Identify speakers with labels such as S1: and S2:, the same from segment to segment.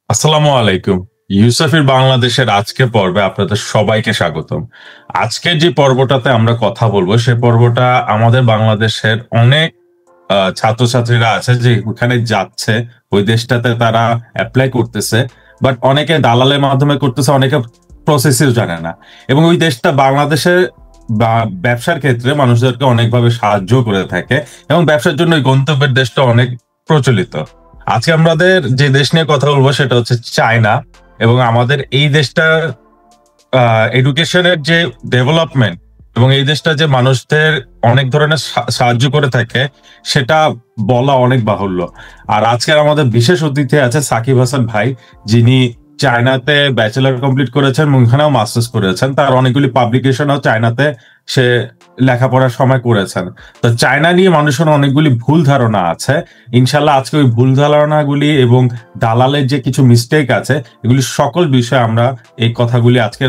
S1: আসসালামু আলাইকুম। ইউসেফের বাংলাদেশের আজকের পর্বে আপনাদের সবাইকে স্বাগতম। আজকের যে পর্বটাতে আমরা কথা বলবো সে পর্বটা আমাদের বাংলাদেশের অনেক ছাত্রছাত্রীরা আছে যে ওখানে যাচ্ছে, ওই দেশটাতে তারা অ্যাপ্লাই করতেছে, বাট অনেকে দালালের মাধ্যমে করতেছে, অনেকে প্রসেসও জানে না। এবং ওই দেশটা বাংলাদেশের বা ব্যবসার ক্ষেত্রে মানুষদেরকে অনেকভাবে সাহায্য করে থাকে, এবং ব্যবসার জন্য ওই গন্তব্যের দেশটা অনেক প্রচলিত। আজকে আমাদের যে দেশ নিয়ে কথা বলবো সেটা হচ্ছে চায়না। এবং আমাদের এই দেশটার এডুকেশনের যে ডেভেলপমেন্ট এবং এই দেশটা যে মানুষদের অনেক ধরনের সাহায্য করে থাকে সেটা বলা অনেক বাহুল্য। আর আজকে আমাদের বিশেষ অতিথি আছে সাকিব হাসান ভাই, যিনি চায়নাতে ব্যাচেলার কমপ্লিট করেছেন এবং এখানেও মাস্টার্স করেছেন। তার অনেকগুলি পাবলিকেশনও চায়নাতে সে লেখাপড়ার সময় করেছেন। তো চায়না নিয়ে মানুষের অনেকগুলি ভুল ধারণা আছে। ইনশাল্লাহ আজকে ওই ভুল ধারণাগুলি এবং দালালের যে কিছু মিস্টেক আছে এগুলি সকল বিষয়ে আমরা এই কথাগুলি আজকে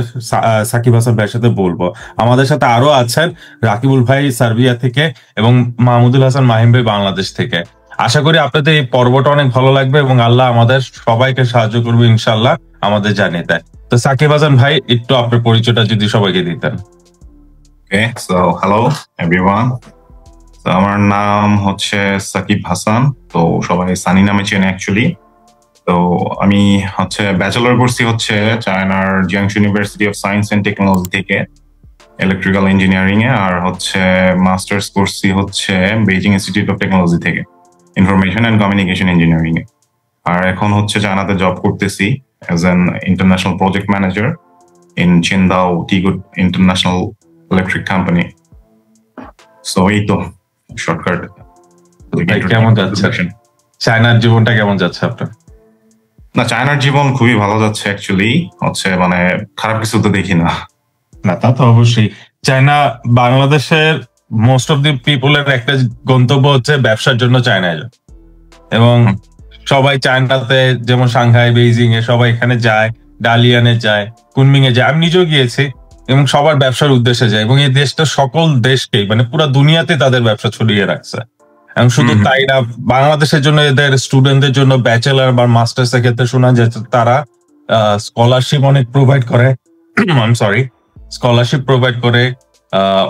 S1: সাকিব হাসান ভাইয়ের সাথে বলবো। আমাদের সাথে আরো আছেন রাকিবুল ভাই সার্বিয়া থেকে এবং মাহমুদুল হাসান মাহিম ভাই বাংলাদেশ থেকে। আশা করি আপনাদের এই পর্বটা অনেক ভালো লাগবে এবং আল্লাহ আমাদের সবাইকে সাহায্য করবে ইনশাল্লাহ আমাদের জানিয়ে দেয়। তো সাকিব হাসান ভাই, একটু আপনার পরিচয়টা যদি সবাইকে দিতেন।
S2: Okay, so hello everyone. So আমার নাম হচ্ছে সাকিব হাসান, তো সবাই সানি নামে চেনে অ্যাকচুয়ালি। তো আমি হচ্ছে ব্যাচেলর করছি হচ্ছে চায়নার Jiangsu university of science and technology থেকে ইলেকট্রিক্যাল ইঞ্জিনিয়ারিং এ, আর হচ্ছে মাস্টার্স করছি হচ্ছে বেইজিং ইনস্টিটিউট অফ টেকনোলজি থেকে ইনফরমেশন এন্ড কমিউনিকেশন ইঞ্জিনিয়ারিং এ। আর এখন হচ্ছে চায়নাতে জব করতেছি as an international project manager in Qingdao TGOOD international electric company. So এই তো শর্টকাট।
S1: কেমন যাচ্ছে চায়নার জীবনটা, কেমন যাচ্ছে আপনার?
S2: না, চায়নার জীবন খুবই ভালো যাচ্ছে অ্যাকচুয়ালি। হচ্ছে মানে খারাপ কিছু তো দেখি না।
S1: না, তা তো অবশ্যই। চায়না বাংলাদেশের মোস্ট অফ দি পিপলের একটা গন্তব্য হচ্ছে ব্যবসার জন্য চায়নায় যায়, এবং সবাই চায়নাতে, যেমন সাংহাই, বেইজিং এ সবাই এখানে যায়, ডালিয়ানে যায়, কুনমিং এ যায়। আমি নিজেও গিয়েছি এবং সবার ব্যবসার উদ্দেশ্যে যায়, এবং এই দেশটা সকল দেশকেই মানে পুরো দুনিয়াতে তাদের ব্যবসা ছড়িয়ে রাখছে। এবং শুধু তাই না, বাংলাদেশের জন্য এদের স্টুডেন্টদের জন্য ব্যাচেলার বা মাস্টার্স এর ক্ষেত্রে শোনা যায় তারা স্কলারশিপ অনেক প্রোভাইড করে। আই সরি, স্কলারশিপ প্রোভাইড করে।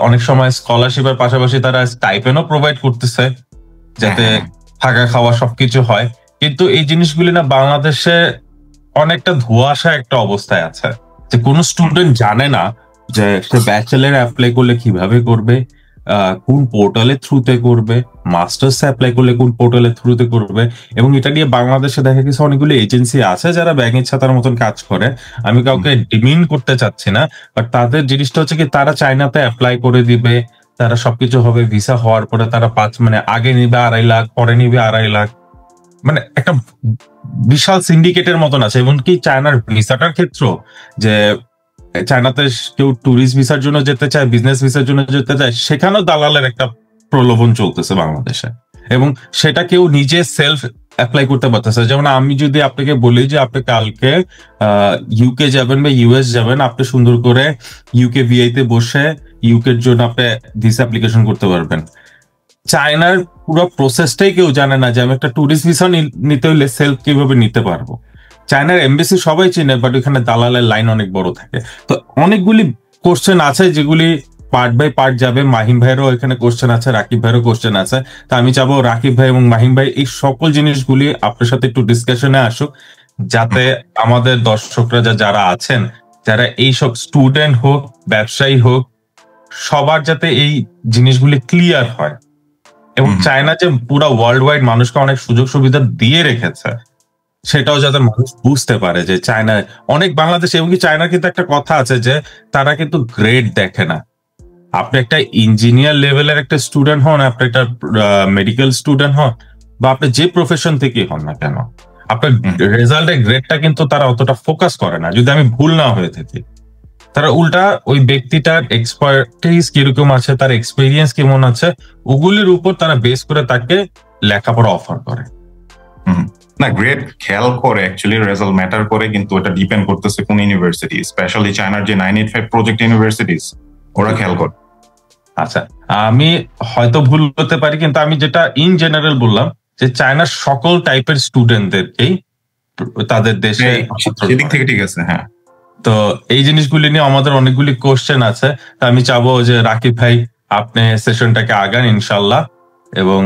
S1: অনেক সময় স্কলারশিপের পাশাপাশি তারা স্টাইপেন্ডও প্রোভাইড করতেছে যাতে থাকা খাওয়া সবকিছু হয়। কিন্তু এই জিনিসগুলি না বাংলাদেশে অনেকটা ধোঁয়াশা একটা অবস্থায় আছে, যে কোনো স্টুডেন্ট জানে না যে সে ব্যাচেলার অ্যাপ্লাই করলে কিভাবে করবে, কোন পোর্টালের থ্রুতে করবে, মাস্টার্স অ্যাপ্লাই করলে কোন পোর্টালের থ্রুতে করবে। এবং এটা নিয়ে বাংলাদেশে দেখা গেছে অনেকগুলো এজেন্সি আছে যারা ব্যাঙের ছাতার মতন কাজ করে। আমি কাউকে ডিমিন করতে চাচ্ছি না, বাট তাদের জিনিসটা হচ্ছে কি তারা চায়নাতে অ্যাপ্লাই করে দিবে, তারা সবকিছু হবে, ভিসা হওয়ার পরে তারা মানে আগে নিবে 2.5 লাখ, পরে নিবে 2.5 লাখ, মানে একটা বিশাল সিন্ডিকেটের মতন আছে। এমনকি চায়নার ভিসাটার ক্ষেত্র, যে চায়নাতে কেউ ট্যুরিস্ট ভিসার জন্য যেতে চায়, বিজনেস ভিসার জন্য যেতে চায়, সেখানেও দালালের একটা প্রলোভন চলতেছে বাংলাদেশে। এবং সেটা কেউ নিজে সেলফ অ্যাপ্লাই করতে পারতেছে। যেমন আমি যদি আপনাকে বলি যে আপনি কালকে ইউকে যাবেন বা ইউএস যাবেন, আপনি সুন্দর করে ইউকে ভিআইতে বসে ইউকের জন্য আপনি ভিসা অ্যাপ্লিকেশন করতে পারবেন। চায়নার পুরো প্রসেসটাই কেউ জানে না, যে আমি একটা ট্যুরিস্ট ভিসা নিতে হলে সেলফ কিভাবে নিতে পারবো। চায়নার এমবেসি সবাই চিনে, বাট ওখানে দালালের লাইন অনেক বড় থাকে। তো অনেকগুলি কোশ্চেন আছে যেগুলি পার্ট বাই পার্ট যাবে। মাহিম ভাইয়েরও এখানে কোশ্চেন আছে, রাকিব ভাইয়েরও কোশ্চেন আছে। তা আমি চাবো রাকিব ভাই এবং মাহিম ভাই এই সকল জিনিসগুলি আপনার সাথে একটু ডিসকাশনে আসুক, যাতে আমাদের দর্শকরা যারা আছেন, যারা এই সব স্টুডেন্ট হোক, ব্যবসায়ী হোক, সবার যাতে এই জিনিসগুলি ক্লিয়ার হয়। এবং চায়না যে পুরো ওয়ার্ল্ড ওয়াইড মানুষকে অনেক সুযোগ সুবিধা দিয়ে রেখেছে, সেটাও যাতে মানুষ বুঝতে পারে যে চায়নায় অনেক বাংলাদেশ। এবং কি চায়নার কিন্তু একটা কথা আছে যে তারা কিন্তু গ্রেড দেখে না। আপনি একটা ইঞ্জিনিয়ার লেভেলের একটা স্টুডেন্ট হন, আপনি একটা মেডিকেল স্টুডেন্ট হন, বা আপনি যে প্রফেশন থেকে হন না কেন, আপনার রেজাল্টের গ্রেডটা কিন্তু তারা অতটা ফোকাস করে না, যদি আমি ভুল না হয়ে থাকি। তারা উল্টা ওই ব্যক্তিটার এক্সপার্টিস কিরকম আছে, তার এক্সপিরিয়েন্স কেমন আছে, ওগুলির উপর তারা বেস করে তাকে লেখাপড়া অফার করে।
S2: না, গ্রেড খেয়াল করে অ্যাকচুয়ালি, রেজাল্ট ম্যাটার করে, কিন্তু এটা ডিপেন্ড করতেছে কোন ইউনিভার্সিটি, স্পেশালি চায়নার যে 985 প্রজেক্ট ইউনিভার্সিটিস, ওরা খেয়াল করে।
S1: আচ্ছা, আমি হয়তো ভুল হতে পারি, কিন্তু আমি যেটা ইন জেনারেল বললাম যে চায়নার সকল টাইপের স্টুডেন্টদেরকেই তাদের দেশে
S2: সেদিক থেকে ঠিক আছে। হ্যাঁ,
S1: তো এই জিনিসগুলি নিয়ে আমাদের অনেকগুলি কোশ্চেন আছে। আমি চাবো যে রাকিব ভাই আপনি সেশনটাকে আগান ইনশাল্লাহ, এবং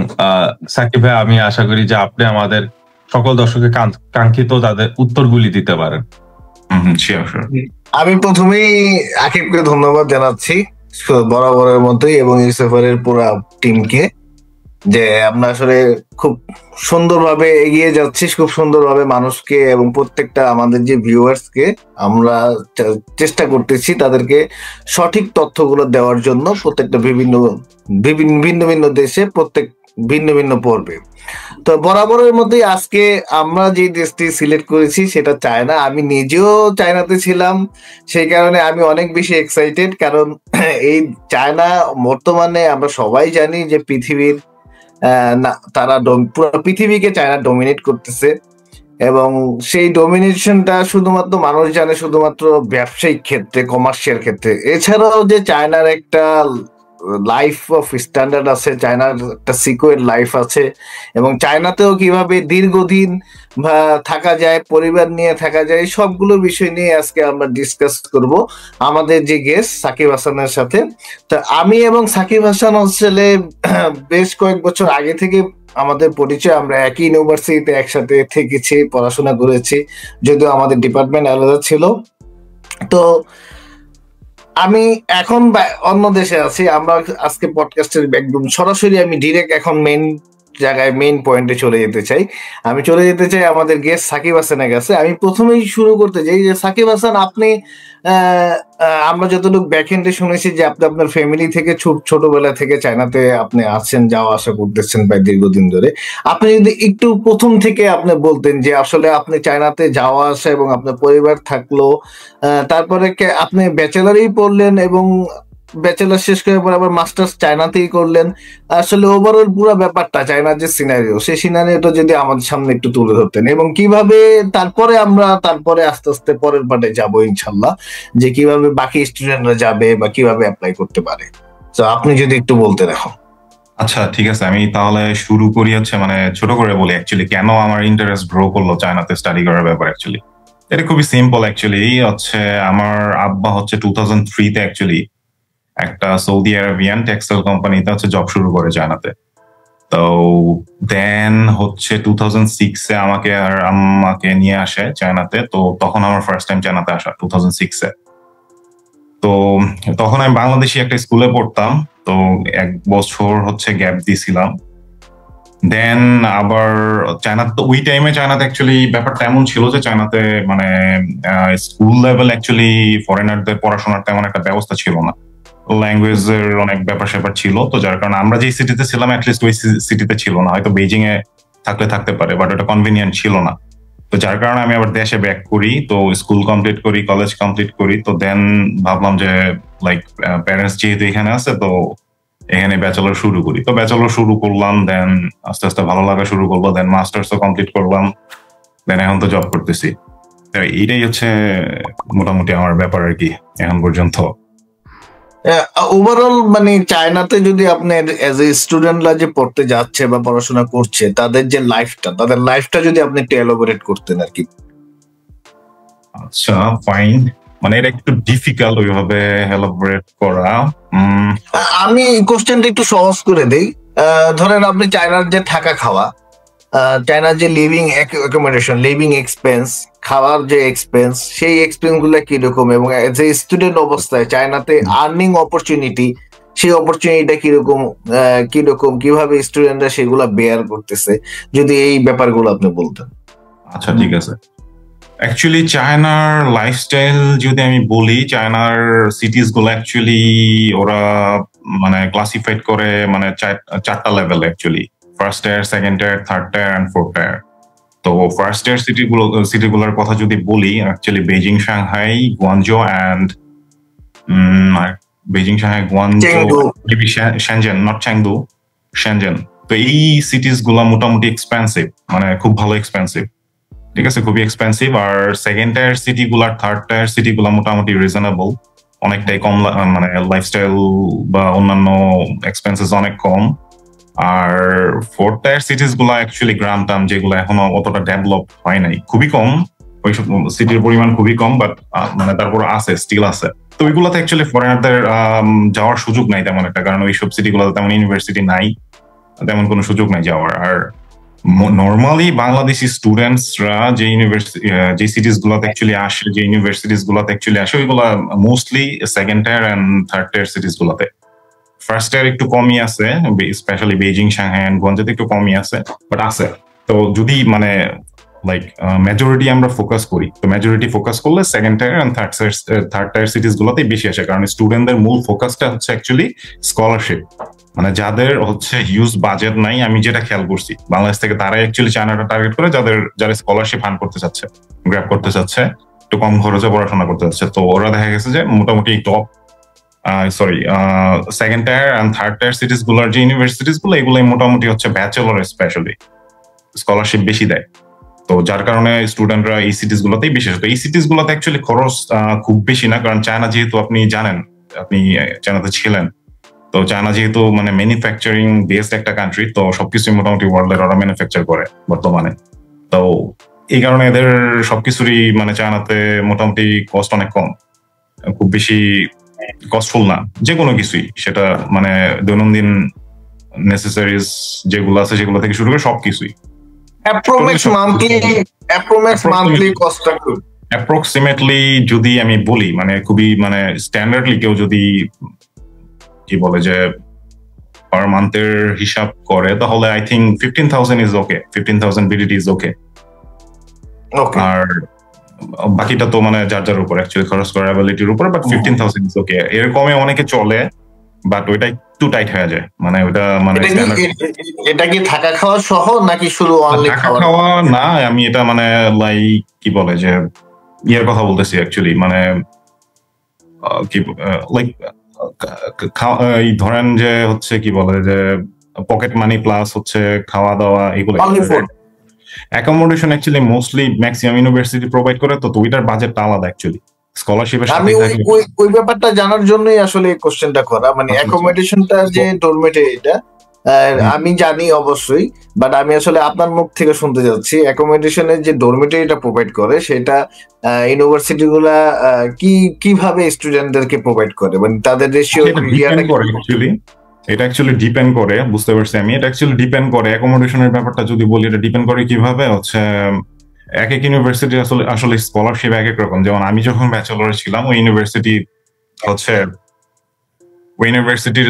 S1: সাকিব ভাই আমি আশা করি যে আপনি আমাদের সকল দর্শকের কাঙ্ক্ষিত তাদের উত্তরগুলি দিতে পারেন।
S3: আমি প্রথমেই আকিবকে ধন্যবাদ জানাচ্ছি বরাবরের মতোই, এবং ইউসুফের পুরো টিমকে, যে আমরা আসলে খুব সুন্দরভাবে এগিয়ে যাচ্ছি, খুব সুন্দরভাবে মানুষকে এবং প্রত্যেকটা আমাদের যে ভিউয়ার্সকে আমরা চেষ্টা করতেছি তাদেরকে সঠিক তথ্যগুলো দেওয়ার জন্য, প্রত্যেকটা ভিন্ন ভিন্ন দেশে প্রত্যেক ভিন্ন ভিন্ন পর্বে। তো বরাবরের মতোই আজকে আমরা যে দেশটি সিলেক্ট করেছি সেটা চায়না। আমি নিজেও চায়নাতে ছিলাম, সেই কারণে আমি অনেক বেশি এক্সাইটেড, কারণ এই চায়না বর্তমানে আমরা সবাই জানি যে পৃথিবীর তারা পুরো পৃথিবীকে চায়না ডমিনেট করতেছে, এবং সেই ডমিনেশনটা শুধুমাত্র মানুষ জানে শুধুমাত্র ব্যবসায়িক ক্ষেত্রে, কমার্শিয়াল ক্ষেত্রে। এছাড়াও যে চায়নার একটা লাইফ অফ স্ট্যান্ডার্ড আছে, চায়নার একটা সিকিউর লাইফ আছে, এবং চায়নাতেও কিভাবে দীর্ঘদিন থাকা যায়, পরিবার নিয়ে থাকা যায়, সবগুলো বিষয় নিয়ে আজকে আমরা ডিসকাস করব আমাদের যে গেস্ট সাকিব হাসানের সাথে। তো আমি এবং সাকিব হাসান আসলে বেশ কয়েক বছর আগে থেকে আমাদের পরিচয়, আমরা একই ইউনিভার্সিটিতে একসাথে থেকেছি, পড়াশোনা করেছি, যদিও আমাদের ডিপার্টমেন্ট আলাদা ছিল। তো আমি এখন অন্য দেশে আছি। আমরা আজকে পডকাস্টের একদম সরাসরি আমি ডিরেক্ট এখন মেইন জায়গায়, মেইন পয়েন্টে চলে যেতে চাই। আমি চলে যেতে চাই আমাদের গেস্ট সাকিব হাসানের কাছে। আমি প্রথমেই শুরু করতে চাই যে সাকিব হাসান, আপনি আমরা যতটুকু ব্যাকএন্ডে শুনেছি যে আপনি আপনার ফ্যামিলি থেকে ছোটবেলা থেকে চায়নাতে আপনি আছেন, যাওয়া আসা করতেছেন প্রায় দীর্ঘদিন ধরে। আপনি যদি একটু প্রথম থেকে আপনি বলতেন যে আসলে আপনি চায়নাতে যাওয়া আসা এবং আপনার পরিবার থাকলো, তারপরে আপনি ব্যাচেলারই পড়লেন এবং ব্যাচেলার শেষ করে পরে আবার মাস্টার্স চায়নাতেই করলেন, আসলে ওভারঅল পুরো ব্যাপারটা চায়নার যে সিনারিও, সেই সিনারিওটা যদি আমাদের সামনে একটু তুলে ধরতেন, এবং কিভাবে তারপরে আস্তে আস্তে পরের পার্টে যাবো ইনশাল্লাহ, যে কিভাবে বাকি স্টুডেন্টরা যাবে বা কিভাবে অ্যাপ্লাই করতে পারে। তো আপনি যদি একটু বলতেন এখন।
S2: আচ্ছা, ঠিক আছে, আমি তাহলে শুরু করি মানে ছোট করে বলি অ্যাকচুয়ালি কেন আমার ইন্টারেস্ট গ্রো করলো চায়নাতে স্টাডি করার ব্যাপার। অ্যাকচুয়ালি এটা খুবই সিম্পল। অ্যাকচুয়ালি আমার আব্বা 2003-তে অ্যাকচুয়ালি একটা সৌদি আরবিয়ান টেক্সটাইল কোম্পানিতে জব শুরু করে চায়নাতে। তো দেন 2006-এ আমাকে আর আম্মাকে নিয়ে আসে চায়নাতে। তো তখন আমার ফার্স্ট টাইম চায়নাতে আসা 2006-এ। তো তখন আমি বাংলাদেশি একটা স্কুলে পড়তাম, তো 1 বছর গ্যাপ দিয়েছিলাম। দেন আবার চায়নাতে ওই টাইমে চায়নাতে অ্যাকচুয়ালি ব্যাপারটা এমন ছিল যে চায়নাতে মানে স্কুল লেভেল অ্যাকচুয়ালি ফরেনারদের পড়াশোনার তেমন একটা ব্যবস্থা ছিল না, ল্যাঙ্গুয়েজের অনেক ব্যাপার স্যাপার ছিল। তো যার কারণে আমরা যে সিটিতে ছিলাম অ্যাটলিস্ট ওই সিটিতে ছিল না, হয়তো বেইজিং এ থাকতে পারে, বাট ওটা কনভিনিয়েন্ট ছিল না। তো যার কারণে আমি আবার দেশে ব্যাক করি, তো স্কুল কমপ্লিট করি, কলেজ কমপ্লিট করি। তো দেন ভাবলাম যে লাইক প্যারেন্টস যেহেতু এখানে আছে, তো এখানে ব্যাচেলর শুরু করি। তো ব্যাচেলর শুরু করলাম, দেন আস্তে আস্তে ভালো লাগা শুরু করবো, দেন মাস্টার্সও কমপ্লিট করলাম, দেন এখন তো জব করতেছি। এইটাই মোটামুটি আমার ব্যাপার আর কি এখন পর্যন্ত।
S3: ওভারঅল মানে চায়নাতে যদি আপনি এজ এ স্টুডেন্টরা যে পড়তে যাচ্ছে বা পড়াশোনা করছে, তাদের লাইফটা যদি আপনি একটু এলাবোরেট করতেন আর কি।
S2: আচ্ছা, ফাইন, মানে এটা একটু ডিফিকাল্ট ওইভাবে এলাবোরেট করা।
S3: আমি কোশ্চেনটা একটু সহজ করে দেই। ধরেন আপনি চায়নার যে থাকা খাওয়া, চায়নার যে লিভিং এক্সপেন্স, খাওয়ার যে এক্সপেন্স, সেই এক্সপেন্স গুলো কিরকম, এবং এজ এ স্টুডেন্ট অবস্থায় চায়নাতে আর্নিং অপরচুনিটি, সেই অপরচুনিটিটা কিরকম কিভাবে স্টুডেন্টরা সেগুলা বেয়ার করতেছে, যদি এই ব্যাপারগুলো আপনি বলতেন।
S2: আচ্ছা, ঠিক আছে। অ্যাকচুয়ালি চায়নার লাইফস্টাইল যদি আমি বলি, চায়নার সিটিজ গুলো অ্যাকচুয়ালি ওরা মানে ক্লাসিফাইড করে মানে 4টা level actually: first tier, second tier, third tier and fourth tier. তো ফার্স্ট টায়ার সিটিগুলোর কথা যদি বলি, actually Beijing, Shanghai, Guangzhou and Shenzhen, not Chengdu, Shenzhen. তো এই সিটিজ গুলা মোটামুটি এক্সপেন্সিভ, মানে খুব ভালো এক্সপেন্সিভ, ঠিক আছে, খুবই এক্সপেন্সিভ। আর সেকেন্ড টায়ার সিটি গুলার, থার্ড টায়ার সিটি গুলা মোটামুটি রিজনেবল, অনেকটাই কম, মানে লাইফস্টাইল বা অন্যান্য এক্সপেন্সেস অনেক কম। আর ফোর্থ টায়ার সিটিজ গুলা অ্যাকচুয়ালি গ্রাম টাম যেগুলো এখনো অতটা ডেভেলপ হয় নাই, খুবই কম, ওইসব সিটির পরিমাণ খুবই কম, বাট মানে তারপর আছে, স্টিল আছে। তো ওইগুলোতে অ্যাকচুয়ালি ফরেনারদের যাওয়ার সুযোগ নাই তেমন একটা, কারণ ওইসব সিটিগুলোতে তেমন ইউনিভার্সিটি নাই, তেমন কোনো সুযোগ নাই যাওয়ার। আর নর্মালি বাংলাদেশি স্টুডেন্টসরা যে ইউনিভার্সিটি যে সিটিজ গুলোতে অ্যাকচুয়ালি আসে, যে ইউনিভার্সিটিস গুলোতে অ্যাকচুয়ালি আসে, ওইগুলা mostly second tier and third tier cities গুলোতে। ফার্স্ট টায়ার একটু কমই আছে, স্পেশালি বেজিং, সাংহাই এন্ড গুয়াংজুতে একটু কমই আছে, বাট আছে। তো যদি মানে লাইক মেজরিটি আমরা ফোকাস করি, তো মেজরিটি ফোকাস করলে second tier and third tier cities গুলোতে বেশি আসে, কারণ স্টুডেন্টদের মূল ফোকাসটা হচ্ছে অ্যাকচুয়ালি স্কলারশিপ। মানে যাদের হচ্ছে হিউজ বাজেট নাই, আমি যেটা খেয়াল করছি বাংলাদেশ থেকে, তারাই অ্যাকচুয়ালি চায়নাটা টার্গেট করে, যারা স্কলারশিপ হান করতে চাচ্ছে, গ্র্যাব করতে চাচ্ছে, একটু কম খরচে পড়াশোনা করতে চাচ্ছে। তো ওরা দেখা গেছে যে মোটামুটি top second tier and third tier cities গুলোর যে ইউনিভার্সিটিস গুলো, এগুলো মোটামুটি হচ্ছে ব্যাচেলর স্পেশালি স্কলারশিপ বেশি দেয়। তো যার কারণে স্টুডেন্টরা এই সিটিজ গুলোতেই বিশেষ, তো এই সিটিজ গুলোতে অ্যাকচুয়ালি খরচ খুব বেশি না, কারণ চায়না যেহেতু আপনি জানেন, আপনি চায়নাতে ছিলেন, তো চায়না যেহেতু মানে ম্যানুফ্যাকচারিং বেসড একটা কান্ট্রি, তো সবকিছু মোটামুটি ওয়ার্ল্ডের ওরা ম্যানুফ্যাকচার করে বর্তমানে। তো এই কারণে এদের সবকিছুরই মানে চায়নাতে মোটামুটি কস্ট অনেক কম, খুব বেশি কস্টফুল না যে কোনো কিছুই, সেটা মানে দৈনন্দিন নেসেসারিজ যেগুলো আছে সেগুলো থেকে শুরু করে সবকিছুই। অ্যাপ্রক্সিমেটলি যদি আমি বলি, মানে খুবই মানে স্ট্যান্ডার্ডলি কেউ যদি কি বলে যে পার মান্থের হিসাব করে, তাহলে I think 15,000 is okay, 15,000 BDT is okay. আর বাকিটা তো মানে যার যার উপর অ্যাকচুয়ালি খরচ করার অ্যাবিলিটির উপর, বাট 15,000 ইজ ওকে। এর কমে অনেকে চলে, বাট ওইটা একটু টাইট হয়ে যায়, মানে ওইটা মানে
S3: এটা কি থাকা খাওয়া সহ নাকি শুধু অনলি
S2: খাওয়া? না, আমি এটা মানে লাইক কি বলে যে ইয়ের কথা বলতেছি অ্যাকচুয়ালি, মানে কি লাইক এই ধরেন যে হচ্ছে কি বলে যে পকেট মানি প্লাস হচ্ছে খাওয়া দাওয়া, এগুলো accommodation actually mostly maximum university provide করে, তো ওইটার বাজেটটা আলাদা অ্যাকচুয়ালি স্কলারশিপের সাথে।
S3: আমি ওই ব্যাপারটা জানার জন্যই আসলে এই কোশ্চেনটা করা, মানে অ্যাকোমোডেশনটা যে ডরমেটরি, এটা আমি জানি অবশ্যই, বাট আমি আসলে আপনার মুখ থেকে শুনতে যাচ্ছি অ্যাকোমোডেশনের যে ডরমেটরিটা প্রোভাইড করে সেটা ইউনিভার্সিটি গুলা কিভাবে স্টুডেন্টদেরকে প্রোভাইড করে, মানে তাদের রেশিও
S2: এটা অ্যাকচুয়ালি ডিপেন্ড করে, বুঝতে পারছি আমি। এটা অ্যাকচুয়ালি ডিপেন্ড করে অ্যাকোমোডেশনের ব্যাপারটা যদি বলি, এটা ডিপেন্ড করে কিভাবে হচ্ছে এক এক ইউনিভার্সিটি আসলে স্কলারশিপ এক এক রকম। যেমন আমি যখন ব্যাচেলরে ছিলাম, ওই ইউনিভার্সিটির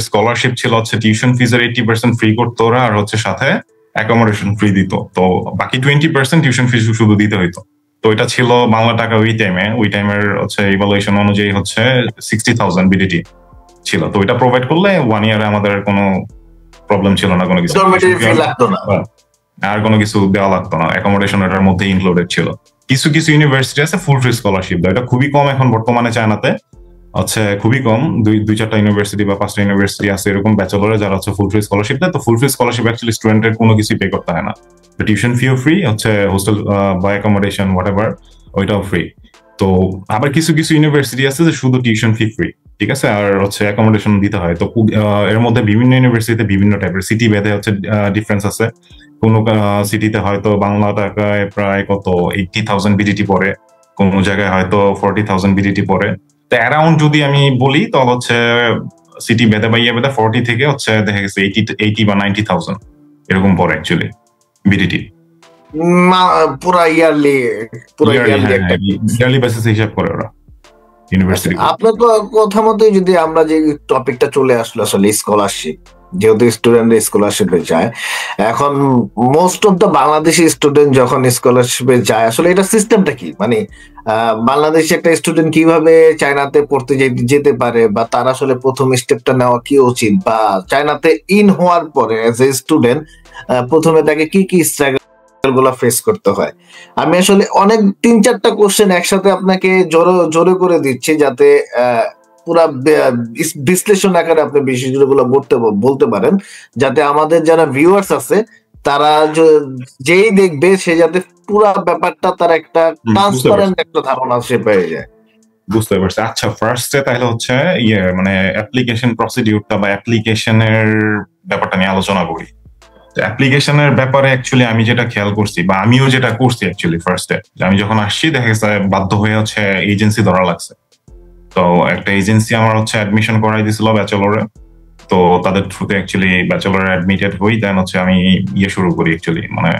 S2: স্কলারশিপ ছিল হচ্ছে টিউশন ফিজের 80% ফ্রি করতো ওরা, আর হচ্ছে সাথে অ্যাকোমোডেশন ফ্রি দিত। তো বাকি 20% টিউশন ফিজ শুধু দিতে হইতো। তো এটা ছিল বাংলা টাকা ওই টাইমের হচ্ছে ইভালুয়েশন অনুযায়ী হচ্ছে 60,000 বিডিটি ছিল। তো এটা প্রোভাইড করলে 1 ইয়ারে আমাদের কোনো প্রবলেম ছিল না, কোনো কিছু আর কোনো কিছু দেওয়া লাগতো না, অ্যাকোমোডেশন এটার মধ্যে ইনক্লুডেড ছিল। কিছু কিছু ইউনিভার্সিটি আছে ফুল ফ্রি স্কলারশিপ দেয়, এটা খুবই কম এখন বর্তমানে চায়নাতে, হচ্ছে খুবই কম, 2-4টা ইউনিভার্সিটি বা 5টা ইউনিভার্সিটি আছে এরকম ব্যাচেলরে যারা হচ্ছে ফুল ফ্রি স্কলারশিপ দেয়। তো ফুল ফ্রি স্কলারশিপ অ্যাকচুয়ালি স্টুডেন্টের কোনো কিছু পে করতে হয় না, টিউশন ফিও ফ্রি, হচ্ছে হোস্টেল বা অ্যাকোমোডেশন হোয়াট এভার ওইটাও ফ্রি। তো আবার কিছু কিছু ইউনিভার্সিটি আছে যে শুধু টিউশন ফি ফ্রি, ঠিক আছে, আর হচ্ছে অ্যাকোমোডেশন দিতে হয়। তো এর মধ্যে বিভিন্ন ইউনিভার্সিটিতে বিভিন্ন টাইপের সিটি ভেদে হচ্ছে ডিফারেন্স আছে। কোনো সিটিতে হয়তো বাংলা টাকায় প্রায় কত 80,000 বিডিটি পড়ে, কোন জায়গায় হয়তো 40,000 বিডিটি পড়ে। তো অ্যারাউন্ড যদি আমি বলি তাহলে হচ্ছে সিটি বেদে বা ইয়ে বেদে 40 থেকে হচ্ছে দেখা গেছে 80 বা 90,000 এরকম পড়ে অ্যাকচুয়ালি বিডিটি
S3: পুরা
S2: ইয়ারলি বেসিসে হিসাব করে ওরা ইউনিভার্সিটি।
S3: আপনার কথা মতোই যদি আমরা যে টপিকটা চলে আসলো আসলে স্কলারশিপ, যেহেতু স্টুডেন্ট স্কলারশিপে যায়, এখন most of the Bangladeshi student যখন স্কলারশিপে যায়, আসলে এটা সিস্টেমটা কি, মানে বাংলাদেশি একটা স্টুডেন্ট কিভাবে চায়নাতে পড়তে যেতে পারে, বা তার আসলে প্রথম স্টেপটা নেওয়া কি উচিত, বা চায়নাতে ইন হওয়ার পরে এজ এ স্টুডেন্ট প্রথমে তাকে কি কি স্ট্রাগল গুলা ফেস করতে হয়। আমি আসলে অনেক 3-4টা কোশ্চেন একসাথে আপনাকে জোরে করে দিচ্ছি, যাতে পুরা বিশ্লেষণ আকারে আপনি বিষয়গুলো বলতে পারেন, যাতে আমাদের যারা ভিউয়ার্স আছে তারা যেই দেখবে সে যাতে পুরা ব্যাপারটা তার একটা ট্রান্সপারেন্ট একটা ধারণা সে পেয়ে যায়।
S2: বুঝতে পারছি। আচ্ছা, ফার্স্টে তাহলে হচ্ছে মানে অ্যাপ্লিকেশন প্রসিডিউরটা বা অ্যাপ্লিকেশনের ব্যাপারটা নিয়ে আলোচনা করি। অ্যাপ্লিকেশনের ব্যাপারে অ্যাকচুয়ালি আমি যেটা খেয়াল করছি বা আমিও যেটা করছি অ্যাকচুয়ালি ফার্স্টে, আমি যখন আসছি দেখা গেছে বাধ্য হয়ে হচ্ছে এজেন্সি ধরা লাগছে। তো একটা এজেন্সি আমার হচ্ছে অ্যাডমিশন করাই দিছিল ব্যাচেলরে। তো তাদের থ্রুতে অ্যাকচুয়ালি ব্যাচেলরে অ্যাডমিটেড হই, দেন হচ্ছে আমি শুরু করি অ্যাকচুয়ালি, মানে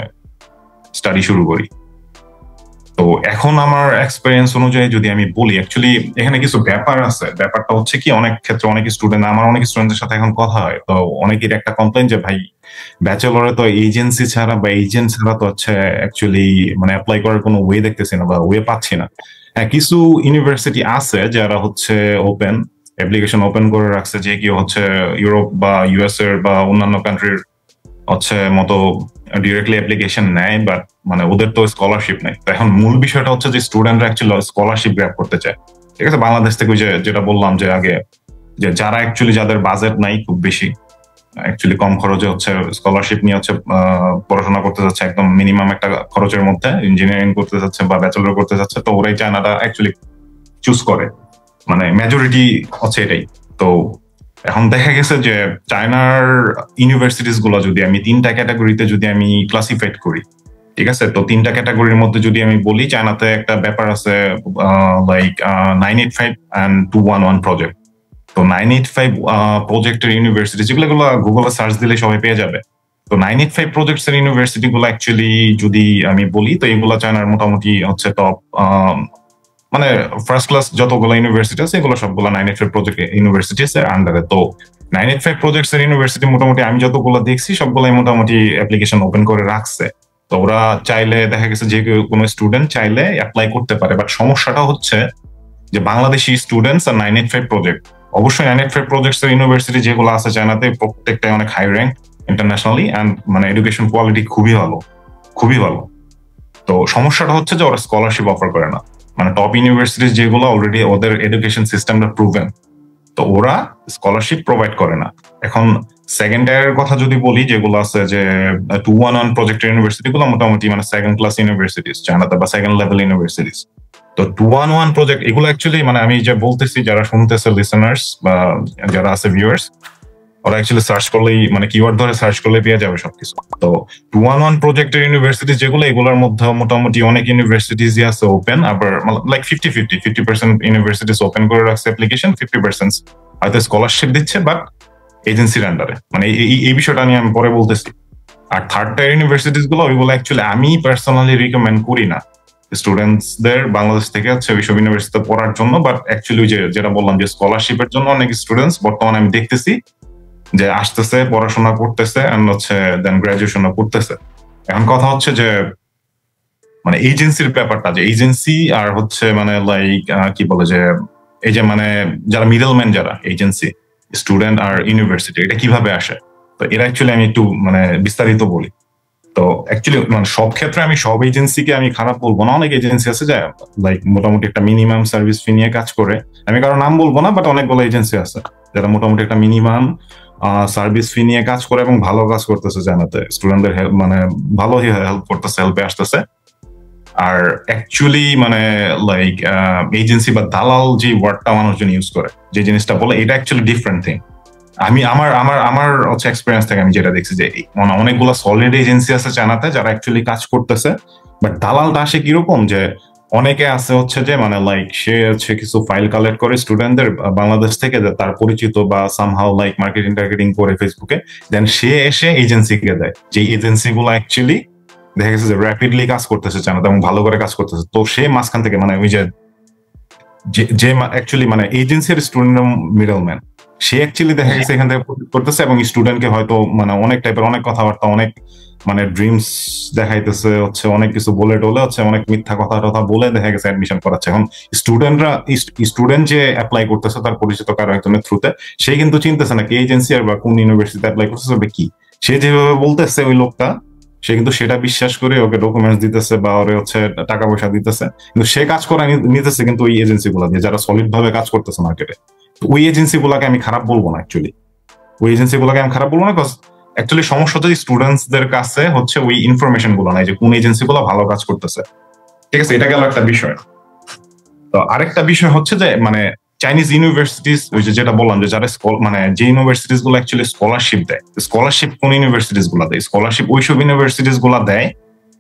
S2: স্টাডি শুরু করি। তো এখন আমার এক্সপেরিয়েন্স অনুযায়ী যদি আমি বলি, অ্যাকচুয়ালি এখানে কিছু ব্যাপার আছে। ব্যাপারটা হচ্ছে কি, অনেক ক্ষেত্রে অনেক স্টুডেন্ট, আমার অনেক স্টুডেন্টের সাথে এখন কথা হয়, তো অনেকের একটা কমপ্লেন যে ভাই ব্যাচেলরে তো এজেন্সি ছাড়া বা এজেন্ট ছাড়া তো হচ্ছে অ্যাকচুয়ালি মানে অ্যাপ্লাই করার কোনো ওয়ে দেখতেছি না বা ওয়ে পাচ্ছি না। হ্যাঁ, কিছু ইউনিভার্সিটি আছে যারা হচ্ছে ওপেন অ্যাপ্লিকেশন ওপেন করে রাখছে, যে কেউ হচ্ছে ইউরোপ বা ইউএস এর বা অন্যান্য কান্ট্রির হচ্ছে মতো ডিরেক্টলি অ্যাপ্লিকেশন নেয়, বাট মানে ওদের তো স্কলারশিপ নেই। তো এখন মূল বিষয়টা হচ্ছে যে স্টুডেন্টরা অ্যাকচুয়ালি স্কলারশিপ গ্র্যাব করতে চায়। ঠিক আছে, বাংলাদেশ থেকে ওই যেটা বললাম যে আগে, যে যারা অ্যাকচুয়ালি যাদের বাজেট নাই খুব বেশি, অ্যাকচুয়ালি কম খরচে হচ্ছে স্কলারশিপ নিয়ে হচ্ছে পড়াশোনা করতে যাচ্ছে, একদম মিনিমাম একটা খরচের মধ্যে ইঞ্জিনিয়ারিং করতে যাচ্ছে বা ব্যাচেলর করতে যাচ্ছে, তো ওরাই চায়নাটা অ্যাকচুয়ালি চুজ করে, মানে মেজরিটি হচ্ছে এটাই। তো এখন দেখা গেছে যে চায়নার ইউনিভার্সিটিস গুলো যদি আমি 3টা ক্যাটাগরিতে যদি আমি ক্লাসিফাইড করি, ঠিক আছে, তো 3টা ক্যাটাগরির মধ্যে যদি আমি বলি, চায়নাতে একটা ব্যাপার আছে লাইক 985 অ্যান্ড 211 প্রজেক্ট। তো 985 প্রজেক্টের ইউনিভার্সিটি যেগুলো গুগলে সার্চ দিলে সবাই পেয়ে যাবে। তো 985 প্রজেক্টস এর ইউনিভার্সিটি গুলো অ্যাকচুয়ালি যদি আমি বলি, তো এগুলো চায়নার মোটামুটি হচ্ছে টপ, মানে ফার্স্ট ক্লাস যতগুলো ইউনিভার্সিটি আছে এগুলো সবগুলো 985 প্রজেক্ট ইউনিভার্সিটিস এর আন্ডারে। তো 985 প্রজেক্টস এর ইউনিভার্সিটি মোটামুটি আমি যতগুলো দেখছি সবগুলাই মোটামুটি অ্যাপ্লিকেশন ওপেন করে রাখছে। তো ওরা চাইলে দেখা গেছে যে কোনো স্টুডেন্ট চাইলে অ্যাপ্লাই করতে পারে, বাট সমস্যাটা হচ্ছে যে বাংলাদেশি স্টুডেন্টস আর 985 প্রজেক্ট, অবশ্যই 985 প্রজেক্টস এর ইউনিভার্সিটি যেগুলো আছে চায়নাতে প্রত্যেকটাই অনেক হাই র্যাঙ্ক ইন্টারন্যাশনালি, এন্ড মানে এডুকেশন কোয়ালিটি খুবই ভালো, খুবই ভালো। তো সমস্যাটা হচ্ছে যে ওরা স্কলারশিপ অফার করে না, মানে টপ ইউনিভার্সিটি যেগুলো অলরেডি ওদের এডুকেশন সিস্টেমটা প্রুভেন, তো ওরা স্কলারশিপ প্রোভাইড করে না। এখন সেকেন্ড টায়ারের কথা যদি বলি, যেগুলো আছে যে 211 প্রজেক্টের ইউনিভার্সিটি গুলো মোটামুটি মানে সেকেন্ড ক্লাস ইউনিভার্সিটিস চায়নাতে বা সেকেন্ড লেভেল ইউনিভার্সিটিস। তো 211 প্রজেক্ট এগুলো অ্যাকচুয়ালি মানে আমি যে বলতেছি, যারা শুনতেছে লিসেনার্স বা যারা আছে ভিউয়ার্স, ওরা অ্যাকচুয়ালি সার্চ করলেই মানে কিওয়ার্ড ধরে সার্চ করলে পেয়ে যাবে সবকিছু। তো 211 প্রজেক্টের ইউনিভার্সিটি যেগুলো, এগুলোর মধ্যে মোটামুটি অনেক ইউনিভার্সিটিজই আছে ওপেন, আবার লাইক 50% ইউনিভার্সিটিস ওপেন করে রাখছে অ্যাপ্লিকেশন, 50% হয়তো স্কলারশিপ দিচ্ছে বাট এজেন্সির আন্ডারে, মানে এই বিষয়টা নিয়ে আমি পরে বলতেছি। আর থার্ড টায়ার ইউনিভার্সিটিস গুলো ওইগুলো অ্যাকচুয়ালি আমি পার্সোনালি রিকমেন্ড করি না স্টুডেন্টসদের বাংলাদেশ থেকে হচ্ছে ওইসব ইউনিভার্সিটিতে পড়ার জন্য, বাট অ্যাকচুয়ালি যেটা বললাম যে স্কলারশিপের জন্য অনেক স্টুডেন্টস বর্তমানে আমি দেখতেছি যে আসতেছে, পড়াশোনা করতেছে, এন্ড হচ্ছে দেন গ্রাজুয়েশনও করতেছে। এখন কথা হচ্ছে যে মানে এজেন্সির ব্যাপারটা, যে এজেন্সি আর হচ্ছে মানে লাইক কি বলে যে এই যে মানে যারা মিডলম্যান, যারা এজেন্সি, স্টুডেন্ট আর ইউনিভার্সিটি, এটা কিভাবে আসে, তো এরা অ্যাকচুয়ালি আমি একটু মানে বিস্তারিত বলি। তো অ্যাকচুয়ালি মানে সব ক্ষেত্রে আমি সব এজেন্সিকে আমি খারাপ বলবো না, অনেক এজেন্সি আছে যে লাইক মোটামুটি একটা মিনিমাম সার্ভিস ফি নিয়ে কাজ করে, আমি কারো নাম বলবো না, বাট অনেকগুলো এজেন্সি আছে যারা মোটামুটি একটা মিনিমাম সার্ভিস ফি নিয়ে কাজ করে এবং ভালো কাজ করতেছে জানাতে, স্টুডেন্টদের হেল্প মানে ভালো হেল্প করতেছে, হেল্পে আসতেছে। আর অ্যাকচুয়ালি মানে লাইক এজেন্সি বা দালাল যে ওয়ার্ডটা মানুষজন ইউজ করে, যে জিনিসটা বলে, এটা অ্যাকচুয়ালি ডিফারেন্ট থিং। আমি আমার আমার আমার হচ্ছে এক্সপিরিয়েন্স থেকে আমি যেটা দেখছি যে মানে অনেকগুলো সলিড এজেন্সি আছে চায়নাতে যারা অ্যাকচুয়ালি কাজ করতেছে, বাট দালালটা আসে কিরকম, যে অনেকে আছে হচ্ছে যে মানে লাইক সে হচ্ছে কিছু ফাইল কালেক্ট করে স্টুডেন্টদের বাংলাদেশ থেকে, তার পরিচিত বা সামহাউ লাইক মার্কেটিং টার্গেটিং করে ফেসবুকে, দেন সে এসে এজেন্সিকে দেয়, যে এজেন্সি গুলো অ্যাকচুয়ালি দেখা গেছে যে র্যাপিডলি কাজ করতেছে চায়নাতে এবং ভালো করে কাজ করতেছে। তো সে মাঝখান থেকে মানে ওই যে অ্যাকচুয়ালি মানে এজেন্সির স্টুডেন্ট মিডলম্যান, সে অ্যাকচুয়ালি দেখা গেছে এখান থেকে করতেছে এবং স্টুডেন্টকে হয়তো মানে অনেক টাইপের অনেক কথাবার্তা, অনেক মানে ড্রিমস দেখাইতেছে, হচ্ছে অনেক কিছু বলে টলে হচ্ছে অনেক মিথ্যা কথা টথা বলে দেখা গেছে অ্যাডমিশন করাচ্ছে। এখন স্টুডেন্ট যে অ্যাপ্লাই করতেছে তার পরিচিত কারো একজনের থ্রুতে, সে কিন্তু চিনতেছে না কি এজেন্সি আর বা কোন ইউনিভার্সিটিতে অ্যাপ্লাই করতেছে বা কি, সে যেভাবে বলতেছে ওই লোকটা, সে কিন্তু সেটা বিশ্বাস করে ওকে ডকুমেন্টস দিতেছে বা ওরে হচ্ছে টাকা পয়সা দিতেছে, কিন্তু সে কাজ করে নিতেছে কিন্তু ওই এজেন্সি গুলা দিয়ে যারা সলিড ভাবে কাজ করতেছে মার্কেটে। ওই এজেন্সি গুলাকে আমি খারাপ বলবো না, অ্যাকচুয়ালি ওই এজেন্সি গুলাকে আমি খারাপ বলবো না, বিকজ অ্যাকচুয়ালি সমস্যা হচ্ছে স্টুডেন্টসদের কাছে হচ্ছে ওই ইনফরমেশন গুলো নাই যে কোন এজেন্সি গুলো ভালো কাজ করতেছে। ঠিক আছে, এটা গেল একটা বিষয়। তো আরেকটা বিষয় হচ্ছে যে মানে চাইনিজ ইউনিভার্সিটিস ওই যেটা বললাম যে যারা মানে যে ইউনিভার্সিটিস গুলো অ্যাকচুয়ালি স্কলারশিপ দেয়, স্কলারশিপ কোন ইউনিভার্সিটিস গুলা দেয়? স্কলারশিপ ওইসব ইউনিভার্সিটিস গুলা দেয়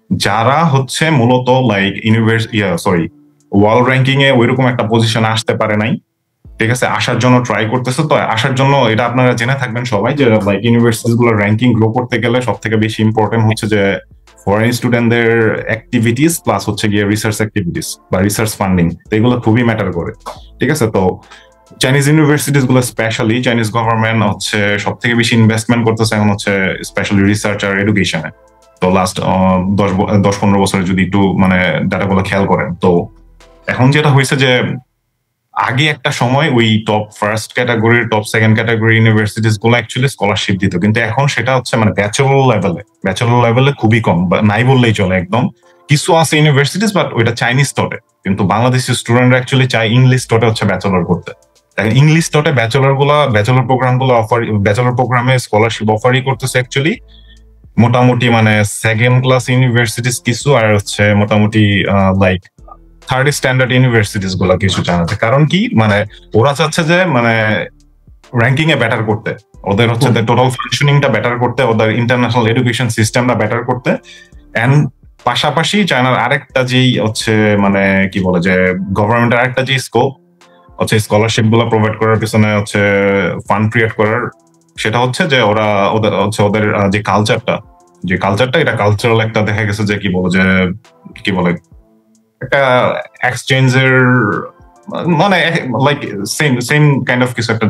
S2: যারা হচ্ছে মূলত লাইক ওয়ার্ল্ড র্যাঙ্কিং এ ওইরকম একটা পজিশনে আসতে পারে নাই, ঠিক আছে, আসার জন্য ট্রাই করতেছে। তো আসার জন্য এটা আপনারা জেনে থাকবেন সবাই যে লাইক ইউনিভার্সিটিস গুলোর র্যাঙ্কিং গ্রো করতে গেলে সব থেকে বেশি ইম্পর্টেন্ট হচ্ছে যে ফরেন স্টুডেন্টদের অ্যাক্টিভিটিস প্লাস হচ্ছে গিয়ে রিসার্চ অ্যাক্টিভিটিস বা রিসার্চ ফান্ডিং, এগুলো খুবই ম্যাটার করে, ঠিক আছে। তো চাইনিজ ইউনিভার্সিটিস গুলো স্পেশালি চাইনিজ গভর্নমেন্ট হচ্ছে সব থেকে বেশি ইনভেস্টমেন্ট করতেছে এখন হচ্ছে স্পেশালি রিসার্চ আর এডুকেশনে। তো লাস্ট 10-15 বছরে যদি একটু মানে ডাটাগুলো খেয়াল করেন, তো এখন যেটা হয়েছে যে আগে একটা সময় ওই টপ ফার্স্ট ক্যাটাগরির টপ সেকেন্ড ক্যাটাগরি ইউনিভার্সিটিস গুলো অ্যাকচুয়ালি স্কলারশিপ দিত, কিন্তু এখন সেটা হচ্ছে মানে ব্যাচেলর লেভেলে খুবই কম, নাই বললেই চলে একদম। কিছু আছে ইউনিভার্সিটিস বাট ওইটা চাইনিজ টটে, কিন্তু বাংলাদেশি স্টুডেন্টরা অ্যাকচুয়ালি চায় ইংলিশ টটে হচ্ছে ব্যাচেলর করতে। ইংলিশ টটে ব্যাচেলর প্রোগ্রামে স্কলারশিপ অফারই করতেছে অ্যাকচুয়ালি মোটামুটি মানে সেকেন্ড ক্লাস ইউনিভার্সিটিস কিছু, আর হচ্ছে মোটামুটি লাইক থার্ড স্ট্যান্ডার্ড ইউনিভার্সিটিস গুলা কিছু জানাতে। কারণ কি মানে ওরা চাচ্ছে যে মানে র্যাঙ্কিং এ বেটার করতে, ওদের হচ্ছে টোটাল ফাংশনিংটা বেটার করতে, ওদের ইন্টারন্যাশনাল এডুকেশন সিস্টেমটা বেটার করতে। এন্ড পাশাপাশি চায়নার আরেকটা যেই হচ্ছে মানে কি বলে যে গভর্নমেন্টের আরেকটা যে স্কোপ হচ্ছে স্কলারশিপ গুলো প্রোভাইড করার পিছনে হচ্ছে ফান্ড ক্রিয়েট করার, সেটা হচ্ছে যে ওদের যে কালচারটা এটা কালচারাল একটা দেখা গেছে যে কি বলে একটা এক্সচেঞ্জের মানে লাইক সেম কাইন্ড অফ কিছু একটা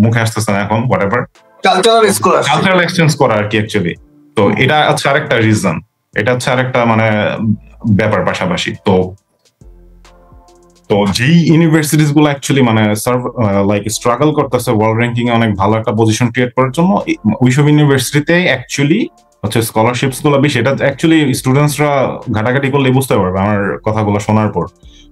S2: মুখে আসতেছে না এখন, হোয়াটএভার, কালচারাল এক্সচেঞ্জ করা আর কি অ্যাকচুয়ালি। তো এটা হচ্ছে আরেকটা রিজন, এটা হচ্ছে আরেকটা মানে ব্যাপার পাশাপাশি। তো যেই ইউনিভার্সিটিস গুলো অ্যাকচুয়ালি মানে লাইক স্ট্রাগল করতেছে ওয়ার্ল্ড র্যাঙ্কিং এ অনেক ভালো একটা পজিশন ক্রিয়েট করার জন্য, ওইসব ইউনিভার্সিটিতে অ্যাকচুয়ালি হচ্ছে স্কলারশিপস গুলো বেশি। এটা অ্যাকচুয়ালি স্টুডেন্টসরা ঘাটাঘাটি করলে বুঝতে পারবে আমার কথাগুলো শোনার পর।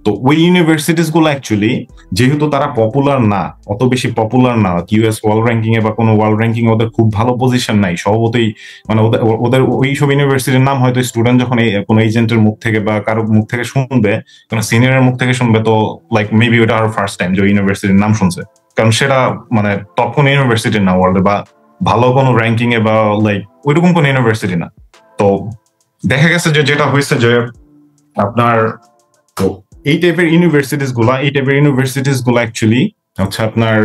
S2: তো ওই ইউনিভার্সিটিস গুলো অ্যাকচুয়ালি যেহেতু তারা পপুলার না, অত বেশি পপুলার না ইউএস ওয়ার্ল্ড র্যাঙ্কিং এ বা কোনো ওয়ার্ল্ড র্যাঙ্কিং এ ওদের খুব ভালো পজিশন নাই স্বভাবতই, মানে ওদের ওই সব ইউনিভার্সিটির নাম হয়তো স্টুডেন্ট যখন কোনো এজেন্টের মুখ থেকে বা কারো মুখ থেকে শুনবে, কোনো সিনিয়রের মুখ থেকে শুনবে, তো লাইক মেবি ওটা আর ফার্স্ট টাইম যে ইউনিভার্সিটির নাম শুনছে, কারণ সেটা মানে টপ কোন ইউনিভার্সিটির না ওয়ার্ল্ডে বা ভালো কোনো র্যাঙ্কিং এ বা লাইক ওইরকম কোন ইউনিভার্সিটি না। তো দেখা গেছে যে যেটা হয়েছে যে আপনার তো এই টাইপের ইউনিভার্সিটিস গুলা অ্যাকচুয়ালি হচ্ছে আপনার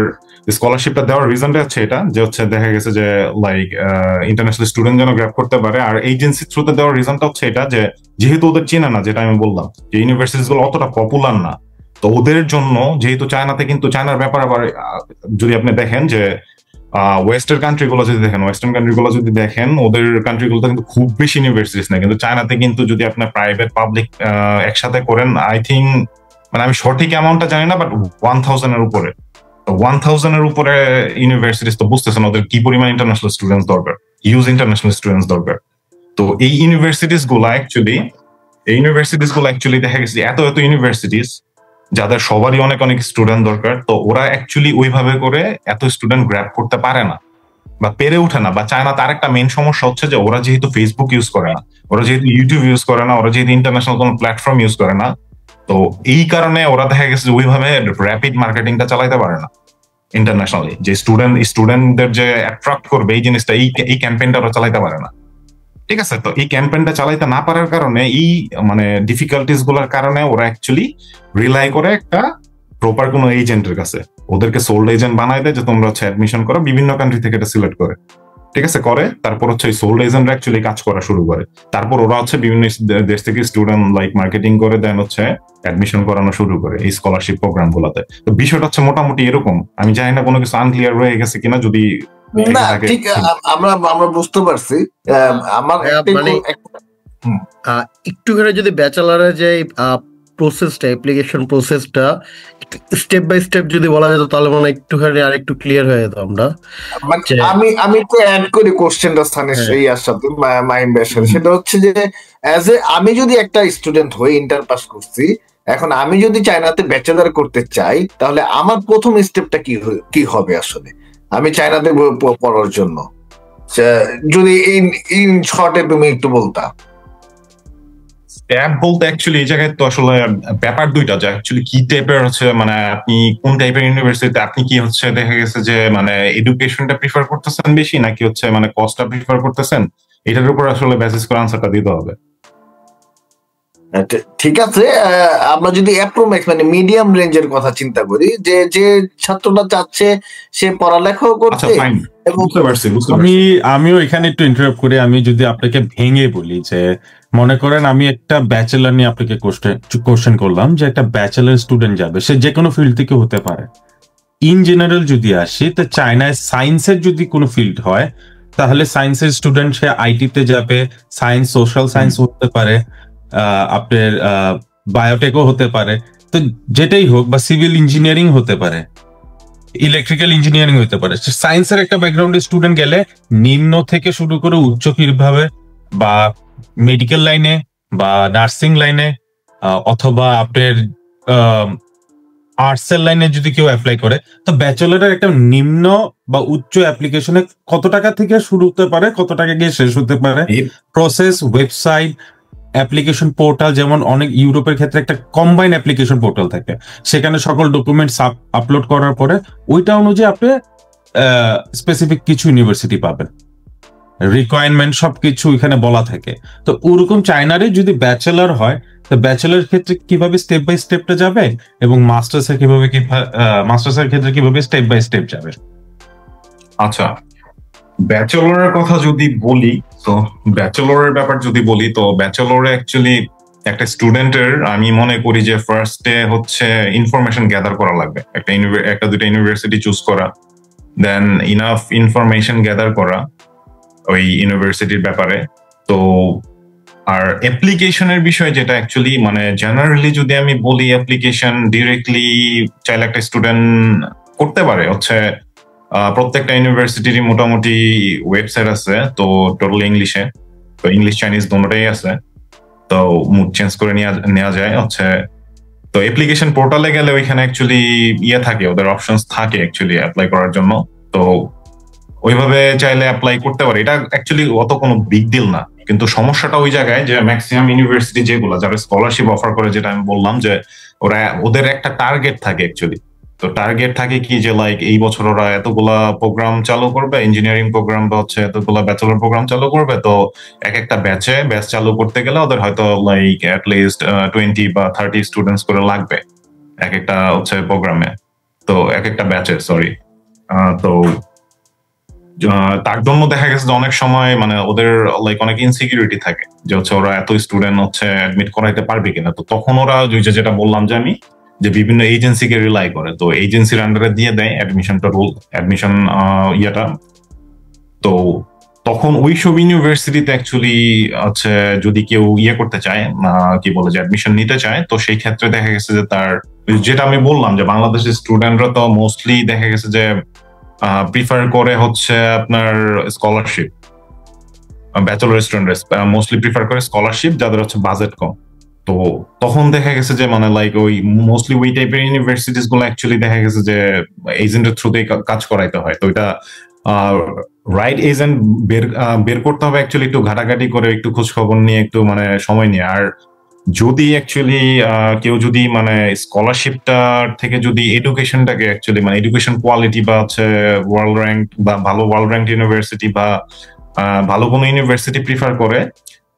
S2: স্কলারশিপটা দেওয়ার রিজনটা হচ্ছে এটা যে হচ্ছে দেখা গেছে যে লাইক ইন্টারন্যাশনাল স্টুডেন্ট যেন গ্র্যাব করতে পারে। আর এজেন্সি থ্রুতে দেওয়ার রিজনটা হচ্ছে এটা যে যেহেতু ওদের চেনা না, যেটা আমি বললাম যে ইউনিভার্সিটিস গুলো অতটা পপুলার না, তো ওদের জন্য যেহেতু চায়নার ব্যাপার আবার যদি আপনি দেখেন যে ওয়েস্টার্ন কান্ট্রিগুলো যদি দেখেন ওদের কান্ট্রিগুলোতে কিন্তু খুব বেশি ইউনিভার্সিটিস না, কিন্তু চায়নাতে কিন্তু যদি আপনার প্রাইভেট পাবলিক একসাথে করেন আই থিঙ্ক মানে আমি সঠিক অ্যামাউন্টটা জানি না বাট 1000 এর উপরে, 1000 এর উপরে ইউনিভার্সিটিস। তো বুঝতেছেন ওদের কি পরিমাণ ইন্টারন্যাশনাল স্টুডেন্টস দরকার, হিউজ ইন্টারন্যাশনাল স্টুডেন্টস দরকার। তো এই ইউনিভার্সিটিস গুলো অ্যাকচুয়ালি দেখা গেছে এত ইউনিভার্সিটিস যাদের সবারই অনেক স্টুডেন্ট দরকার, তো ওরা অ্যাকচুয়ালি ওইভাবে করে এত স্টুডেন্ট গ্র্যাব করতে পারে না বা পেরে ওঠে না। বা চায়না তার একটা মেইন সমস্যা হচ্ছে যে ওরা যেহেতু ফেসবুক ইউজ করে না, ওরা যেহেতু ইউটিউব ইউজ করে না, ওরা যেহেতু ইন্টারন্যাশনাল কোনো প্ল্যাটফর্ম ইউজ করে না, তো এই কারণে ওরা দেখা গেছে যে ওইভাবে র্যাপিড মার্কেটিংটা চালাইতে পারে না ইন্টারন্যাশনালি, যে স্টুডেন্টদের যে অ্যাট্রাক্ট করবে এই জিনিসটা, এই ক্যাম্পেইনটা ওরা চালাইতে পারে না, ঠিক আছে। তো এই ক্যাম্পেইনটা চালাইতে না পারার কারণে এই মানে ডিফিকাল্টিস গুলোর কারণে ওরা অ্যাকচুয়ালি রিলাই করে একটা প্রপার কোনো এজেন্টের কাছে, ওদেরকে সোল্ড এজেন্ট বানায় দেয় যে তোমরা হচ্ছে অ্যাডমিশন করো, বিভিন্ন কান্ট্রি থেকে এটা সিলেক্ট করে, ঠিক আছে, করে তারপর হচ্ছে ওই সোল্ড এজেন্ট অ্যাকচুয়ালি কাজ করা শুরু করে। তারপর ওরা হচ্ছে বিভিন্ন দেশ থেকে স্টুডেন্ট লাইক মার্কেটিং করে দেন হচ্ছে অ্যাডমিশন করানো শুরু করে এই স্কলারশিপ প্রোগ্রাম গুলাতে। তো বিষয়টা হচ্ছে মোটামুটি এরকম, আমি জানি না কোনো কিছু আনক্লিয়ার রয়ে গেছে কিনা, যদি
S3: না ঠিক আমরা বুঝতে পারছি। আমার
S4: একটুখানি যদি ব্যাচেলারের যে প্রসেসটা, অ্যাপ্লিকেশন প্রসেসটা স্টেপ বাই স্টেপ যদি বলা যেত তাহলে মনে হয় একটুখানি আর একটু ক্লিয়ার হয়ে যেত। আমরা
S3: আমি তো অ্যাড করি কোশ্চেনটা স্থানের সাথে মাহিম ভাইয়ের সাথে, সেটা হচ্ছে যে আমি যদি একটা স্টুডেন্ট হই, ইন্টার পাস করছি, এখন আমি যদি চায়নাতে ব্যাচেলার করতে চাই তাহলে আমার প্রথম স্টেপটা কি হবে আসলে আমি চায়নাতে পড়ার জন্য, যদি ইন শর্টে তুমি একটু বলতা।
S2: ট্যাব বলতে অ্যাকচুয়ালি এই জায়গায় তো আসলে ব্যাপার দুইটা, যে অ্যাকচুয়ালি কি টাইপের হচ্ছে, মানে আপনি কোন টাইপের ইউনিভার্সিটিতে, আপনি কি হচ্ছে দেখা গেছে যে মানে এডুকেশনটা প্রিফার করতেছেন বেশি, নাকি হচ্ছে মানে কস্টটা প্রিফার করতেছেন, এটার উপর আসলে বেসিস করে আনসারটা দিতে হবে।
S3: ঠিক আছে, আমরা যদি অ্যাপ্রোম্যাক্স মানে মিডিয়াম রেঞ্জের কথা চিন্তা করি, যে যে ছাত্রটা চাচ্ছে সে পড়ালেখাও
S2: আচ্ছা
S3: করতে
S2: ফাইন,
S3: এবং
S2: বুঝতে পারছি বুঝতে
S1: আমি
S2: পারছি।
S1: আমিও এখানে একটু ইন্টারাপ্ট করি। আমি যদি আপনাকে ভেঙে বলি যে মনে করেন আমি একটা ব্যাচেলর নিয়ে আপনাকে কোশ্চেন করলাম, যে একটা ব্যাচেলর স্টুডেন্ট যাবে, সে যে কোনো ফিল্ড থেকে হতে পারে। ইন জেনারেল যদি আসি, তো চায়নায় সায়েন্সের যদি কোনো ফিল্ড হয়, তাহলে সায়েন্সের স্টুডেন্ট সে আইটিতে যাবে, সায়েন্স সোশ্যাল সায়েন্স হতে পারে, আপনার বায়োটেকও হতে পারে, তো যেটাই হোক, বা সিভিল ইঞ্জিনিয়ারিং হতে পারে, ইলেকট্রিক্যাল ইঞ্জিনিয়ারিং হতে পারে। সায়েন্সের একটা ব্যাকগ্রাউন্ডের স্টুডেন্ট গেলে নিম্ন থেকে শুরু করে উচ্চ কিভাবে, বা মেডিকেল লাইনে বা নার্সিং লাইনে, অথবা আপনার আর্টস এর লাইনে যদি কেউ অ্যাপ্লাই করে, তো ব্যাচেলরের একটা নিম্ন বা উচ্চ অ্যাপ্লিকেশনে কত টাকা থেকে শুরু হতে পারে, কত টাকা গিয়ে শেষ হতে পারে, প্রসেস, ওয়েবসাইট, অ্যাপ্লিকেশন পোর্টাল, যেমন অনেক ইউরোপের ক্ষেত্রে একটা কম্বাইন অ্যাপ্লিকেশন পোর্টাল থাকে, সেখানে সকল ডকুমেন্টস আপলোড করার পরে ওইটা অনুযায়ী আপনি স্পেসিফিক কিছু ইউনিভার্সিটি পাবেন, রিকোয়ারমেন্ট সবকিছু এখানে বলা থাকে। তো ওরকম চায়নারে যদি ব্যাচেলর হয়, তো ব্যাচেলর ক্ষেত্রে কিভাবে স্টেপ বাই স্টেপটা যাবে, এবং মাস্টার্সের কিভাবে মাস্টার্সের ক্ষেত্রে কিভাবে স্টেপ বাই স্টেপ যাবে।
S2: আচ্ছা, ব্যাচেলরের কথা যদি বলি, তো ব্যাচেলরের ব্যাপার যদি বলি, তো ব্যাচেলরে অ্যাকচুয়ালি একটা স্টুডেন্টের আমি মনে করি যে ফার্স্টে হচ্ছে ইনফরমেশন গ্যাদার করা লাগবে, একটা দুইটা ইউনিভার্সিটি চুজ করা, দেন ইনাফ ইনফরমেশন গ্যাদার করা ওই ইউনিভার্সিটির ব্যাপারে। তো আর অ্যাপ্লিকেশনের বিষয় যেটা অ্যাকচুয়ালি মানে জেনারেলি যদি আমি বলি, অ্যাপ্লিকেশন ডিরেক্টলি চাইলে একটা স্টুডেন্ট করতে পারে হচ্ছে প্রত্যেকটা ইউনিভার্সিটিরই মোটামুটি ওয়েবসাইট আছে, তো টোটাল ইংলিশে, তো ইংলিশ চাইনিজ দুটোটাই আছে, তো মুড চেঞ্জ করে নেওয়া যায় হচ্ছে। তো অ্যাপ্লিকেশন পোর্টালে গেলে ওইখানে অ্যাকচুয়ালি থাকে, ওদের অপশনস থাকে অ্যাকচুয়ালি অ্যাপ্লাই করার জন্য, তো ওইভাবে চাইলে অ্যাপ্লাই করতে পারে, এটা অ্যাকচুয়ালি অত কোনো বিগ ডিল না। কিন্তু সমস্যাটা ওই জায়গায় যে ম্যাক্সিমাম ইউনিভার্সিটি যেগুলো যারা স্কলারশিপ অফার করে, যেটা আমি বললাম যে ওদের একটা টার্গেট থাকে অ্যাকচুয়ালি। তো টার্গেট থাকে কি যে লাইক এই বছর ওরা এতগুলা প্রোগ্রাম চালু করবে, ইঞ্জিনিয়ারিং প্রোগ্রাম বা হচ্ছে এতগুলা ব্যাচেলর প্রোগ্রাম চালু করবে, তো এক একটা ব্যাচ চালু করতে গেলে ওদের হয়তো লাইক অ্যাটলিস্ট 20 বা 30 স্টুডেন্টস করে লাগবে এক একটা হচ্ছে প্রোগ্রামে, তো এক একটা ব্যাচে, সরি। তো তার জন্য দেখা গেছে যে অনেক সময় মানে ওদের লাইক অনেক ইনসিকিউরিটি থাকে যে হচ্ছে ওরা এত স্টুডেন্ট হচ্ছে অ্যাডমিট করাইতে পারবে কিনা। তো তখন ওরা যেটা বললাম যে আমি, যে বিভিন্ন এজেন্সিকে রিলাই করে, তো এজেন্সির আন্ডারে দিয়ে দেয় অ্যাডমিশনটা, অ্যাডমিশন ইয়েটা। তো তখন ওইসব ইউনিভার্সিটিতে অ্যাকচুয়ালি হচ্ছে যদি কেউ করতে চায়, কি বলে যে অ্যাডমিশন নিতে চায়, তো সেই ক্ষেত্রে দেখা গেছে যে তার, যেটা আমি বললাম যে বাংলাদেশের স্টুডেন্টরা তো মোস্টলি দেখা গেছে যে প্রিফার করে হচ্ছে আপনার স্কলারশিপ, ব্যাচেলর স্টুডেন্টরা মোস্টলি প্রিফার করে স্কলারশিপ যাদের হচ্ছে বাজেট কম। তো তখন দেখা গেছে যে মানে লাইক ওই মোস্টলি ওই টাইপের ইউনিভার্সিটিস গুলো অ্যাকচুয়ালি দেখা গেছে যে এজেন্টের থ্রুতেই কাজ করাইতে হয়। তো এটা রাইট এজেন্ট বের করতে হবে অ্যাকচুয়ালি, একটু ঘাটাঘাটি করে, একটু খোঁজ খবর নিয়ে, একটু মানে সময় নিয়ে। আর যদি অ্যাকচুয়ালি কেউ যদি মানে স্কলারশিপটার থেকে যদি এডুকেশনটাকে অ্যাকচুয়ালি মানে এডুকেশন কোয়ালিটি বা হচ্ছে ওয়ার্ল্ড র্যাঙ্ক বা ভালো ওয়ার্ল্ড র্যাঙ্ক ইউনিভার্সিটি বা ভালো কোনো ইউনিভার্সিটি প্রিফার করে,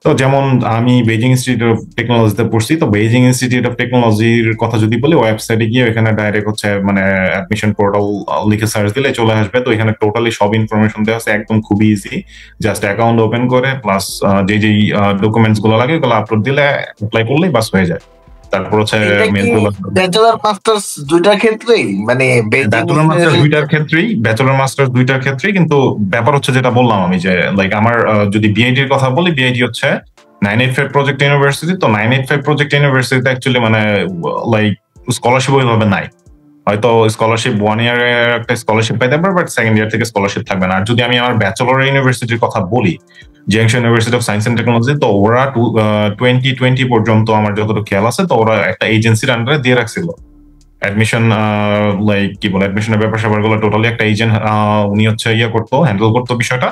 S2: তো যেমন আমি বেজিং ইনস্টিটিউট অফ টেকনোলজিতে পড়ছি, তো বেজিং ইনস্টিটিউট অফ টেকনোলজির কথা যদি বলি, ওয়েবসাইটে গিয়ে এখানে ডাইরেক্ট হচ্ছে মানে অ্যাডমিশন পোর্টাল লিখে সার্চ দিলে চলে আসবে। তো এখানে টোটালি সব ইনফরমেশন দেওয়া আছে, একদম খুবই ইজি, জাস্ট অ্যাকাউন্ট ওপেন করে প্লাস যেই ডকুমেন্টস গুলো লাগে ওগুলো আপলোড দিলে অ্যাপ্লাই করলেই বাস হয়ে যায়। তারপর হচ্ছে
S3: ব্যাচেলর মাস্টার্স দুইটার ক্ষেত্রেই, মানে
S2: ব্যাচেলর মাস্টার্স দুইটার ক্ষেত্রেই, কিন্তু ব্যাপার হচ্ছে যেটা বললাম আমি যে লাইক আমার যদি বিআইডির কথা বলি, বিআইডি হচ্ছে 985 প্রজেক্ট ইউনিভার্সিটি। তো 985 প্রজেক্ট ইউনিভার্সিটিতে অ্যাকচুয়ালি মানে লাইক স্কলারশিপ ওইভাবে নাই, হয়তো স্কলারশিপ 1 ইয়ারে একটা স্কলারশিপ পাইতে পারবে, বাট সেকেন্ড ইয়ার থেকে স্কলারশিপ থাকবে না। আর যদি আমি আমার ব্যাচেলর ইউনিভার্সিটির কথা বলি, Jiangsu university of science and technology, তো ওরা 2020 পর্যন্ত আমার যতটুকু খেয়াল আছে, তো ওরা একটা এজেন্সির আন্ডারে দিয়ে রাখছিল অ্যাডমিশন, লাইক কি বলে অ্যাডমিশনের ব্যাপার স্যাপার গুলো টোটালি একটা এজেন্ট উনি হচ্ছে করতো, হ্যান্ডেল করতো বিষয়টা।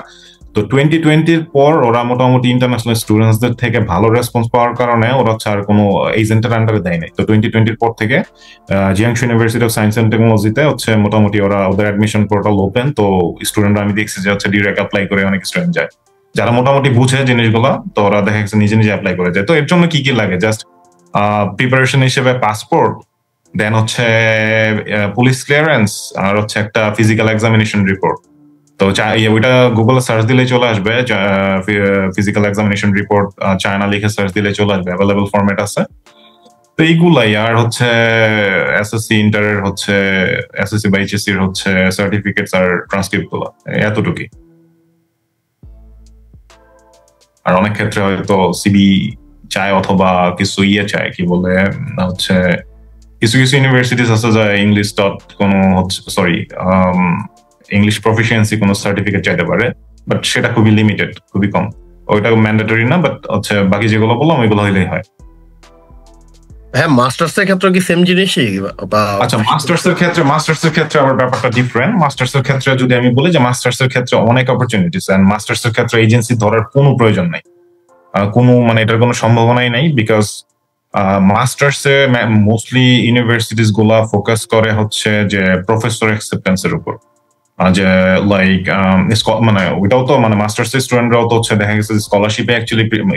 S2: তো 2020-র পর ওরা মোটামুটি ইন্টারন্যাশনাল স্টুডেন্টসদের থেকে ভালো রেসপন্স পাওয়ার কারণে ওরা হচ্ছে আর কোনো এজেন্টের আন্ডারে দেয় নাই। তো 2020-র পর থেকে Jiangsu university of science and টেকনোলজিতে হচ্ছে মোটামুটি ওরা ওদের অ্যাডমিশন পোর্টাল ওপেন। তো স্টুডেন্টরা আমি দেখছি যে হচ্ছে ডিরেক্ট অ্যাপ্লাই করে অনেক স্টুডেন্ট যায়, যারা মোটামুটি বুঝে জিনিসগুলো, তো ওরা দেখা গেছে নিজে নিজে অ্যাপ্লাই করে যায়। তো এর জন্য কি কি লাগে, জাস্ট প্রিপারেশন হিসেবে পাসপোর্ট, দেন হচ্ছে পুলিশ ক্লিয়ারেন্স, আর হচ্ছে একটা ফিজিক্যাল এক্সামিনেশন রিপোর্ট। তো ওইটা গুগলে সার্চ দিলে চলে আসবে, ফিজিক্যাল এক্সামিনেশন রিপোর্ট চায়না লিখে সার্চ দিলে চলে আসবে, অ্যাভেলেবল ফরম্যাট আছে। তো এইগুলাই, আর হচ্ছে এসএসসি ইন্টারের হচ্ছে এসএসসি বা এইচএসসি এর হচ্ছে সার্টিফিকেটস আর ট্রান্সক্রিপ্ট গুলো, এতটুকুই। আর অনেক ক্ষেত্রে হয়তো সিবি চায় অথবা কিছু চায়, কি বলে হচ্ছে কিছু কিছু ইউনিভার্সিটিস আছে যা ইংলিশ ডট কোনো সরি ইংলিশ প্রফিসিয়েন্সি কোনো সার্টিফিকেট চাইতে পারে, বাট সেটা খুবই লিমিটেড, খুবই কম। ওইটা ম্যান্ডেটরি না, বাট হচ্ছে বাকি যেগুলো বললাম ওইগুলো হইলেই হয়।
S4: হ্যাঁ, মাস্টার্স এর ক্ষেত্রে কি সেম জিনিসই?
S2: আচ্ছা, মাস্টার্স এর ক্ষেত্রে আবার ব্যাপারটা ডিফারেন্ট। মাস্টার্স এর ক্ষেত্রে যদি আমি বলি যে মাস্টার্স এর ক্ষেত্রে অনেক অপরচুনিটিস, এন্ড মাস্টার্স এর ক্ষেত্রে এজেন্সি ধরার কোনো প্রয়োজন নাই, কোনো মানে এটার কোনো সম্ভাবনাই নাই, because masters A mostly universities গুলা ফোকাস করে হচ্ছে যে প্রফেসর অ্যাকসেপ্টেন্স এর উপর, যে লাইক মানে ওইটাও তো মানে মাস্টার্স এর স্টুডেন্টরাও তো হচ্ছে দেখা গেছে স্কলারশিপে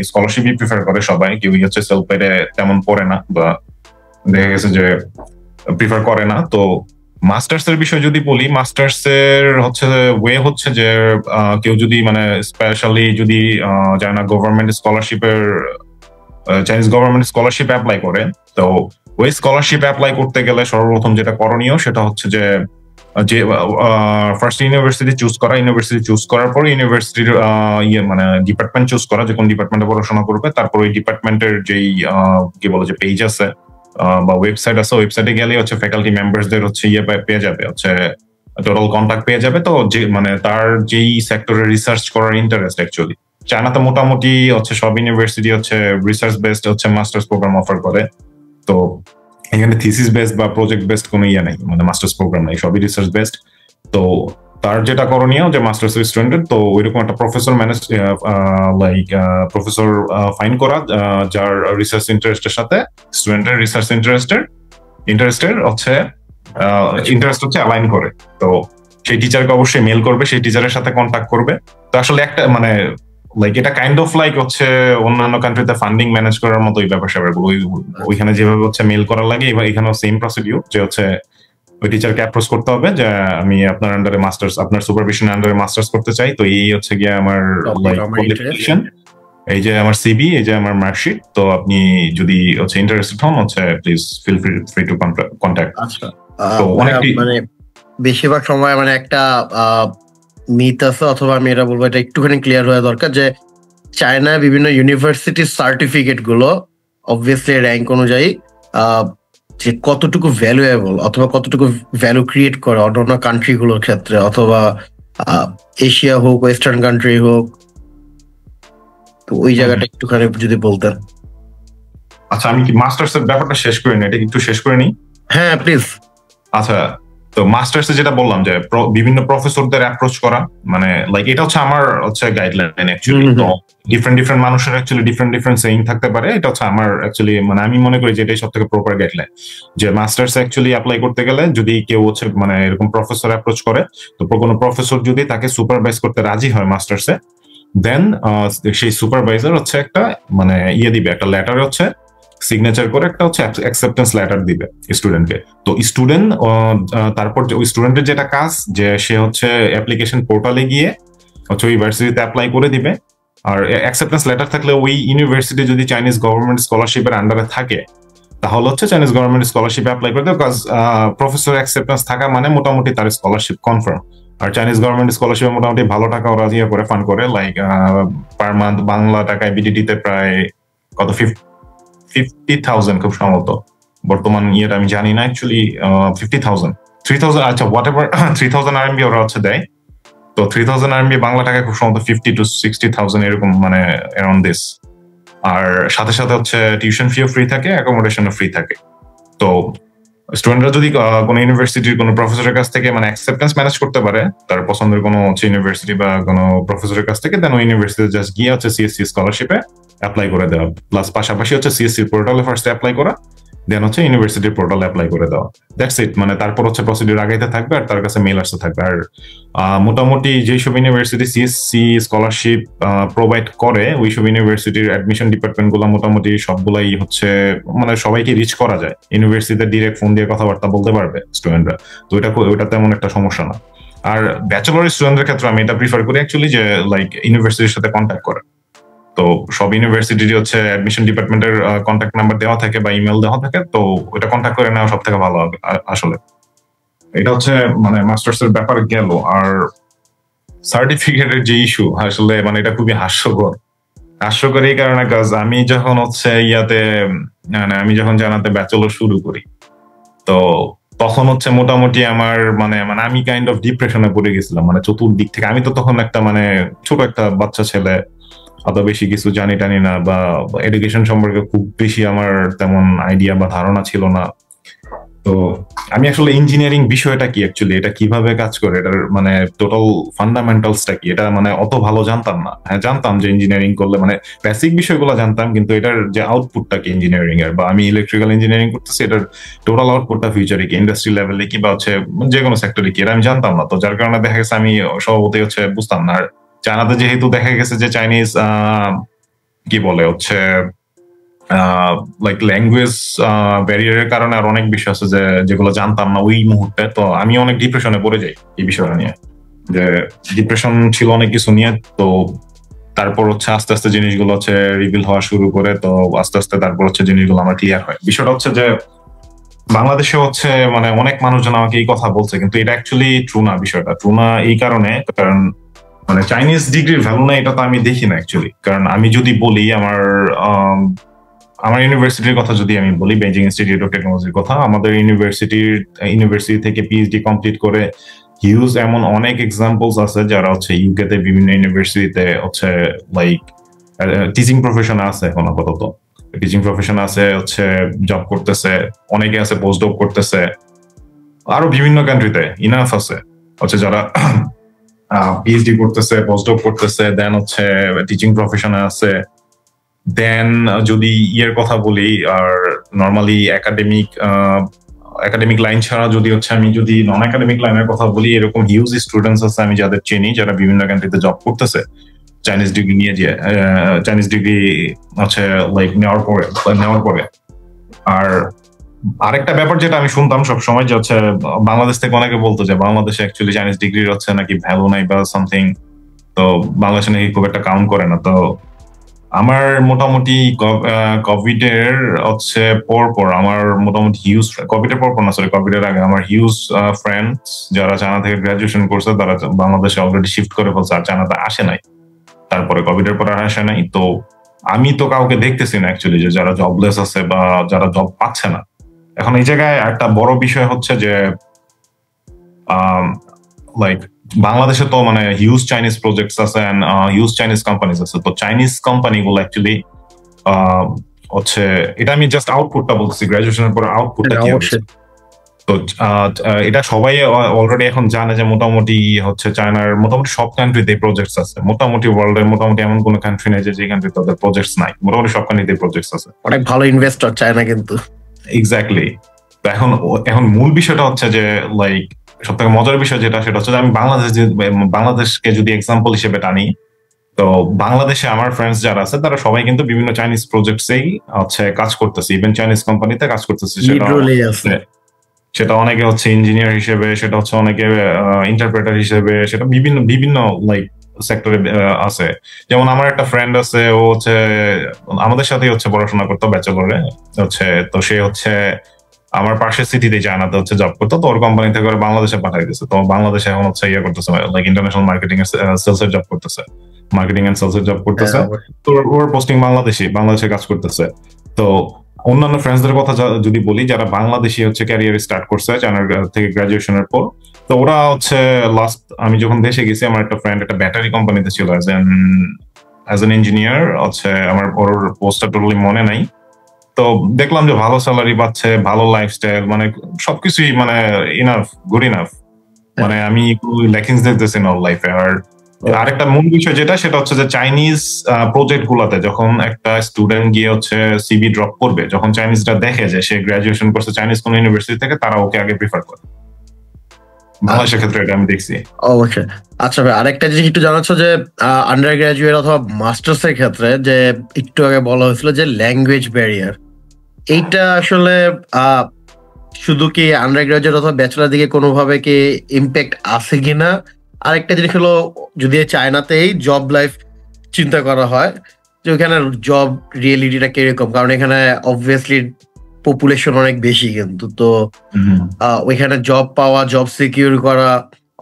S2: স্কলারশিপই প্রিফার করে সবাই, কেউ হচ্ছে সেলফ পেডে তেমন পড়ে না বা দেখা গেছে যে প্রিফার করে না। তো মাস্টার্স এর বিষয় যদি বলি, মাস্টার্স এর হচ্ছে ওয়ে হচ্ছে যে কেউ যদি মানে স্পেশালি যদি যায় না গভর্নমেন্ট স্কলারশিপের, চাইনিজ গভর্নমেন্ট স্কলারশিপ অ্যাপ্লাই করে, তো ওই স্কলারশিপ অ্যাপ্লাই করতে গেলে সর্বপ্রথম যেটা করণীয় সেটা হচ্ছে যে ফার্স্ট ইউনিভার্সিটি চুজ করার পর ইউনিভার্সিটির মানে ডিপার্টমেন্ট চুজ করা, যে কোন ডিপার্টমেন্টে পড়াশোনা করবে। তারপর ওই ডিপার্টমেন্টের যেই কি বলে যে পেজ আছে বা ওয়েবসাইট আছে, ওয়েবসাইটে গেলে হচ্ছে ফ্যাকাল্টি মেম্বারসদের হচ্ছে পেয়ে যাবে, হচ্ছে টোটাল কন্ট্যাক্ট পেয়ে যাবে। তো যে মানে তার যেই সেক্টরে রিসার্চ করার ইন্টারেস্ট, অ্যাকচুয়ালি চায়নাতে মোটামুটি হচ্ছে সব ইউনিভার্সিটি হচ্ছে রিসার্চ বেসড হচ্ছে মাস্টার্স প্রোগ্রাম অফার করে। তো এখানে থিসিস বেসড বা প্রজেক্ট বেসড কোনো নাই, মানে মাস্টার্স প্রোগ্রাম নাই, সবই রিসার্চ বেসড। তো তার যেটা করণীয় যে মাস্টার্স স্টুডেন্টের, তো ওইরকম একটা প্রফেসর প্রফেসর ফাইন করা যার রিসার্চ ইন্টারেস্টের সাথে স্টুডেন্টের রিসার্চ ইন্টারেস্টের হচ্ছে ইন্টারেস্ট হচ্ছে অ্যালাইন করে। তো সেই টিচারকে অবশ্যই মেল করবে, সেই টিচারের সাথে কন্ট্যাক্ট করবে। তো আসলে একটা মানে লাইক এটা কাইন্ড অফ লাইক হচ্ছে অন্যান্য কান্ট্রিতে ফান্ডিং ম্যানেজ করার মতো ওই ব্যাপার স্যাপারগুলো, ওইখানে যেভাবে হচ্ছে মেল করা লাগে, এখানেও সেম প্রসিডিউর, যে হচ্ছে ওই টিচারকে অ্যাপ্রোচ করতে হবে যে আমি আপনার আন্ডারে মাস্টার্স, আপনার সুপারভিশন আন্ডারে মাস্টার্স করতে চাই। তো এই হচ্ছে গিয়ে আমার কোয়ালিফিকেশন, এই যে আমার সিবি, এই যে আমার মার্কশিট। তো আপনি যদি হচ্ছে ইন্টারেস্টেড হন হচ্ছে please feel free to contact.
S4: আচ্ছা, মানে বেশিরভাগ সময় মানে একটা মিথ আছে, অথবা আমি এটা বলবো এটা একটুখানি ক্লিয়ার হওয়া দরকার, যে চায়নায় বিভিন্ন ইউনিভার্সিটির সার্টিফিকেট গুলো অবভিয়াসলি র্যাঙ্ক অনুযায়ী যে কতটুকু ভ্যালুয়েবল অথবা কতটুকু ভ্যালু ক্রিয়েট করে অন্যান্য কান্ট্রি গুলোর ক্ষেত্রে, অথবা এশিয়া হোক, ওয়েস্টার্ন কান্ট্রি হোক। তো ওই জায়গাটা একটুখানি যদি বলতেন।
S2: আচ্ছা, আমি কি মাস্টার্স এর ব্যাপারটা শেষ করে নিই, এটা একটু শেষ করে নিই।
S4: হ্যাঁ প্লিজ।
S2: আচ্ছা, তো মাস্টার্স এ যেটা বললাম যে বিভিন্ন প্রফেসরদের অ্যাপ্রোচ করা, মানে লাইক এটা হচ্ছে আমার হচ্ছে গাইডলাইন অ্যাকচুয়ালি। তো ডিফারেন্ট মানুষের অ্যাকচুয়ালি ডিফারেন্ট সেইং থাকতে পারে, এটা হচ্ছে আমার অ্যাকচুয়ালি মানে আমি মনে করি যে এটাই সব থেকে প্রপার গাইডলাইন, যে মাস্টার্স অ্যাকচুয়ালি অ্যাপ্লাই করতে গেলে যদি কেউ হচ্ছে মানে এরকম প্রফেসর অ্যাপ্রোচ করে, তো কোনো প্রফেসর যদি তাকে সুপারভাইজ করতে রাজি হয় মাস্টার্সে, দেন সেই সুপারভাইজার হচ্ছে একটা মানে দিবে, একটা লেটার হচ্ছে সিগনেচার করে একটা হচ্ছে অ্যাকসেপ্টেন্স লেটার দিবে স্টুডেন্টকে। তো স্টুডেন্ট তারপর ওই স্টুডেন্টের যেটা কাজ, যে সে হচ্ছে অ্যাপ্লিকেশন পোর্টালে গিয়ে হচ্ছে ওই ইউনিভার্সিটিতে অ্যাপ্লাই করে দিবে। আর অ্যাকসেপ্টেন্স লেটার থাকলে ওই ইউনিভার্সিটি যদি চাইনিজ গভর্নমেন্ট স্কলারশিপের আন্ডারে থাকে, তাহলে হচ্ছে চাইনিজ গভর্নমেন্ট স্কলারশিপ অ্যাপ্লাই করে দেবে, বিকজ প্রফেসর অ্যাকসেপ্টেন্স থাকা মানে মোটামুটি তার স্কলারশিপ কনফার্ম। আর চাইনিজ গভর্নমেন্ট স্কলারশিপে মোটামুটি ভালো টাকা ওরা করে ফান্ড করে, লাইক পার মান্থ বাংলা টাকায় বিডিটিতে প্রায় কত 50,000 খুব সম্ভবত, বর্তমান ইয়েটা আমি জানি না অ্যাকচুয়ালি। 50,000 আচ্ছা হোয়াট এভার 3,000 RMB ওরা হচ্ছে দেয়। তো 3,000 RMB বাংলা টাকায় খুব সম্ভবত 50 to 60,000 এরকম, মানে অ্যারাউন্ড দিস। আর সাথে সাথে হচ্ছে টিউশন ফিও ফ্রি থাকে, অ্যাকোমোডেশনও ফ্রি থাকে। তো স্টুডেন্টরা যদি কোনো ইউনিভার্সিটির কোনো প্রফেসরের কাছ থেকে মানে অ্যাকসেপ্টেন্স ম্যানেজ করতে পারে তার পছন্দের কোনো হচ্ছে ইউনিভার্সিটি বা কোনো প্রফেসরের কাছ থেকে, দেন ওই ইউনিভার্সিটি জাস্ট গিয়ে হচ্ছে সিএসসি স্কলারশিপে অ্যাপ্লাই করে দেওয়া, প্লাস পাশাপাশি হচ্ছে সিএসসি পোর্টালে ফার্স্টে অ্যাপ্লাই করা, দেন হচ্ছে ইউনিভার্সিটির পোর্টালে অ্যাপ্লাই করে দেওয়া। That's it. মানে তারপর হচ্ছে প্রসিডিউর আগাইতে থাকবে আর তার কাছে মেল আসতে থাকবে। আর মোটামুটি যেসব ইউনিভার্সিটি সিএসসি স্কলারশিপ প্রোভাইড করে ওইসব ইউনিভার্সিটির অ্যাডমিশন ডিপার্টমেন্ট গুলো মোটামুটি সবগুলাই হচ্ছে মানে সবাইকে রিচ করা যায়, ইউনিভার্সিটিতে ডিরেক্ট ফোন দিয়ে কথাবার্তা বলতে পারবে স্টুডেন্টরা। তো ওটা তেমন একটা সমস্যা না। আর ব্যাচেলর স্টুডেন্টের ক্ষেত্রে আমি এটা প্রিফার করি অ্যাকচুয়ালি যে লাইক ইউনিভার্সিটির সাথে কন্ট্যাক্ট করা। তো সব ইউনিভার্সিটির হচ্ছে অ্যাডমিশন ডিপার্টমেন্টের কন্ট্যাক্ট নাম্বার দেওয়া থাকে বা ইমেল দেওয়া থাকে, তো ওটা কন্ট্যাক্ট করে নেওয়া সব থেকে ভালো হবে আসলে। এটা হচ্ছে মানে মাস্টার্স এর ব্যাপার গেল। আর সার্টিফিকেটের যে ইস্যু আসলে মানে এটা খুবই হাস্যকর এই কারণে, কাজ আমি যখন হচ্ছে মানে আমি যখন জানাতে ব্যাচেলর শুরু করি তো তখন হচ্ছে মোটামুটি আমার মানে মানে আমি কাইন্ড অফ ডিপ্রেশনে পড়ে গেছিলাম মানে চতুর্দিক থেকে। আমি তো তখন একটা মানে ছোট একটা বাচ্চা ছেলে, অত বেশি কিছু জানি টানি না বা এডুকেশন সম্পর্কে খুব বেশি আমার তেমন আইডিয়া বা ধারণা ছিল না। তো আমি আসলে ইঞ্জিনিয়ারিং বিষয়টা কি অ্যাকচুয়ালি, এটা কিভাবে কাজ করে, এটার মানে টোটাল ফান্ডামেন্টালসটা কি, এটা মানে অত ভালো জানতাম না। হ্যাঁ জানতাম যে ইঞ্জিনিয়ারিং করলে মানে বেসিক বিষয়গুলো জানতাম, কিন্তু এটার যে আউটপুটটা কি ইঞ্জিনিয়ারিং এর, বা আমি ইলেকট্রিক্যাল ইঞ্জিনিয়ারিং করতেছি এটার টোটাল আউটপুটটা ফিউচারে কি, ইন্ডাস্ট্রি লেভেলে কি বা হচ্ছে যে কোনো সেক্টরে কি, এটা আমি জানতাম না। তো যার কারণে দেখা গেছে আমি স্বভাবতই হচ্ছে বুঝতাম না। আর চায়নাতে যেহেতু দেখা গেছে যে চাইনিজ কি বলে হচ্ছে লাইক ল্যাঙ্গুয়েজ ব্যারিয়ারের কারণে আর অনেক বিষয় আছে যেগুলো জানতাম না ওই মুহূর্তে। তো আমি অনেক ডিপ্রেশনে পড়ে যাই এই বিষয়টা নিয়ে, যে ডিপ্রেশন ছিল অনেক কিছু নিয়ে। তো তারপর হচ্ছে আস্তে আস্তে জিনিসগুলো হচ্ছে রিভিল হওয়া শুরু করে, তো আস্তে আস্তে তারপর হচ্ছে জিনিসগুলো আমার ক্লিয়ার হয়। বিষয়টা হচ্ছে যে বাংলাদেশে হচ্ছে মানে অনেক মানুষজন আমাকে এই কথা বলছে, কিন্তু এটা অ্যাকচুয়ালি ট্রু না। বিষয়টা ট্রু না এই কারণে, কারণ মানে চাইনিজ ডিগ্রির ভ্যালু না এটা তো আমি দেখি না অ্যাকচুয়ালি। কারণ আমি যদি বলি আমার ইউনিভার্সিটির কথা যদি আমি বলি, বেজিং ইনস্টিটিউট অফ টেকনোলজির কথা, আমাদের ইউনিভার্সিটি থেকে পিএইচডি কমপ্লিট করে হিউজ এমন অনেক এক্সাম্পলস আছে যারা হচ্ছে ইউকে তে বিভিন্ন ইউনিভার্সিটিতে হচ্ছে লাইক টিচিং প্রফেশনে আছে, এখন আপাতত টিচিং প্রফেশনে আছে, হচ্ছে জব করতেছে, অনেকে আছে পোস্ট ডক করতেছে, আরো বিভিন্ন কান্ট্রিতে ইনাফ আছে হচ্ছে যারা পিএইচডি করতেছে, পোস্ট ডক করতেছে, দেন হচ্ছে টিচিং প্রফেশনে আছে। দেন যদি ইয়ের কথা বলি, আর নর্মালি একাডেমিক লাইন ছাড়া যদি হচ্ছে আমি যদি নন একাডেমিক লাইনের কথা বলি, এরকম হিউজ স্টুডেন্টস আছে আমি যাদের চিনি যারা বিভিন্ন কান্ট্রিতে জব করতেছে চাইনিজ ডিগ্রি নিয়ে, যে চাইনিজ ডিগ্রি হচ্ছে লাইক নেওয়ার পরে। আর আরেকটা ব্যাপার যেটা আমি শুনতাম সবসময় যে হচ্ছে বাংলাদেশ থেকে অনেকে বলতো যে বাংলাদেশে অ্যাকচুয়ালি চাইনিজ ডিগ্রির হচ্ছে নাকি ভ্যালু নাই বা সামথিং, তো বাংলাদেশে নাকি খুব একটা কাউন্ট করে না। তো আমার মোটামুটি কোভিড এর হচ্ছে পর আমার মোটামুটি হিউজ, কোভিডের পর না সরি কোভিডের আগে আমার হিউজ ফ্রেন্ডস যারা চায়না থেকে গ্রাজুয়েশন করছে তারা বাংলাদেশে অলরেডি শিফট করে ফেলছে, আর চায়নাতে আসে নাই, তারপরে কোভিডের পর আর আসে নাই। তো আমি তো কাউকে দেখতেছি না অ্যাকচুয়ালি যে যারা জবলেস আছে বা যারা জব পাচ্ছে না। এখন এই জায়গায় একটা বড় বিষয় হচ্ছে যে লাইক বাংলাদেশে তো মানে হিউজ চাইনিজ প্রজেক্টস আছে এন্ড হিউজ চাইনিজ কোম্পানিজ আছে। তো চাইনিজ কোম্পানিগুলো অ্যাকচুয়ালি হচ্ছে, এটা আমি জাস্ট আউটপুটটা বলছি, গ্রাজুয়েশনের পর আউটপুটটা কি হচ্ছে। তো এটা সবাই অলরেডি এখন জানে যে মোটামুটি হচ্ছে চায়নার মোটামুটি সব কান্ট্রিতে প্রজেক্টস আছে, মোটামুটি ওয়ার্ল্ডের মোটামুটি এমন কোন কান্ট্রি নেই যে কান্ট্রি তাদের প্রজেক্টস নাই, মোটামুটি সব কান্ট্রিতে প্রজেক্টস আছে।
S4: অনেক ভালো ইনভেস্টর চায়না কিন্তু।
S2: এক্স্যাক্টলি। তো এখন মূল বিষয়টা হচ্ছে যে লাইক সব থেকে মজার বিষয় যেটা, সেটা হচ্ছে আমি বাংলাদেশকে যদি এক্সাম্পল হিসেবে টানি, তো বাংলাদেশে আমার ফ্রেন্ডস যারা আছে তারা সবাই কিন্তু বিভিন্ন চাইনিজ প্রজেক্টসেই হচ্ছে কাজ করতেছে, ইভেন চাইনিজ কোম্পানিতে কাজ করতেছে। সেটা অনেকে হচ্ছে ইঞ্জিনিয়ার হিসেবে, সেটা হচ্ছে অনেকে ইন্টারপ্রেটার হিসেবে, সেটা বিভিন্ন লাইক সেক্টরে আছে। যেমন আমার একটা ফ্রেন্ড আছে, ও হচ্ছে আমাদের সাথেই হচ্ছে পড়াশোনা করতো ব্যাচেলরে হচ্ছে, তো সে হচ্ছে আমার পাশের সিটিতে চায়নাতে হচ্ছে জব করতো, তো ওর কোম্পানি থেকে বাংলাদেশে পাঠাই দিচ্ছে। তো বাংলাদেশে এখন হচ্ছে ইয়ে করতেছে লাইক ইন্টারন্যাশনাল মার্কেটিং সেলস এর জব করতেছে, মার্কেটিং এন্ড সেলস এর জব করতেছে। তো ওর পোস্টিং বাংলাদেশে কাজ করতেছে। তো অন্যান্য ফ্রেন্ডসদের কথা যদি বলি যারা বাংলাদেশি হচ্ছে ক্যারিয়ার স্টার্ট করছে চায়নার থেকে গ্রাজুয়েশনের পর, তো ওরা হচ্ছে লাস্ট আমি যখন দেশে গেছি, আমার একটা ফ্রেন্ড একটা ব্যাটারি কোম্পানিতে ছিল অ্যাজ এন ইঞ্জিনিয়ার হচ্ছে, আমার ওর পোস্টটা টোটালি মনে নাই, তো দেখলাম যে ভালো স্যালারি পাচ্ছে, ভালো লাইফস্টাইল, মানে সবকিছুই মানে ইনাফ, গুড ইনাফ। মানে আমি ল্যাকিংস দেখতেছি না লাইফে। আর আরেকটা মূল বিষয় যেটা, সেটা হচ্ছে যে চাইনিজ প্রজেক্ট গুলাতে যখন একটা স্টুডেন্ট গিয়ে হচ্ছে সিভি ড্রপ করবে, যখন চাইনিজরা দেখে যে সে গ্রাজুয়েশন করছে চাইনিজ কোন ইউনিভার্সিটি থেকে, তারা ওকে আগে প্রিফার করে। বাংলাদেশের ক্ষেত্রে এটা আমি দেখছি।
S4: অবশ্যই। আচ্ছা ভাই, আরেকটা জিনিস একটু জানাচ্ছো যে আন্ডার গ্রাজুয়েট অথবা মাস্টার্স এর ক্ষেত্রে যে একটু আগে বলা হয়েছিল যে ল্যাঙ্গুয়েজ ব্যারিয়ার, এইটা আসলে শুধু কি আন্ডার গ্রাজুয়েট অথবা ব্যাচেলার দিকে কোনোভাবে কি ইম্প্যাক্ট আছে কিনা? আরেকটা জিনিস হলো, যদি চায়নাতেই জব লাইফ চিন্তা করা হয় যে ওখানে জব রিয়েলিটিটা কিরকম, কারণ এখানে অবভিয়াসলি পপুলেশন অনেক বেশি, কিন্তু তো ওইখানে জব পাওয়া, জব সিকিউর করা,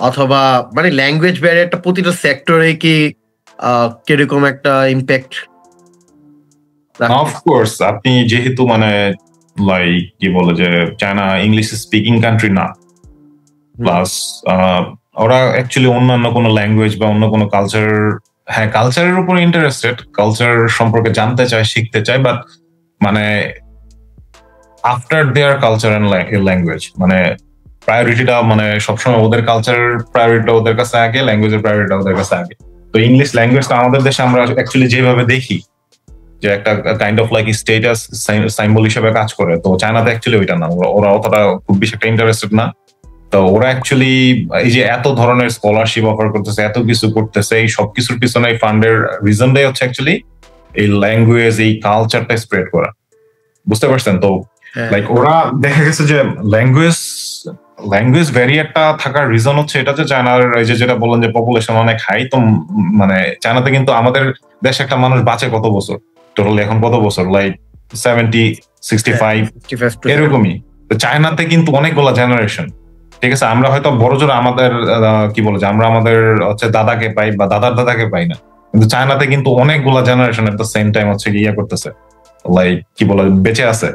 S4: অথবা মানে ল্যাঙ্গুয়েজ ব্যারিয়ারটা প্রতিটা সেক্টরে কি কিরকম একটা ইম্প্যাক্ট?
S2: অফকোর্স, আপনি যেহেতু মানে লাইক কি বলে যে চায়না ইংলিশ স্পিকিং কান্ট্রি না, প্লাস ওরা অ্যাকচুয়ালি অন্যান্য কোনো ল্যাঙ্গুয়েজ বা অন্য কোনো কালচার, হ্যাঁ কালচারের উপর ইন্টারেস্টেড, কালচার সম্পর্কে জানতে চায়, শিখতে চায়, বাট মানে after their culture and language, মানে প্রায়োরিটিটা মানে সবসময় ওদের কালচারের প্রায়োরিটিটা ওদের কাছে আগে, ল্যাঙ্গুয়েজের প্রায়োরিটিটা ওদের কাছে আগে। তো ইংলিশ ল্যাঙ্গুয়েজটা আমাদের দেশে আমরা অ্যাকচুয়ালি যেভাবে দেখি যে একটা কাইন্ড অফ লাইক স্টেটাস সাইম্বল হিসেবে কাজ করে, তো চায়নাতে অ্যাকচুয়ালি ওইটা না, ওরা অতটা খুব বেশি একটা ইন্টারেস্টেড না। তো ওরা অ্যাকচুয়ালি এই যে এত ধরনের স্কলারশিপ অফার করতেছে, এত কিছু করতেছে, এই সব কিছুর পিছনে এই ফান্ডের রিজনটাই হচ্ছে অ্যাকচুয়ালি এই ল্যাঙ্গুয়েজ, এই কালচারটা স্প্রেড করা, বুঝতে পারছেন? তো লাইক ওরা দেখা গেছে যে ল্যাঙ্গুয়েজ ব্যারিয়ারটা থাকার রিজন হচ্ছে এটা যে চায়নার এই যে যেটা বললেন যে পপুলেশন অনেক হাই, তো মানে চায়নাতে কিন্তু আমাদের দেশে একটা মানুষ বাঁচে কত বছর টোটালি, এখন কত বছর, লাইক 70, 65 এরকমই। তো চায়নাতে কিন্তু অনেকগুলা জেনারেশন, ঠিক আছে? আমরা হয়তো বড় জোর আমাদের কি বলে যে আমরা আমাদের হচ্ছে দাদাকে পাই বা দাদার দাদাকে পাই না, কিন্তু চায়নাতে কিন্তু অনেকগুলা generation at the same time হচ্ছে ইয়ে করতেছে, লাইক কি বলে বেঁচে আছে,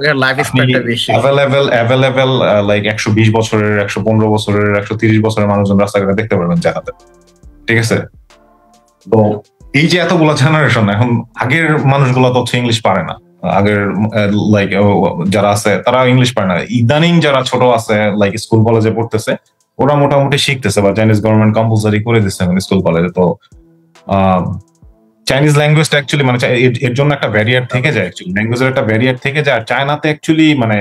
S2: অ্যাভেলেবেল লাইক 120 বছরের, 115 বছরের, 130 বছরের মানুষজন রাস্তাঘাটে দেখতে পারবেন চায়নাতে, ঠিক আছে? তো এই যে এতগুলা জেনারেশন, এখন আগের মানুষগুলো তো হচ্ছে ইংলিশ পারে না, আগের লাইক যারা আছে তারা ইংলিশ পারে না, ইদানিং যারা ছোট আছে লাইক স্কুল কলেজে পড়তেছে ওরা মোটামুটি শিখতেছে, বা চাইনিজ গভর্নমেন্ট কম্পালসারি করে দিচ্ছে স্কুল কলেজে। তো চাইনিজ ল্যাঙ্গুয়েজটা অ্যাকচুয়ালি মানে এর জন্য একটা ব্যারিয়ার থেকে যায়, অ্যাকচুয়ালি ল্যাঙ্গুয়েজের একটা ব্যারিয়ার থেকে যায়। চায়নাতে অ্যাকচুয়ালি মানে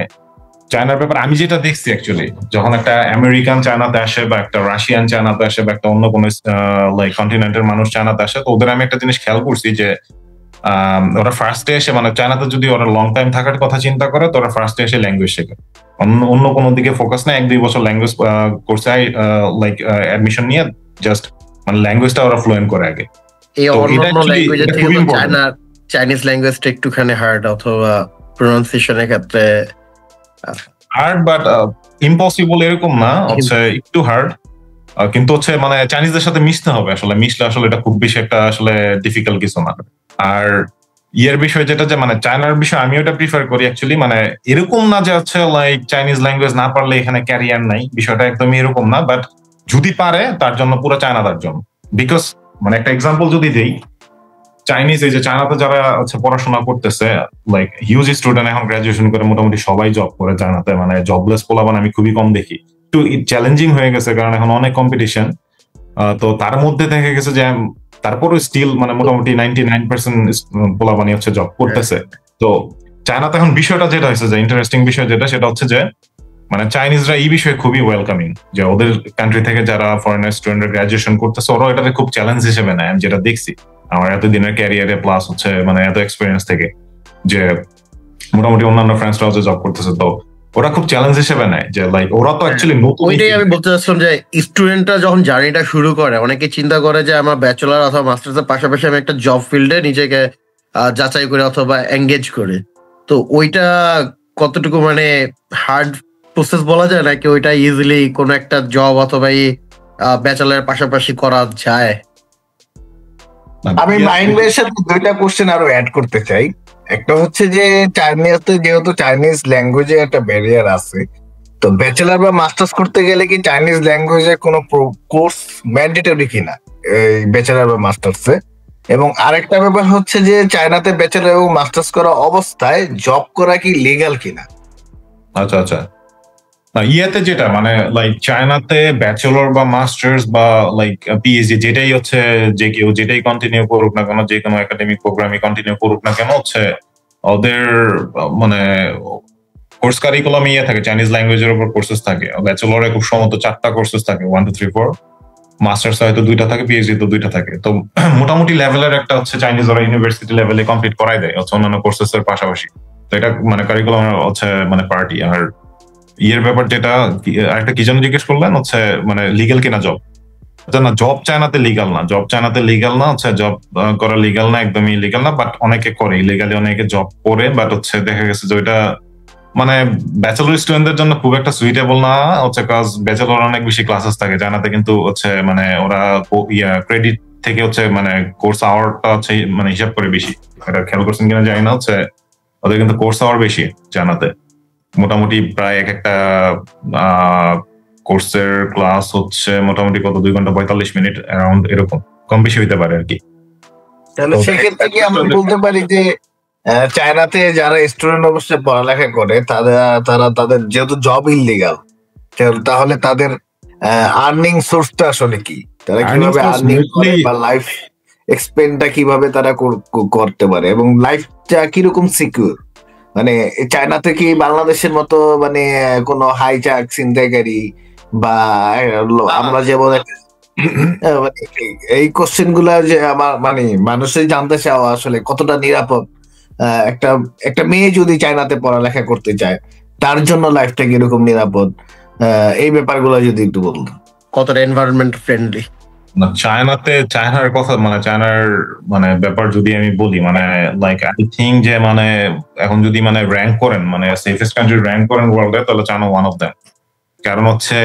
S2: চায়নার ব্যাপারে আমি যেটা দেখছি অ্যাকচুয়ালি, যখন একটা আমেরিকান চায়নাতে আসে বা একটা রাশিয়ান চায়নাতে আসে বা একটা অন্য কোনো লাইক কন্টিনেন্টের মানুষ চায়নাতে আসে, তো ওদের আমি একটা জিনিস খেয়াল করছি যে ওরা ফার্স্টে এসে মানে চায়নাতে যদি ওরা লং টাইম থাকার কথা চিন্তা করে, তো ওরা ফার্স্টে এসে ল্যাঙ্গুয়েজ শেখে, অন্য কোনো দিকে ফোকাস না, 1-2 বছর ল্যাঙ্গুয়েজ কোর্সে লাইক অ্যাডমিশন নিয়ে জাস্ট মানে ল্যাঙ্গুয়েজটা ওরা ফ্লুয়েন্ট করে আগে।
S4: এই অন্যান্য ল্যাঙ্গুয়েজের থেকে চাইনিজ ল্যাঙ্গুয়েজটা একটুখানি হার্ড, অথবা প্রোনাউন্সিয়েশনের ক্ষেত্রে
S2: হার্ড, বাট ইম্পসিবল এরকম না, হচ্ছে একটু হার্ড, কিন্তু হচ্ছে মানে চাইনিজদের সাথে মিশতে হবে, আসলে মিশলে আসলে এটা খুব বেশি একটা আসলে ডিফিকাল্ট কিছু না। আর ইয়ের বিষয় যেটা যে মানে চায়নার বিষয় আমি ওটা প্রিফার করি অ্যাকচুয়ালি, মানে এরকম না যে হচ্ছে লাইক চাইনিজ ল্যাঙ্গুয়েজ না পারলে এখানে ক্যারিয়ার নাই, বিষয়টা একদমই এরকম না, বাট যদি পারে তার জন্য পুরো চায়না তার জন্য। বিকজ মানে একটা এক্সাম্পল যদি দেই, চাইনিজ এই যে চায়নাতে যারা হচ্ছে পড়াশোনা করতেছে, লাইক হিউজ স্টুডেন্ট এখন গ্রাজুয়েশন করে মোটামুটি সবাই জব করে চায়নাতে, মানে জবলেস পোলাপান আমি খুবই কম দেখি। একটু চ্যালেঞ্জিং হয়ে গেছে কারণ এখন অনেক কম্পিটিশন, তো তার মধ্যে দেখা গেছে যে তারপরও স্টিল মানে মোটামুটি 99% পোলাপানি হচ্ছে জব করতেছে। তো চায়নাতে এখন বিষয়টা যেটা হয়েছে যে ইন্টারেস্টিং বিষয় যেটা, সেটা হচ্ছে যে মানে চাইনিজরা এই বিষয়ে খুবই ওয়েলকামিং, যে ওদের কান্ট্রি থেকে যারা ফরেনার স্টুডেন্ট গ্রাজুয়েশন করতেছে ওরা এটাকে খুব চ্যালেঞ্জ হিসেবে নেয়, আমি যেটা দেখছি আমার এতদিনের ক্যারিয়ারে প্লাস হচ্ছে মানে এত এক্সপিরিয়েন্স থেকে, যে মোটামুটি অন্যান্য ফ্রেন্ডসরাও যে জব করতেছে, তো ওরা খুব চ্যালেঞ্জ হিসেবে নেয় যে লাইক ওরা তো অ্যাকচুয়ালি নতুন।
S4: ওইটাই আমি বলতে চাচ্ছিলাম যে স্টুডেন্টরা যখন জার্নিটা শুরু করে, অনেকে চিন্তা করে যে আমার ব্যাচেলার অথবা মাস্টার্স এর পাশাপাশি আমি একটা জব ফিল্ডে নিজেকে যাচাই করে অথবা এঙ্গেজ করে, তো ওইটা কতটুকু মানে হার্ড প্রসেস বলা যায়, নাকি ওইটা ইজিলি কোনো একটা জব অথবা ব্যাচেলারের পাশাপাশি করা যায়?
S3: আমি মাইন্ডের সাথে দুইটা কোশ্চেন আরো অ্যাড করতে চাই। একটা হচ্ছে যে চাইনিজতে যেহেতু চাইনিজ ল্যাঙ্গুয়েজে একটা ব্যারিয়ার আছে, তো ব্যাচেলার বা মাস্টার্স করতে গেলে কি চাইনিজ ল্যাঙ্গুয়েজের কোনো কোর্স ম্যান্ডেটরি কিনা এই ব্যাচেলার বা মাস্টার্সে? এবং আরেকটা ব্যাপার হচ্ছে যে চায়নাতে ব্যাচেলর এবং মাস্টার্স করা অবস্থায় জব করা কি লিগ্যাল কিনা?
S2: আচ্ছা আচ্ছা, ইয়েতে যেটা মানে লাইক চায়নাতে ব্যাচেলর বা মাস্টার্স বা লাইক পিএইচডি যেটাই হচ্ছে, যে কেউ যেটাই কন্টিনিউ করুক না কেন, যে কোনো একাডেমিক প্রোগ্রামে কন্টিনিউ করুক না কেন, হচ্ছে ওদের মানে কোর্স কারিকুলাম ইয়ে থাকে, চাইনিজ ল্যাঙ্গুয়েজের উপর কোর্সেস থাকে। ব্যাচেলরে খুব সম্ভবত 4টা কোর্সেস থাকে, 1 2 3 4। মাস্টার্স হয়তো 2টা থাকে, পিএইচডি তো 2টা থাকে। তো মোটামুটি লেভেলের একটা হচ্ছে চাইনিজ ওরা ইউনিভার্সিটি লেভেলে কমপ্লিট করাই দেয় হচ্ছে অন্যান্য কোর্সেস এর পাশাপাশি। তো এটা মানে কারিকুলাম হচ্ছে মানে পার্টি। আর ইয়ের ব্যাপার যেটা আরেকটা কি যেন জিজ্ঞেস করলেন, হচ্ছে মানে লিগ্যাল কিনা জব? না, জব চায়নাতে লিগ্যাল না, জব চায়নাতে লিগ্যাল না, হচ্ছে জব করা লিগ্যাল না, একদমই লিগ্যাল না। বাট অনেকে করে ইলিগালি, অনেকে জব করে। বাট হচ্ছে দেখা গেছে যে ওইটা মানে ব্যাচেলর স্টুডেন্টদের জন্য খুব একটা সুইটেবল না হচ্ছে, কাজ ব্যাচেলর অনেক বেশি ক্লাসেস থাকে জানাতে, কিন্তু হচ্ছে মানে ওরা ক্রেডিট থেকে হচ্ছে মানে কোর্স আওয়ারটা হচ্ছে মানে হিসাব করে বেশি। এটা খেয়াল করছেন কিনা জানি না, হচ্ছে ওদের কিন্তু কোর্স আওয়ার বেশি জানাতে। মোটামুটি প্রায় এক একটা কোর্সের ক্লাস হচ্ছে মোটামুটি কত 2 ঘন্টা 45 মিনিট অ্যারাউন্ড, এরকম কম বেশি হইতে পারে আর কি।
S3: তাহলে সেক্ষেত্রে কি আমরা বলতে পারি যে চায়নাতে যারা স্টুডেন্ট অবস্থায় পড়ালেখা করে তারা তাদের যেহেতু জব ইললিগাল, তাহলে তাদের আর্নিং সোর্সটা আসলে কি? তারা কিভাবে আর্নিং করে বা লাইফ এক্সপেন্ডটা কিভাবে তারা করতে পারে, এবং লাইফটা কিরকম সিকিউর? মানে চায়নাতে কি বাংলাদেশের মতো মানে কোনো হাইজাক ছিনতাইকারী বা আমরা যেমন এই কোশ্চেন গুলা যে আমার মানে মানুষই জানতে চাওয়া আসলে কতটা নিরাপদ একটা একটা মেয়ে যদি চায়নাতে পড়ালেখা করতে চায় তার জন্য লাইফটা কিরকম নিরাপদ, এই ব্যাপারগুলো যদি একটু বলতো।
S4: কতটা এনভায়রনমেন্ট ফ্রেন্ডলি?
S2: না, চায়নার কথা মানে চায়নার মানে ব্যাপার যদি আমি বলি, মানে লাইক আই থিঙ্ক যে মানে এখন যদি মানে র্যাঙ্ক করেন, মানে সেফেস্ট কান্ট্রি র্যাঙ্ক করেন ওয়ার্ল্ডে, তাহলে চায়না ওয়ান অফ দ্যাম। কারণ হচ্ছে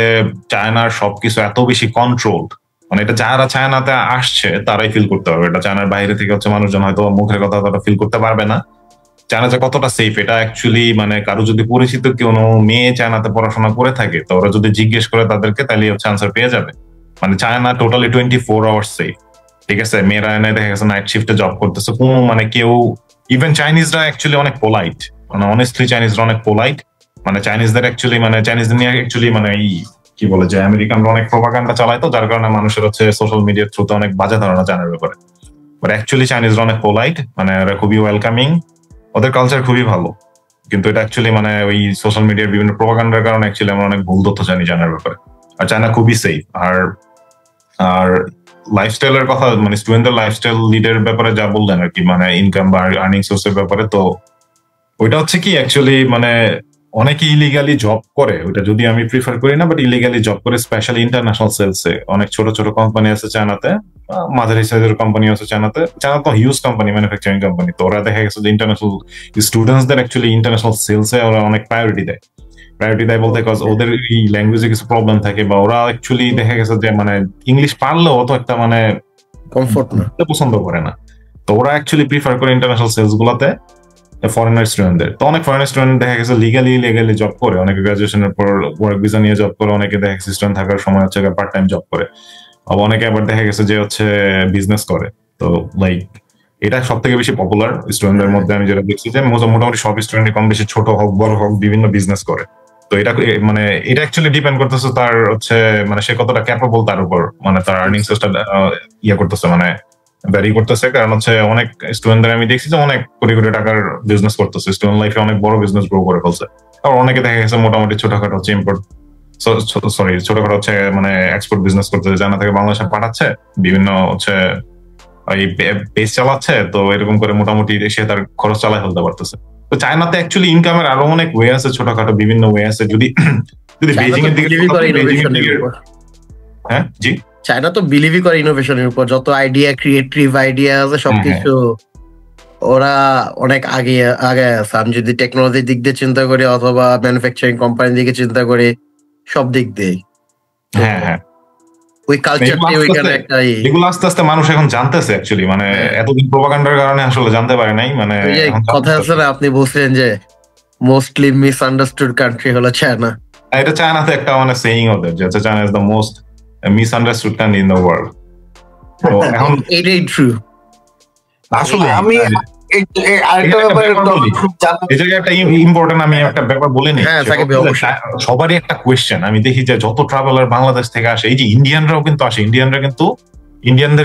S2: চায়নার সবকিছু এত বেশি কন্ট্রোলড, মানে এটা যারা চায়নাতে আসছে তারাই ফিল করতে পারবে। এটা চায়নার বাইরে থেকে হচ্ছে মানুষজন হয়তো মুখের কথা তারা ফিল করতে পারবে না। চায়নাতে কতটা সেফ এটা অ্যাকচুয়ালি মানে কারো যদি পরিচিত কোনো মেয়ে চায়নাতে পড়াশোনা করে থাকে, তো ওরা যদি জিজ্ঞেস করে তাদেরকে, তাহলে হচ্ছে আনসার পেয়ে যাবে। মানে চায়না টোটালি 24 আওয়ার্স সেফ। ঠিক আছে, মেয়েরা এনে দেখা গেছে নাইট শিফটে জব করতেছে, কোনো মানে কেউ, ইভেন চাইনিজরা অ্যাকচুয়ালি অনেক পোলাইট, মানে অনেস্টলি চাইনিজরা অনেক পোলাইট। মানে চাইনিজদের অ্যাকচুয়ালি মানে চাইনিজদের নিয়ে অ্যাকচুয়ালি মানে এই কি বলে যে আমেরিকানরা অনেক প্রোপাগান্ডা চালায়, তো যার কারণে মানুষের হচ্ছে সোশ্যাল মিডিয়ার থ্রুতে অনেক বাজে ধারণা জানার ব্যাপারে। বাট অ্যাকচুয়ালি চাইনিজরা অনেক পোলাইট, মানে ওরা খুবই ওয়েলকামিং, ওদের কালচার খুবই ভালো। কিন্তু এটা অ্যাকচুয়ালি মানে ওই সোশ্যাল মিডিয়ার বিভিন্ন প্রোপাগান্ডার কারণে অ্যাকচুয়ালি আমরা অনেক ভুল তথ্য জানার ব্যাপারে। আর চায়না খুবই সেফ। আর লাইফস্টাইলের কথা মানে স্টুডেন্টের লাইফস্টাইল লিডের ব্যাপারে যা বললেন আর কি, মানে ইনকাম বা আর্নিং সোর্সের ব্যাপারে, তো ওইটা হচ্ছে কি অ্যাকচুয়ালি মানে অনেকে ইলিগালি জব করে, ওইটা যদি আমি প্রিফার করি না, বাট ইলিগালি জব করে স্পেশালি ইন্টারন্যাশনাল সেলসে। অনেক ছোট ছোট কোম্পানি আছে চায়নাতে, মাঝারি সাইজের কোম্পানি আছে চায়নাতে। চায়না তো হিউজ কোম্পানি, ম্যানুফ্যাকচারিং কোম্পানি, তো ওরা দেখা গেছে যে ইন্টারন্যাশনাল স্টুডেন্টসদের অ্যাকচুয়ালি ইন্টারন্যাশনাল সেলসে ওরা অনেক প্রায়োরিটি দেয় বলতে, কজ ওদের এই ল্যাঙ্গুয়েজে কিছু প্রবলেম থাকে, বা ওরা অ্যাকচুয়ালি দেখা গেছে যে মানে ইংলিশ পারলেও অত একটা মানে
S4: কমফোর্ট না,
S2: পছন্দ করে না। তো ওরা অ্যাকচুয়ালি প্রিফার করে ইন্টারন্যাশনাল সেলস গুলাতে ফরেনার স্টুডেন্টদের। তো অনেক ফরেনার স্টুডেন্ট দেখা গেছে লিগালি জব করে, অনেকে গ্রাজুয়েশনের পর ওয়ার্ক ভিসা নিয়ে জব করে, অনেকে দেখা গেছে স্টুডেন্ট থাকার সময় হচ্ছে পার্ট টাইম জব করে, আবার অনেকে আবার দেখা গেছে যে হচ্ছে বিজনেস করে। তো লাইক এটা সব থেকে বেশি পপুলার স্টুডেন্টদের মধ্যে আমি যেটা দেখছি, যে মোটামুটি সব স্টুডেন্ট কম বেশি ছোট হোক বড় হোক বিভিন্ন বিজনেস করে। তো এটা মানে এটা অ্যাকচুয়ালি ডিপেন্ড করতেছে তার হচ্ছে মানে সে কতটা ক্যাপেবল তার উপর, মানে তার আর্নিং সোর্সটা করতেছে, মানে ভ্যারি করতেছে। কারণ হচ্ছে অনেক স্টুডেন্টদের আমি দেখছি যে অনেক কোটি কোটি টাকার বিজনেস করতেছে, স্টুডেন্ট লাইফে অনেক বড় বিজনেস গ্রো করে ফেলছে। আর অনেকে দেখা গেছে মোটামুটি ছোটখাটো হচ্ছে ছোটখাটো হচ্ছে মানে এক্সপোর্ট বিজনেস করতেছে, জানা থেকে বাংলাদেশে পাঠাচ্ছে, বিভিন্ন হচ্ছে এই পেজ চালাচ্ছে। তো এরকম করে মোটামুটি সে তার খরচ চালায় ফেলতে পারতেছে। তো চায়নাতে অ্যাকচুয়ালি ইনকামের আরো অনেক ওয়ে আছে, ছোটখাটো বিভিন্ন ওয়ে আছে। যদি বেজিং এর দিকে, হ্যাঁ জি,
S4: চায়না তো বিলিভই করে ইনোভেশনের উপর, যত আইডিয়া ক্রিয়েটিভ আইডিয়া আছে সবকিছু ওরা অনেক আগে আছে। আমি যদি টেকনোলজির দিক দিয়ে চিন্তা করি অথবা ম্যানুফ্যাকচারিং কোম্পানির দিকে চিন্তা করি, সব দিক দিয়ে
S2: হ্যাঁ
S4: ওই কালচারটি ওইখানে একটা
S2: এগুলো আস্তে আস্তে মানুষ এখন জানতেছে অ্যাকচুয়ালি, মানে এতদিন প্রোপাগান্ডার কারণে আসলে জানতে পারে নাই। মানে
S4: কথা আছে না, আপনি বলছেন যে মোস্টলি মিসআন্ডারস্টুড কান্ট্রি হলো চায়না।
S2: এটা চায়নাতে একটা মানে সেইং ওদের, যে China is the most misunderstood country in the world. তো এখন
S4: এটাই ট্রু।
S2: আসলে
S3: আমি আরেকটা ব্যাপারে
S2: এই জায়গায় একটা ইম্পর্টেন্ট আমি একটা ব্যাপার বলে নিই। সবারই একটা কোয়েশ্চেন আমি দেখি যে যত ট্রাভেলার বাংলাদেশ থেকে আসে, এই যে ইন্ডিয়ানরাও কিন্তু আসে, ইন্ডিয়ানদের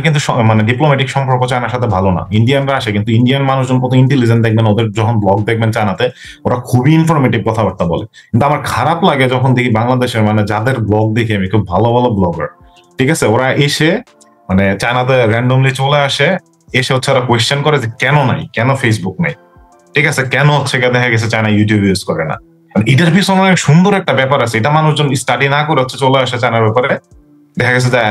S2: কিন্তু মানে ডিপ্লোম্যাটিক সম্পর্ক চায়নার সাথে ভালো না। ইন্ডিয়ানরা আসে, কিন্তু ইন্ডিয়ান মানুষজন কত ইন্টেলিজেন্ট দেখবেন, ওদের যখন ব্লগ দেখবেন চায়নাতে, ওরা খুবই ইনফরমেটিভ কথাবার্তা বলে। কিন্তু আমার খারাপ লাগে যখন দেখি বাংলাদেশের মানে যাদের ব্লগ দেখি আমি, খুব ভালো ভালো ব্লগার, ঠিক আছে, ওরা এসে মানে চায়নাতে র্যান্ডমলি চলে আসে, এসে হচ্ছে ওরা কোয়েশ্চেন করে যে কেন নাই, কেন ফেসবুক নেই, ঠিক আছে, কেন হচ্ছে দেখা গেছে চায়না ইউটিউব ইউজ করে না। এটার পিছনে অনেক সুন্দর একটা ব্যাপার আছে, এটা মানুষজন স্টাডি না করে হচ্ছে চলে আসে চায়নার ব্যাপারে, দেখা গেছে যে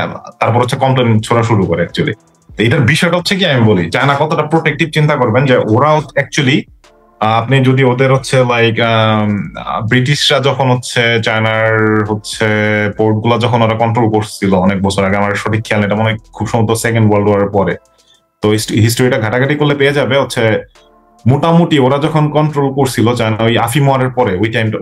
S2: তারপর হচ্ছে কন্টেন্ট ছোড়া শুরু করে অ্যাকচুয়ালি। এটার বিষয়টা হচ্ছে কি আমি বলি, চায়না কতটা প্রোটেক্টিভ চিন্তা করবেন, যে ওরা অ্যাকচুয়ালি আপনি যদি ওদের হচ্ছে লাইক ব্রিটিশরা যখন হচ্ছে চায়নার হচ্ছে পোর্ট গুলা যখন ওরা কন্ট্রোল করছিল অনেক বছর আগে, আমার সঠিক খেয়াল এটা মনে হয় খুব সম্ভবত সেকেন্ড ওয়ার্ল্ড ওয়ারের পরে, তো হিস্ট্রিটা ঘাটাঘাটি করলে পেয়ে যাবে হচ্ছে মোটামুটি ওরা যখন কন্ট্রোল করছিল চায়না ওই আফিম ওয়ারের পরে,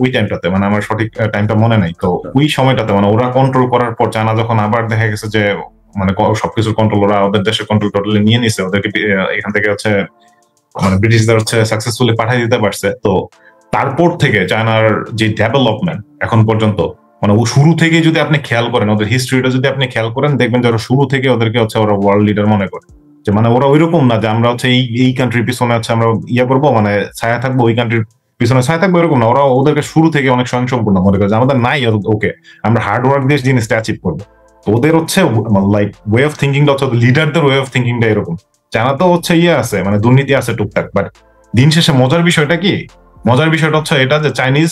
S2: ওই টাইমটাতে মানে আমার সঠিক টাইমটা মনে নাই, তো ওই সময়টাতে মানে ওরা কন্ট্রোল করার পর চায়না যখন আবার দেখা গেছে যে মানে সবকিছুর কন্ট্রোল ওরা ওদের দেশের কন্ট্রোল টোটালি নিয়ে নিছে, ওদেরকে এখান থেকে হচ্ছে মানে ব্রিটিশদের হচ্ছে সাকসেসফুলি পাঠিয়ে দিতে পারছে। তো তারপর থেকে চায়নার যে ডেভেলপমেন্ট এখন পর্যন্ত, মানে ও শুরু থেকে যদি আপনি খেয়াল করেন, ওদের হিস্ট্রিটা যদি আপনি খেয়াল করেন, দেখবেন যে ওরা শুরু থেকে ওদেরকে হচ্ছে ওরা ওয়ার্ল্ড লিডার মনে করে, যে মানে ওরা ওইরকম না যে আমরা হচ্ছে এই কান্ট্রির পিছনে হচ্ছে আমরা ইয়ে করবো, মানে ছায়া থাকবো, ওই কান্ট্রির পিছনে ছায়া থাকবো, এরকম না। ওরা ওদেরকে শুরু থেকে অনেক স্বয়ংসম্পূর্ণ মনে করে, আমাদের নাই, ওকে আমরা হার্ড ওয়ার্ক দিয়ে জিনিসটা অ্যাচিভ করবো। তো ওদের হচ্ছে লাইক ওয়ে অফ থিঙ্কিংটা হচ্ছে লিডারদের ওয়ে অফ থিঙ্কিংটা এরকম। চায়না তো হচ্ছে ইয়ে আছে, মানে দুর্নীতি আছে টুকটাক, বাট দিন শেষে মজার বিষয়টা কি, মজার বিষয়টা হচ্ছে এটা যে চাইনিজ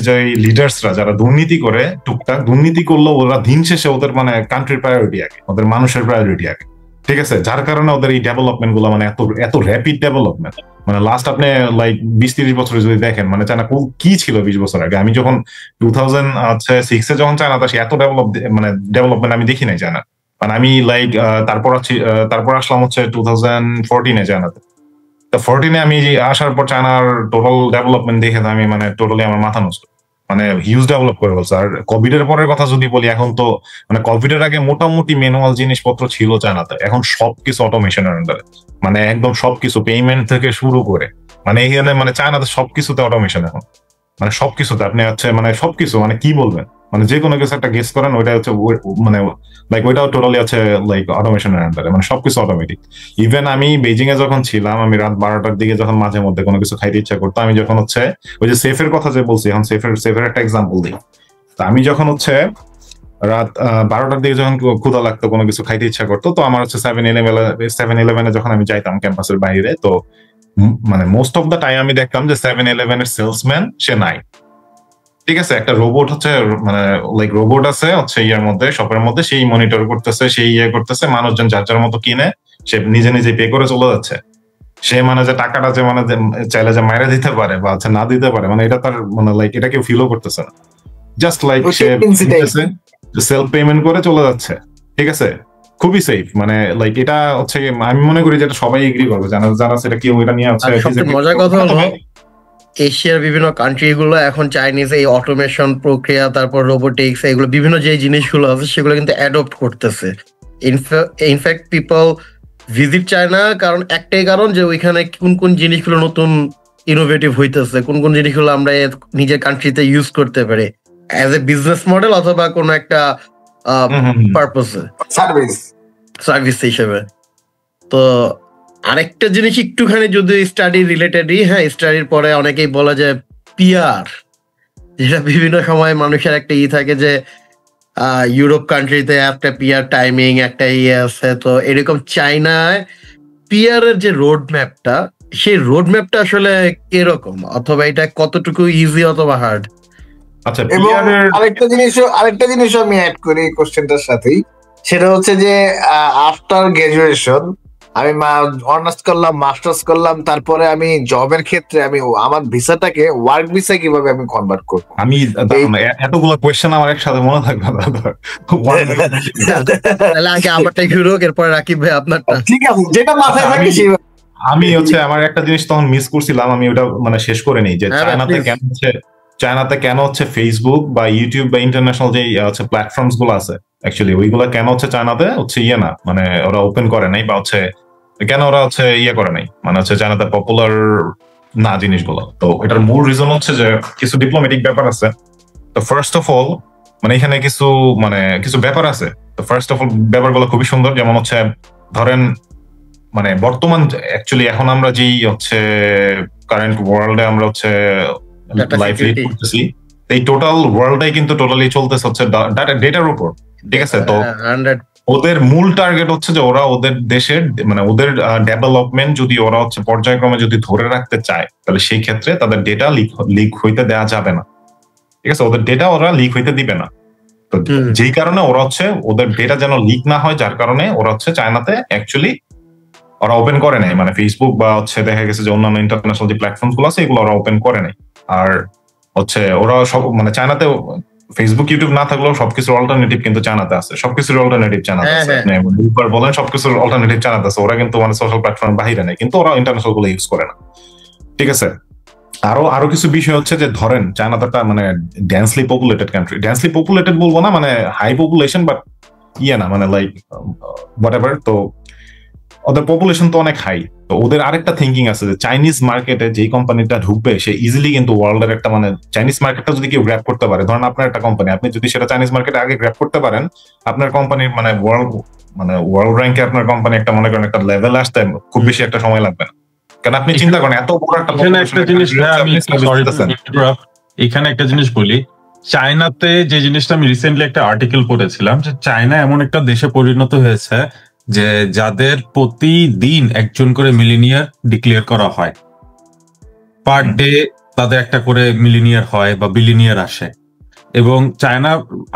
S2: যে লিডার্সরা যারা দুর্নীতি করে, টুকটাক দুর্নীতি করলেও ওরা দিন শেষে ওদের মানে কান্ট্রির প্রায়োরিটি আগে, ওদের মানুষের প্রায়োরিটি আগে, ঠিক আছে, যার কারণে ওদের এই ডেভেলপমেন্ট গুলো মানে এত র্যাপিড ডেভেলপমেন্ট। মানে লাস্ট আপনি লাইক 20-30 বছরে যদি দেখেন, মানে চায়না কি ছিল 20 বছর আগে, আমি যখন 2006 যখন চায়নাতে আসি, এত ডেভেলপমেন্ট আমি দেখি নাই চায়না। মানে আমি লাইক তারপর আসলাম হচ্ছে 2014 চায়নাতে। তো 14 আমি আসার পর চায়নার টোটাল ডেভেলপমেন্ট দেখে আমি মানে টোটালি আমার মাথা নষ্ট, মানে হিউজ ডেভেলপ করে বলছে। আর কোভিড এর পরের কথা যদি বলি, এখন তো মানে কোভিড এর আগে মোটামুটি ম্যানুয়াল জিনিসপত্র ছিল চায়নাতে, এখন সবকিছু অটোমেশনের আন্ডারে, মানে একদম সবকিছু পেমেন্ট থেকে শুরু করে, মানে এখানে মানে চায়নাতে সবকিছুতে অটোমেশন এখন, মানে সবকিছুতে আপনি হচ্ছে মানে সবকিছু মানে কি বলবেন, মানে যে কোনো কিছু একটা গেস করেন ওইটা হচ্ছে মানে লাইক ওইটাও টোটালি আছে লাইক অটোমেশনের আন্ডারে, মানে সবকিছু অটোমেটিক। ইভেন আমি বেজিং এ যখন ছিলাম, আমি রাত 12টার দিকে যখন মাঝে মধ্যে কোনো কিছু খাইতে ইচ্ছা করতো, আমি যখন হচ্ছে ওই যে সেফের কথা যে বলছি, এখন সেফের একটা এক্সাম্পল দিই। তো আমি যখন হচ্ছে রাত 12টার দিকে যখন ক্ষুধা লাগতো, কোনো কিছু খাইতে ইচ্ছা করতো, তো আমার হচ্ছে 7-11 যখন আমি যাইতাম ক্যাম্পাসের বাইরে, তো মানে মোস্ট অফ দ্য টাইম আমি দেখতাম যে 7-11 এর সেলসম্যান সে নাই, ঠিক আছে, একটা রোবট হচ্ছে মানে লাইক রোবট আছে হচ্ছে ইয়ার মধ্যে, শপের মধ্যে, সেই মনিটর করতেছে, সেই ইয়ে করতেছে, মানুষজন যার যার মতো কিনে সে নিজে নিজে পে করে চলে যাচ্ছে। সে মানে যে টাকাটা যে মানে চাইলে যে মাইরে দিতে পারে বা না দিতে পারে, মানে এটা তার মানে লাইক এটা কেউ ফিলও করতেছে না, জাস্ট লাইক সে সেলফ পেমেন্ট করে চলে যাচ্ছে, ঠিক আছে, খুবই সেফ। মানে লাইক এটা হচ্ছে আমি মনে করি যে এটা সবাই এগ্রি করবে, যারা সেটা কেউ এটা নিয়ে হচ্ছে।
S4: মজার কথা হলো এশিয়ার বিভিন্ন কান্ট্রি গুলো এখন চাইনিজ এই অটোমেশন প্রক্রিয়া, তারপর রোবোটিক্স, এগুলো বিভিন্ন যে জিনিসগুলো আছে সেগুলো কিন্তু অ্যাডপ্ট করতেছে। ইনফ্যাক্ট পিপল ভিজিট চায়না কারণ একটাই কারণ, যে ওইখানে কোন কোন জিনিসগুলো নতুন ইনোভেটিভ হইতেছে, কোন কোন জিনিসগুলো আমরা নিজের কান্ট্রিতে ইউজ করতে পারি অ্যাজ এ বিজনেস মডেল অথবা কোনো একটা পারপাসে, সার্ভিস হিসেবে। তো আরেকটা জিনিস একটুখানি যদি স্টাডি রিলেটেডই, হ্যাঁ, স্টাডির পরে অনেকেই বলা যায় পিআর, যেটা বিভিন্ন সময় মানুষের একটা থাকে যে ইউরোপ কান্ট্রিতে একটা পিআর টাইমিং একটা আছে, তো এরকম চায়নায় পিআর এর যে রোড ম্যাপটা, সেই রোড ম্যাপটা আসলে কিরকম, অথবা এটা কতটুকু ইজি অথবা হার্ড?
S3: আচ্ছা, এবং আরেকটা জিনিস আমি অ্যাড করি কোশ্চেনটার সাথেই, সেটা হচ্ছে যে আফটার গ্রাজুয়েশন আমি অনার্স করলাম, মাস্টার্স করলাম, তারপরে আমি জবের ক্ষেত্রে আমি আমার ভিসাটাকে ওয়ার্ক ভিসা কিভাবে আমি কনভার্ট করব?
S2: আমি এতগুলো কোশ্চেন আমার একসাথে মনে থাকবে না,
S4: তাহলে আগে আমারটাই ঘুরো, এরপর রাকিব ভাই আপনারটা।
S3: ঠিক আছে, যেটা মাথায় থাকে সেটা।
S2: আমি হচ্ছে আমার একটা জিনিস তখন মিস করছিলাম, আমি ওটা মানে শেষ করে নিই, যে চায়নাতে কেন হচ্ছে ফেসবুক বা ইউটিউব বা ইন্টারন্যাশনাল যে হচ্ছে প্ল্যাটফর্মস গুলো আছে, অ্যাকচুয়ালি ওইগুলা কেন হচ্ছে চায়নাতে হচ্ছে ইয়ে না, মানে ওরা ওপেন করে নাই বা হচ্ছে কেন ওরা হচ্ছে ইয়ে করে নাই, মানে হচ্ছে চায়নাতে পপুলার না জিনিসগুলো। তো এটার মূল রিজন হচ্ছে যে কিছু ডিপ্লোম্যাটিক ব্যাপার আছে। তো ফার্স্ট অফ অল মানে এখানে কিছু ব্যাপার আছে। তো ফার্স্ট অফ অল ব্যাপারগুলো খুবই সুন্দর, যেমন হচ্ছে ধরেন মানে বর্তমান অ্যাকচুয়ালি এখন আমরা যেই হচ্ছে কারেন্ট ওয়ার্ল্ডে আমরা হচ্ছে লাইফ লিড করতেছি, এই টোটাল ওয়ার্ল্ডটাই কিন্তু টোটালি চলতেছে হচ্ছে ডেটার উপর, ঠিক আছে? তো ওদের মূল টার্গেট হচ্ছে যে ওরা ওদের দেশের মানে ওদের ডেভেলপমেন্ট যদি ওরা হচ্ছে পর্যায়ক্রমে যদি ধরে রাখতে চায়, তাহলে সেই ক্ষেত্রে তাদের ডেটা লিক হইতে দেওয়া যাবে না, ঠিক আছে? ওদের ডেটা ওরা লিক হইতে দিবে না। তো যেই কারণে ওরা হচ্ছে ওদের ডেটা যেন লিক না হয়, যার কারণে ওরা হচ্ছে চায়নাতে অ্যাকচুয়ালি ওরা ওপেন করে নাই, মানে ফেসবুক বা হচ্ছে দেখা গেছে যে অন্যান্য ইন্টারন্যাশনাল যে প্ল্যাটফর্ম গুলো আছে এগুলো ওরা ওপেন করে নাই। আর হচ্ছে ওরা সব মানে চায়নাতে ফেসবুক ইউটিউব না থাকলেও সবকিছুর অল্টারনেটিভ কিন্তু চায়নাতে আছে, সবকিছুর অল্টারনেটিভ চায়নাতে আছে, উবার বলেন সবকিছুর অল্টারনেটিভ চায়নাতে আছে। ওরা কিন্তু মানে সোশ্যাল প্ল্যাটফর্ম বাহিরে নেই, কিন্তু ওরা ইন্টারন্যাশনাল গুলো ইউজ করে না, ঠিক আছে? আরো কিছু বিষয় হচ্ছে যে ধরেন চায়না তো একটা মানে densely populated country, densely populated বলবো না মানে হাই পপুলেশন, বাট ইয়ে না মানে লাইক হোয়াটএভার। তো ওদের পপুলেশন তো অনেক হাই। তো ওদের আরেকটা থিঙ্কিং আছে যে চাইনিজ মার্কেটে যেই কোম্পানিটা ঢুকবে সে ইজিলি কিন্তু ওয়ার্ল্ডের একটা মানে চাইনিজ মার্কেটটা যদি কেউ গ্র্যাব করতে পারে, ধরেন আপনার একটা কোম্পানি, আপনি যদি সেটা চাইনিজ মার্কেটে আগে গ্র্যাব করতে পারেন, আপনার কোম্পানির মানে ওয়ার্ল্ড র্যাঙ্কে আপনার কোম্পানি একটা মনে করেন একটা লেভেল আসতে খুব বেশি একটা সময় লাগবে না। কারণ আপনি চিন্তা করেন এত বড় একটা
S1: জিনিস, এখানে একটা জিনিস বলি, চায়নাতে যে জিনিসটা আমি রিসেন্টলি একটা আর্টিকেল পড়েছিলাম যে চায়না এমন একটা দেশে পরিণত হয়েছে যে যাদের প্রতিদিন একজন করে মিলিনিয়ার ডিক্লেয়ার করা হয়, পার ডে তাদের একটা করে মিলিনিয়ার হয় বা বিলিনিয়ার আসে। এবং চায়না,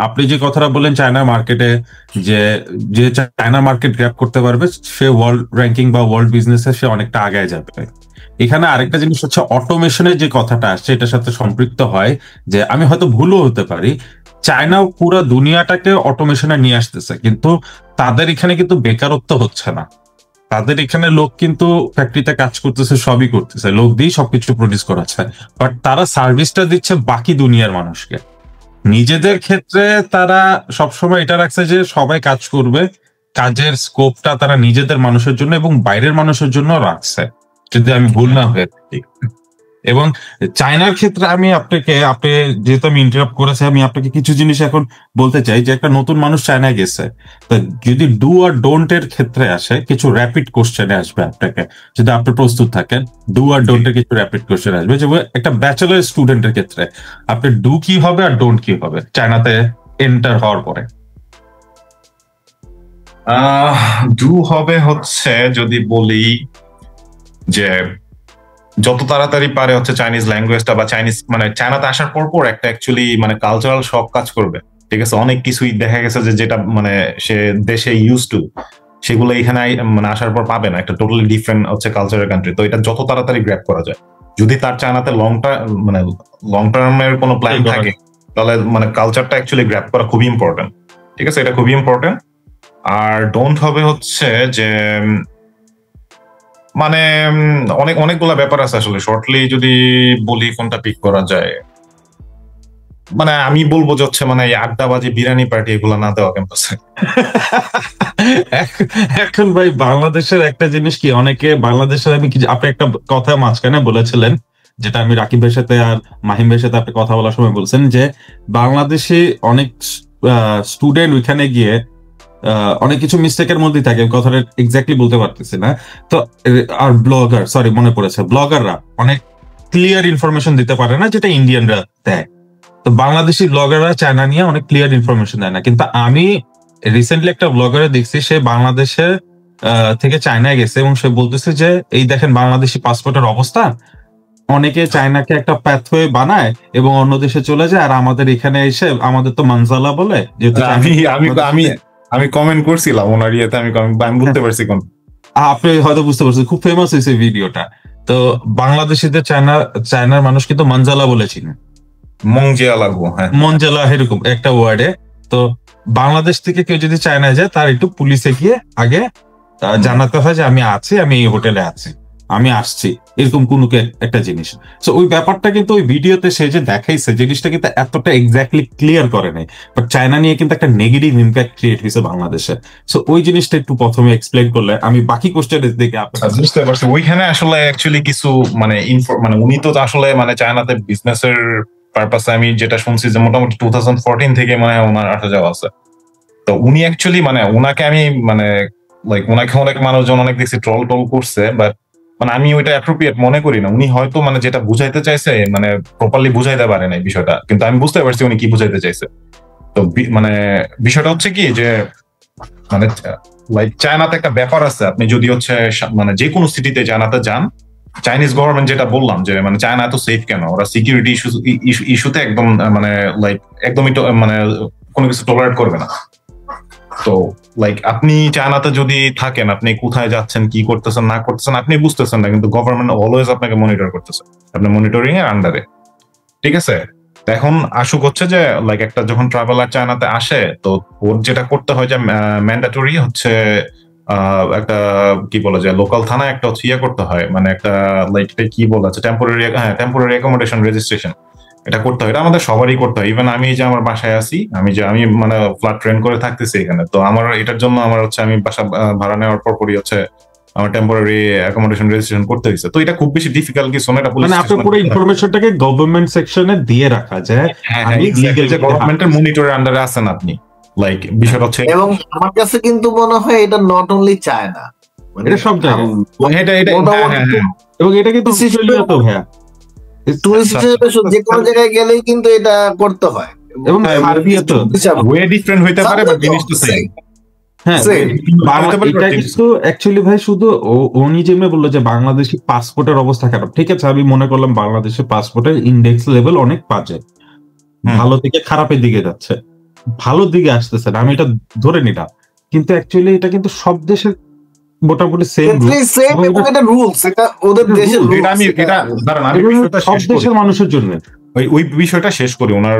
S1: আপনি যে কথাটা বললেন চায়না মার্কেটে যে চায়না মার্কেট গ্র্যাব করতে পারবে সে ওয়ার্ল্ড র্যাঙ্কিং বা ওয়ার্ল্ড বিজনেসে সে অনেকটা আগায় যাবে। এখানে আরেকটা জিনিস হচ্ছে অটোমেশনের যে কথাটা আসছে এটার সাথে সম্পৃক্ত হয়, যে আমি হয়তো ভুলও হতে পারি, চায়না পুরো দুনিয়াটাকে অটোমেশনে নিয়ে আসতেছে, কিন্তু তাদের এখানে কিন্তু বেকারত্ব হচ্ছে না। তাদের এখানে লোক কিন্তু ফ্যাক্টরিতে কাজ করতেছে, সবই করতেছে, লোক দিয়েই সবকিছু প্রডিউস করাচ্ছে, বাট তারা সার্ভিসটা দিচ্ছে বাকি দুনিয়ার মানুষকে। নিজেদের ক্ষেত্রে তারা সবসময় এটা রাখছে যে সবাই কাজ করবে, কাজের স্কোপটা তারা নিজেদের মানুষের জন্য এবং বাইরের মানুষের জন্য রাখছে, যদি আমি ভুল না হয়ে থাকি। এবং চায়নার ক্ষেত্রে আপনি যেহেতু আমি ইন্টারাপ্ট করেছি, আমি আপনাকে কিছু জিনিস এখন বলতে চাই যে একটা নতুন মানুষ চায়নায় গেছে, তো যদি ডু আর ডোন্ট এর ক্ষেত্রে আসে কিছু র্যাপিড কোশ্চেনে আসবে আপনাকে, যদি আপনি প্রস্তুত থাকেন ডু আর ডোন্ট এর কিছু র্যাপিড কোশ্চেন আসবে। যে একটা ব্যাচেলার স্টুডেন্টের ক্ষেত্রে আপনি ডু কি হবে আর ডোন্ট কি হবে চায়নাতে এন্টার হওয়ার পরে?
S2: ডু হবে হচ্ছে যদি বলি যে যত তাড়াতাড়ি পারে হচ্ছে চাইনিজ ল্যাঙ্গুয়েজটা বা চাইনিজ মানে চায়নাতে আসার পর একটা অ্যাকচুয়ালি মানে কালচারাল শক কাজ করবে, ঠিক আছে? অনেক কিছুই দেখা গেছে যে যেটা মানে সে দেশে ইউজ টু সেগুলো এখানে মানে আসার পর পাবে না, একটা টোটালি ডিফারেন্ট হচ্ছে কালচারের কান্ট্রি। তো এটা যত তাড়াতাড়ি গ্র্যাব করা যায়, যদি তার চায়নাতে লং টার্মের কোনো প্ল্যান থাকে, তাহলে মানে কালচারটা অ্যাকচুয়ালি গ্র্যাব করা খুবই ইম্পর্টেন্ট, ঠিক আছে? এটা খুবই ইম্পর্টেন্ট। আর ডোন্ট হবে হচ্ছে যে মানে অনেকগুলা ব্যাপার আছে আসলে, শর্টলি যদি বলি কোনটা পিক করা যায়, মানে আমি বলবো যে হচ্ছে মানে আড্ডাবাজি বিরিয়ানি পার্টি এগুলো না দেওয়া ক্যাম্পাসে।
S1: এখন ভাই বাংলাদেশের একটা জিনিস কি, অনেকে বাংলাদেশের আপনি একটা কথা মাঝখানে বলেছিলেন যেটা আমি রাকিব ভাইয়ের সাথে আর মাহিম ভাইয়ের সাথে আপনি কথা বলার সময় বলছেন যে বাংলাদেশে অনেক স্টুডেন্ট ওইখানে গিয়ে অনেক কিছু মিস্টেকের মধ্যে থাকে, কথাটা এক্স্যাক্টলি বলতে পারতেছি না। তো আর মনে পড়েছে, ব্লগাররা অনেক ক্লিয়ার ইনফরমেশন দিতে পারে না যেটা ইন্ডিয়ানরা দেয়। তো বাংলাদেশি ব্লগাররা চায়না নিয়ে অনেক ক্লিয়ার ইনফরমেশন দেয় না, কিন্তু আমি রিসেন্টলি একটা ব্লগারে দেখছি সে বাংলাদেশে থেকে চায়নায় গেছে এবং সে বলতেছে যে এই দেখেন বাংলাদেশি পাসপোর্টের অবস্থা, অনেকে চায়নাকে একটা প্যাথওয়ে বানায় এবং অন্য দেশে চলে যায়, আর আমাদের এখানে এসে আমাদের তো মানজালা বলে। যেহেতু
S2: আমি কমেন্ট করছিলাম ওনার ইয়েতে, আমি বলতে পারছি কোন,
S1: আপনি হয়তো বুঝতে পারছেন, খুব ফেমাস হয়েছে ভিডিওটা। তো বাংলাদেশিদের চায়নার মানুষ কিন্তু মানজালা বলেছিল, মঞ্জেলা এরকম একটা ওয়ার্ডে। তো বাংলাদেশ থেকে কেউ যদি চায়নায় যায় তার একটু পুলিশে গিয়ে আগে জানাতে হয় যে আমি এই হোটেলে আছি। আমি আসছি, এরকম কোনো একটা জিনিস। সো ওই ব্যাপারটা কিন্তু ওই ভিডিওতে সে যে দেখাইছে জিনিসটা কিন্তু এতটা এক্স্যাক্টলি ক্লিয়ার করে নাই, বাট চায়না নিয়ে কিন্তু একটা নেগেটিভ ইম্প্যাক্ট ক্রিয়েট হয়েছে বাংলাদেশে। সো ওই জিনিসটা একটু প্রথমে এক্সপ্লেন করলে আমি বাকি কোশ্চেনের দিকে
S2: বুঝতে পারছি। ওইখানে আসলে অ্যাকচুয়ালি কিছু মানে মানে উনি তো আসলে মানে চায়নাতে বিজনেসের পারপাসে আমি যেটা শুনছি যে মোটামুটি 2014 থেকে মানে ওনার আসা যাওয়া আছে। তো উনি অ্যাকচুয়ালি মানে ওনাকে আমি মানে লাইক ওনাকে অনেক মানুষজন অনেক দেখছি ট্রল করছে, বাট মানে আমি ওইটা অ্যাপ্রোপ্রিয়েট মনে করি না। উনি হয়তো মানে যেটা বুঝাইতে চাইছে মানে প্রপারলি বুঝাইতে পারে না বিষয়টা, কিন্তু আমি বুঝতে পারছি উনি কি বুঝাইতে চাইছে। তো মানে বিষয়টা হচ্ছে কি যে মানে লাইক চায়নাতে একটা ব্যাপার আছে, আপনি যদি হচ্ছে মানে যে কোনো সিটিতে চায়নাতে যান, চাইনিজ গভর্নমেন্ট যেটা বললাম যে মানে চায়না এত সেফ কেন, ওরা সিকিউরিটি ইস্যুতে একদম মানে লাইক একদমই মানে কোনো কিছু টলারেট করবে না। তো লাইক আপনি চায়নাতে যদি থাকেন, আপনি কোথায় যাচ্ছেন, কি করতেছেন না করতেছেন আপনি বুঝতেছেন না, কিন্তু গভর্নমেন্ট অলওয়েজ আপনাকে মনিটর করতেছে, আপনার মনিটরিং এর আন্ডারে। ঠিক আছে, এখন আসুক হচ্ছে যে লাইক একটা যখন ট্রাভেলার চায়নাতে আসে, তো ওর যেটা করতে হয় যে ম্যান্ডেটরি হচ্ছে একটা কি বলা যায় লোকাল থানায় একটা হচ্ছে করতে হয়, মানে একটা লাইক কি বলা আছে টেম্পোরারি অ্যাকোমোডেশন রেজিস্ট্রেশন। এটা করতে হয়, এটা আমাদের সবারই করতে হয়। ইভেন আমি যে আমার বাসায় আছি, আমি মানে ফ্ল্যাট রেন্ট করে থাকতেছি এখানে, তো আমার এটার জন্য আমার হচ্ছে আমি বাসা ভাড়া নেওয়ার পরই হচ্ছে আমার টেম্পোরারি অ্যাকোমোডেশন রেজিস্ট্রেশন করতে হয়েছে। তো এটা খুব বেশি ডিফিকাল্ট কিছু না, এটা
S1: মানে আপনার পুরো ইনফরমেশনটাকে গভর্নমেন্ট সেকশনে দিয়ে রাখা যায়।
S2: গভর্নমেন্টের মনিটরের আন্ডারে আছেন আপনি, লাইক বিষয়টা হচ্ছে।
S3: এবং আমার কাছে কিন্তু মনে হয় এটা নট অনলি চায়না,
S1: এটা সব জায়গায়, এবং এটা কিন্তু অস্ট্রেলিয়াতেও ভাইয়া
S3: টুরিস্ট হিসেবে যে কোনো জায়গায় গেলেই কিন্তু এটা করতে হয়,
S1: এবং সার্বিয়াতেও
S2: ওয়ে ডিফারেন্ট হইতে পারে বাট জিনিসটা সেম।
S1: হ্যাঁ, এটা কিন্তু অ্যাকচুয়ালি ভাই শুধু ও নিজে বললো যে বাংলাদেশি পাসপোর্টের অবস্থা খারাপ। ঠিক আছে, আমি মনে করলাম বাংলাদেশের পাসপোর্টের ইন্ডেক্স লেভেল অনেক বাজে, ভালো থেকে খারাপের দিকে যাচ্ছে, ভালো দিকে আসতেছে না, আমি এটা ধরে নিলাম। কিন্তু অ্যাকচুয়ালি এটা কিন্তু সব দেশের মোটামুটি সেম
S3: রুলস, এটা ওদের দেশের
S1: সব দেশের মানুষের জন্য।
S2: ওই বিষয়টা শেষ করি, ওনার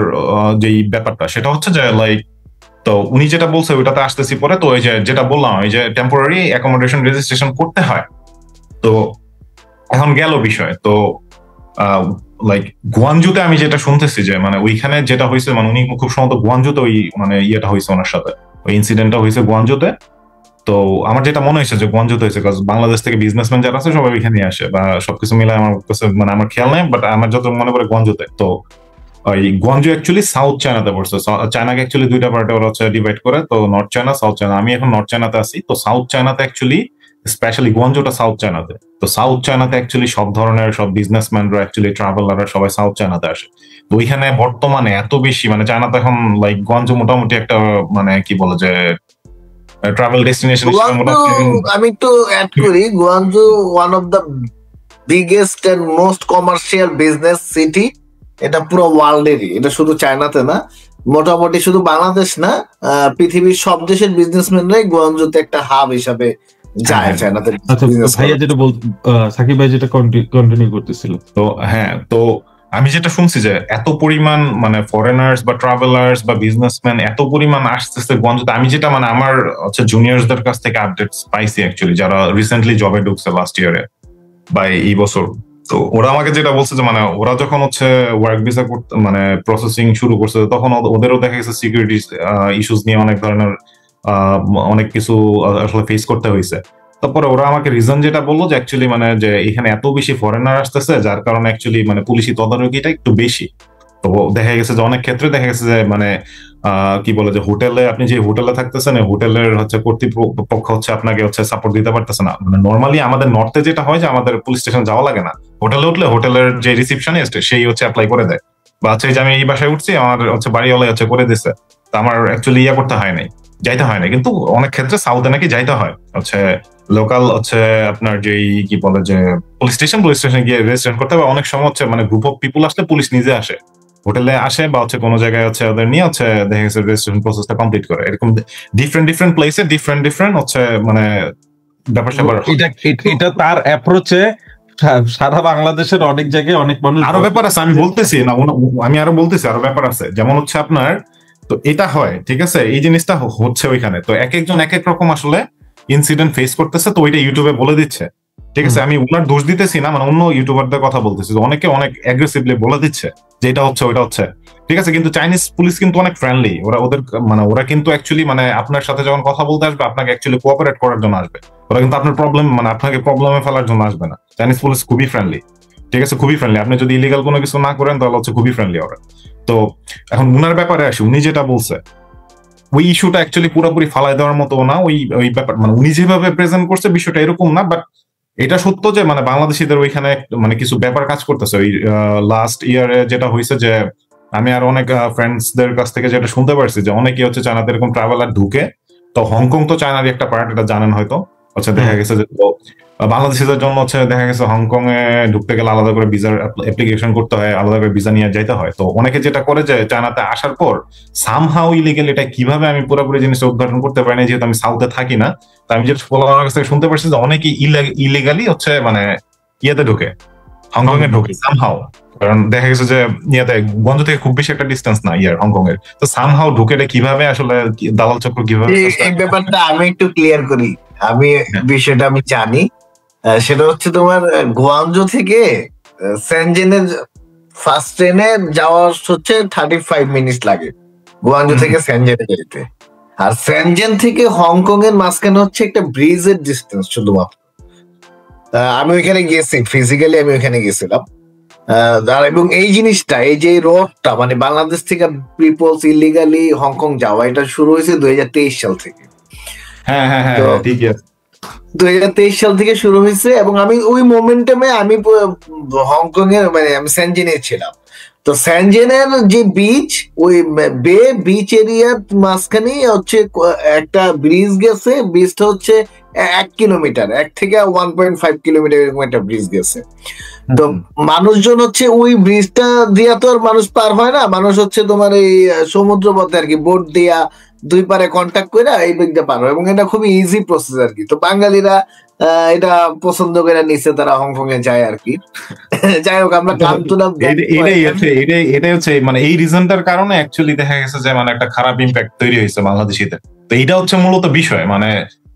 S2: যে ব্যাপারটা সেটা হচ্ছে যে লাইক, তো উনি যেটা বলছে ওইটাতে আসতেছি পরে। তো ওই যে যেটা বললাম, ওই যে টেম্পোরারি অ্যাকোমোডেশন রেজিস্ট্রেশন করতে হয়। তো এখন গেল বিষয়, তো লাইক গুয়ানজুতে আমি যেটা শুনতেছি যে মানে ওইখানে যেটা হয়েছে, মানে উনি খুব সম্ভবত গুয়ানজুতে ওই মানে ইয়েটা হয়েছে ওনার সাথে, ওই ইনসিডেন্টটা হয়েছে গুয়ানজুতে। তো আমার যেটা মনে হয়েছে যে গুয়ানজুতে হয়েছে, কারণ বাংলাদেশ থেকে বিজনেসম্যান যারা আছে সবাই ওইখানে আসে, বা সবকিছু মিলে আমার কাছে মানে আমার খেয়াল নাই, বাট আমার যত মনে পড়ে গুয়ানজুতে। তো ওই গুয়ানজু অ্যাকচুয়ালি সাউথ চায়নাতে পড়ছে। চায়নাকে অ্যাকচুয়ালি দুইটা পার্টে ওরা হচ্ছে ডিভাইড করে, তো নর্থ চায়না সাউথ চায়না। আমি এখন নর্থ চায়নাতে আছি। তো সাউথ চায়নাতে অ্যাকচুয়ালি স্পেশালি গুয়ানজুটা সাউথ চায়নাতে। তো সাউথ চায়নাতে অ্যাকচুয়ালি সব ধরনের সব বিজনেসম্যানরা অ্যাকচুয়ালি ট্রাভেলাররা সবাই সাউথ চায়নাতে আসে। তো ওইখানে বর্তমানে এত বেশি মানে চায়নাতে এখন লাইক গুয়ানজু মোটামুটি একটা মানে কি বলে যে ট্রাভেল ডেস্টিনেশন।
S3: আমি একটু অ্যাড করি, Guangzhou one of the biggest and most commercial business city. এটা পুরো ওয়ার্ল্ডেরই, এটা শুধু চায়নাতে না, মোটামুটি শুধু বাংলাদেশ না, পৃথিবীর সব দেশের বিজনেসম্যানরাই গুয়ানজুতে একটা হাব হিসাবে যায় চায়নাতে।
S1: ভাইয়া যেটা সাকিব ভাই যেটা কন্টিনিউ করতেছিল,
S2: তো হ্যাঁ, তো আমি যেটা শুনছি যে এত পরিমাণ মানে ফরেনার্স বা ট্রাভেলার্স বা বিজনেসম্যান এত পরিমাণ আসতেছে গুয়ানজুতে। আমি যেটা মানে আমার হচ্ছে জুনিয়রসদের কাছ থেকে আপডেটস পাইছি অ্যাকচুয়ালি, যারা রিসেন্টলি জবে ঢুকছে লাস্ট ইয়ারে বা এই বছর। তো ওরা আমাকে যেটা বলছে যে মানে ওরা যখন হচ্ছে ওয়ার্ক ভিসা করতে মানে প্রসেসিং শুরু করছে, তখন ওদেরও দেখা গেছে সিকিউরিটি ইস্যুস নিয়ে অনেক ধরনের অনেক কিছু আসলে ফেস করতে হয়েছে। তারপরে ওরা আমাকে রিজন যেটা বললো যে অ্যাকচুয়ালি মানে যে এখানে এত বেশি ফরেনার আসতেছে, যার কারণে অ্যাকচুয়ালি মানে পুলিশি তদারকিটা একটু বেশি। তো দেখা গেছে যে অনেক ক্ষেত্রে দেখা গেছে যে মানে কি বলে যে হোটেলে আপনি যে হোটেলে থাকতেছেন, হোটেলের হচ্ছে কর্তৃপক্ষ হচ্ছে আপনাকে হচ্ছে সাপোর্ট দিতে পারতেছে না। মানে নর্মালি আমাদের নর্থে যেটা হয় যে আমাদের পুলিশ স্টেশন যাওয়া লাগে না, হোটেলে উঠলে হোটেলের যে রিসিপশনিস্ট সেই হচ্ছে অ্যাপ্লাই করে দেয়, বা হচ্ছে যে আমি এই বাসায় উঠছি আমার হচ্ছে বাড়িওয়ালা হচ্ছে করে দিচ্ছে, তো আমার অ্যাকচুয়ালি করতে হয় নাই, যাইতে হয় না। কিন্তু অনেক ক্ষেত্রে সাউথে নাকি যাইতে হয়, হচ্ছে লোকাল হচ্ছে আপনার যেই কি বলে যে পুলিশ স্টেশন গিয়ে রেজিস্ট্রেশন করতে হবে। অনেক সময় হচ্ছে মানে গ্রুপ অফ পিপুল আসলে পুলিশ নিজে আসে, হোটেলে আসে বা হচ্ছে কোনো জায়গায় হচ্ছে ওদের নিয়ে হচ্ছে দেখা গেছে রেজিস্ট্রেশন প্রসেসটা কমপ্লিট করে। এরকম ডিফারেন্ট প্লেসে ডিফারেন্ট হচ্ছে মানে ব্যাপার স্যাপার।
S1: এটা তার অ্যাপ্রোচে সারা বাংলাদেশের অনেক জায়গায় অনেক মানুষ।
S2: আরো ব্যাপার আছে, আমি বলতেছি না, আমি আরো বলতেছি আরো ব্যাপার আছে। যেমন হচ্ছে আপনার তো এটা হয়, ঠিক আছে, এই জিনিসটা হচ্ছে ওইখানে। তো এক একজন এক এক রকম আসলে ইনসিডেন্ট ফেস করতেছে, তো ওইটা ইউটিউবে বলে দিচ্ছে ঠিক আছে, আমি উনার দোষ দিতেছি না, মানে অন্য ইউটিউবারদের কথা বলতেছি, অনেকে অনেক অ্যাগ্রেসিভলি বলে দিচ্ছে যে এটা হচ্ছে ওইটা হচ্ছে, ঠিক আছে, কিন্তু চাইনিজ পুলিশ কিন্তু অনেক ফ্রেন্ডলি, ওদের মানে ওরা কিন্তু অ্যাকচুয়ালি মানে আপনার সাথে যখন কথা বলতে আসবে আপনাকে অ্যাকচুয়ালি কোঅপারেট করার জন্য আসবে, ওরা কিন্তু আপনার প্রবলেম মানে আপনাকে প্রবলেমে ফেলার জন্য আসবে না। চাইনিজ পুলিশ খুবই ফ্রেন্ডলি, ঠিক আছে, খুবই ফ্রেন্ডলি, আপনি যদি ইলিগাল কোনো কিছু না করেন তাহলে হচ্ছে খুবই ফ্রেন্ডলি ওরা। তো এখন উনার ব্যাপারে আসি, উনি যেটা বলছে ওই ইস্যুটা অ্যাকচুয়ালি পুরোপুরি ফালাই দেওয়ার মতো না, ওই ব্যাপার মানে উনি যেভাবে প্রেজেন্ট করছে বিষয়টা এরকম না, বাট এটা সত্য যে মানে বাংলাদেশিদের ওইখানে মানে কিছু ব্যাপার কাজ করতেছে। ওই লাস্ট ইয়ারে যেটা হয়েছে যে আমি আর অনেক ফ্রেন্ডসদের কাছ থেকে যেটা শুনতে পারছি যে অনেকে হচ্ছে চায়নাতে এরকম ট্রাভেলার ঢুকে, তো হংকং তো চায়নারই একটা পার্ট, এটা জানেন হয়তো, হচ্ছে দেখা গেছে যে বাংলাদেশিদের জন্য হচ্ছে দেখা গেছে হংকং এ ঢুকতে গেলে আলাদা করে ভিসার অ্যাপ্লিকেশন করতে হয়, আলাদা করে ভিসা নিয়ে যাইতে হয়। তো অনেকে যেটা করে যে চায়নাতে আসার পর সামহাউ ইলিগেল, এটা কিভাবে আমি পুরোপুরি জিনিসটা উদ্ঘাটন করতে পারি না যেহেতু আমি সাউথে থাকি না, তো আমি যেটা আমার কাছ থেকে শুনতে পারছি যে অনেকে ইলিগালি হচ্ছে মানে ইয়েতে ঢুকে, হংকং এ ঢুকে সামহাউ, কারণ দেখা গেছে যে ইয়াতে গঞ্জ থেকে খুব বেশি একটা ডিস্টেন্স না হংকং এর, তো সামহাউ ঢুকে কিভাবে আসলে দালাল চক্র কিভাবে।
S3: এই ব্যাপারটা আমি একটু ক্লিয়ার করি, বিষয়টা আমি জানি। সেটা হচ্ছে তোমার গুয়াংজো থেকে সেনজেনের ফার্স্ট ট্রেনে যাওয়া হচ্ছে 35 মিনিট লাগে গুয়াংজো থেকে সেনজেনে যেতে, আর সেনজেন থেকে হংকং এর মাঝখানে হচ্ছে একটা ব্রিজের ডিস্টেন্স শুধুমাত্র। আমি ওইখানে গেছি, ফিজিক্যালি আমি ওইখানে গেছিলাম। এবং এই জিনিসটা, এই যে রোডটা মানে বাংলাদেশ থেকে পিপলস ইলিগালি হংকং যাওয়া, এটা শুরু হয়েছে 2023 সাল থেকে।
S2: হ্যাঁ হ্যাঁ হ্যাঁ ঠিক আছে,
S3: 2023 সাল থেকে শুরু হয়েছে। এবং আমি ওই মোমেন্টামে আমি হংকং এর মানে আমি সেনজেনে ছিলাম। তো সেনজেনের যে বিচ, ওই বিচ এরিয়ার মাঝখানে হচ্ছে একটা ব্রিজ গেছে, ব্রিজটা হচ্ছে 1 কিলোমিটার, 1 থেকে 1.5 কিলোমিটার এরকম একটা ব্রিজ গেছে। তো মানুষজন হচ্ছে ওই ব্রিজটা দিয়া তো আর মানুষ পার হয় না, মানুষ হচ্ছে তোমার এই সমুদ্র পথে আর কি বোট দিয়া দুই পারে কন্ট্যাক্ট করে এই দিকটা পার হয়, এবং এটা খুবই ইজি প্রসেস আর কি। তো বাঙালিরা এটা পছন্দ করে নিচ্ছে, তারা হংকং এ যায় আর কি। যাই হোক, আমরা
S2: এটাই হচ্ছে মানে এই রিজনটার কারণে অ্যাকচুয়ালি দেখা গেছে যে মানে একটা খারাপ ইম্প্যাক্ট তৈরি হয়েছে বাংলাদেশিদের। তো এইটা হচ্ছে মূলত বিষয়, মানে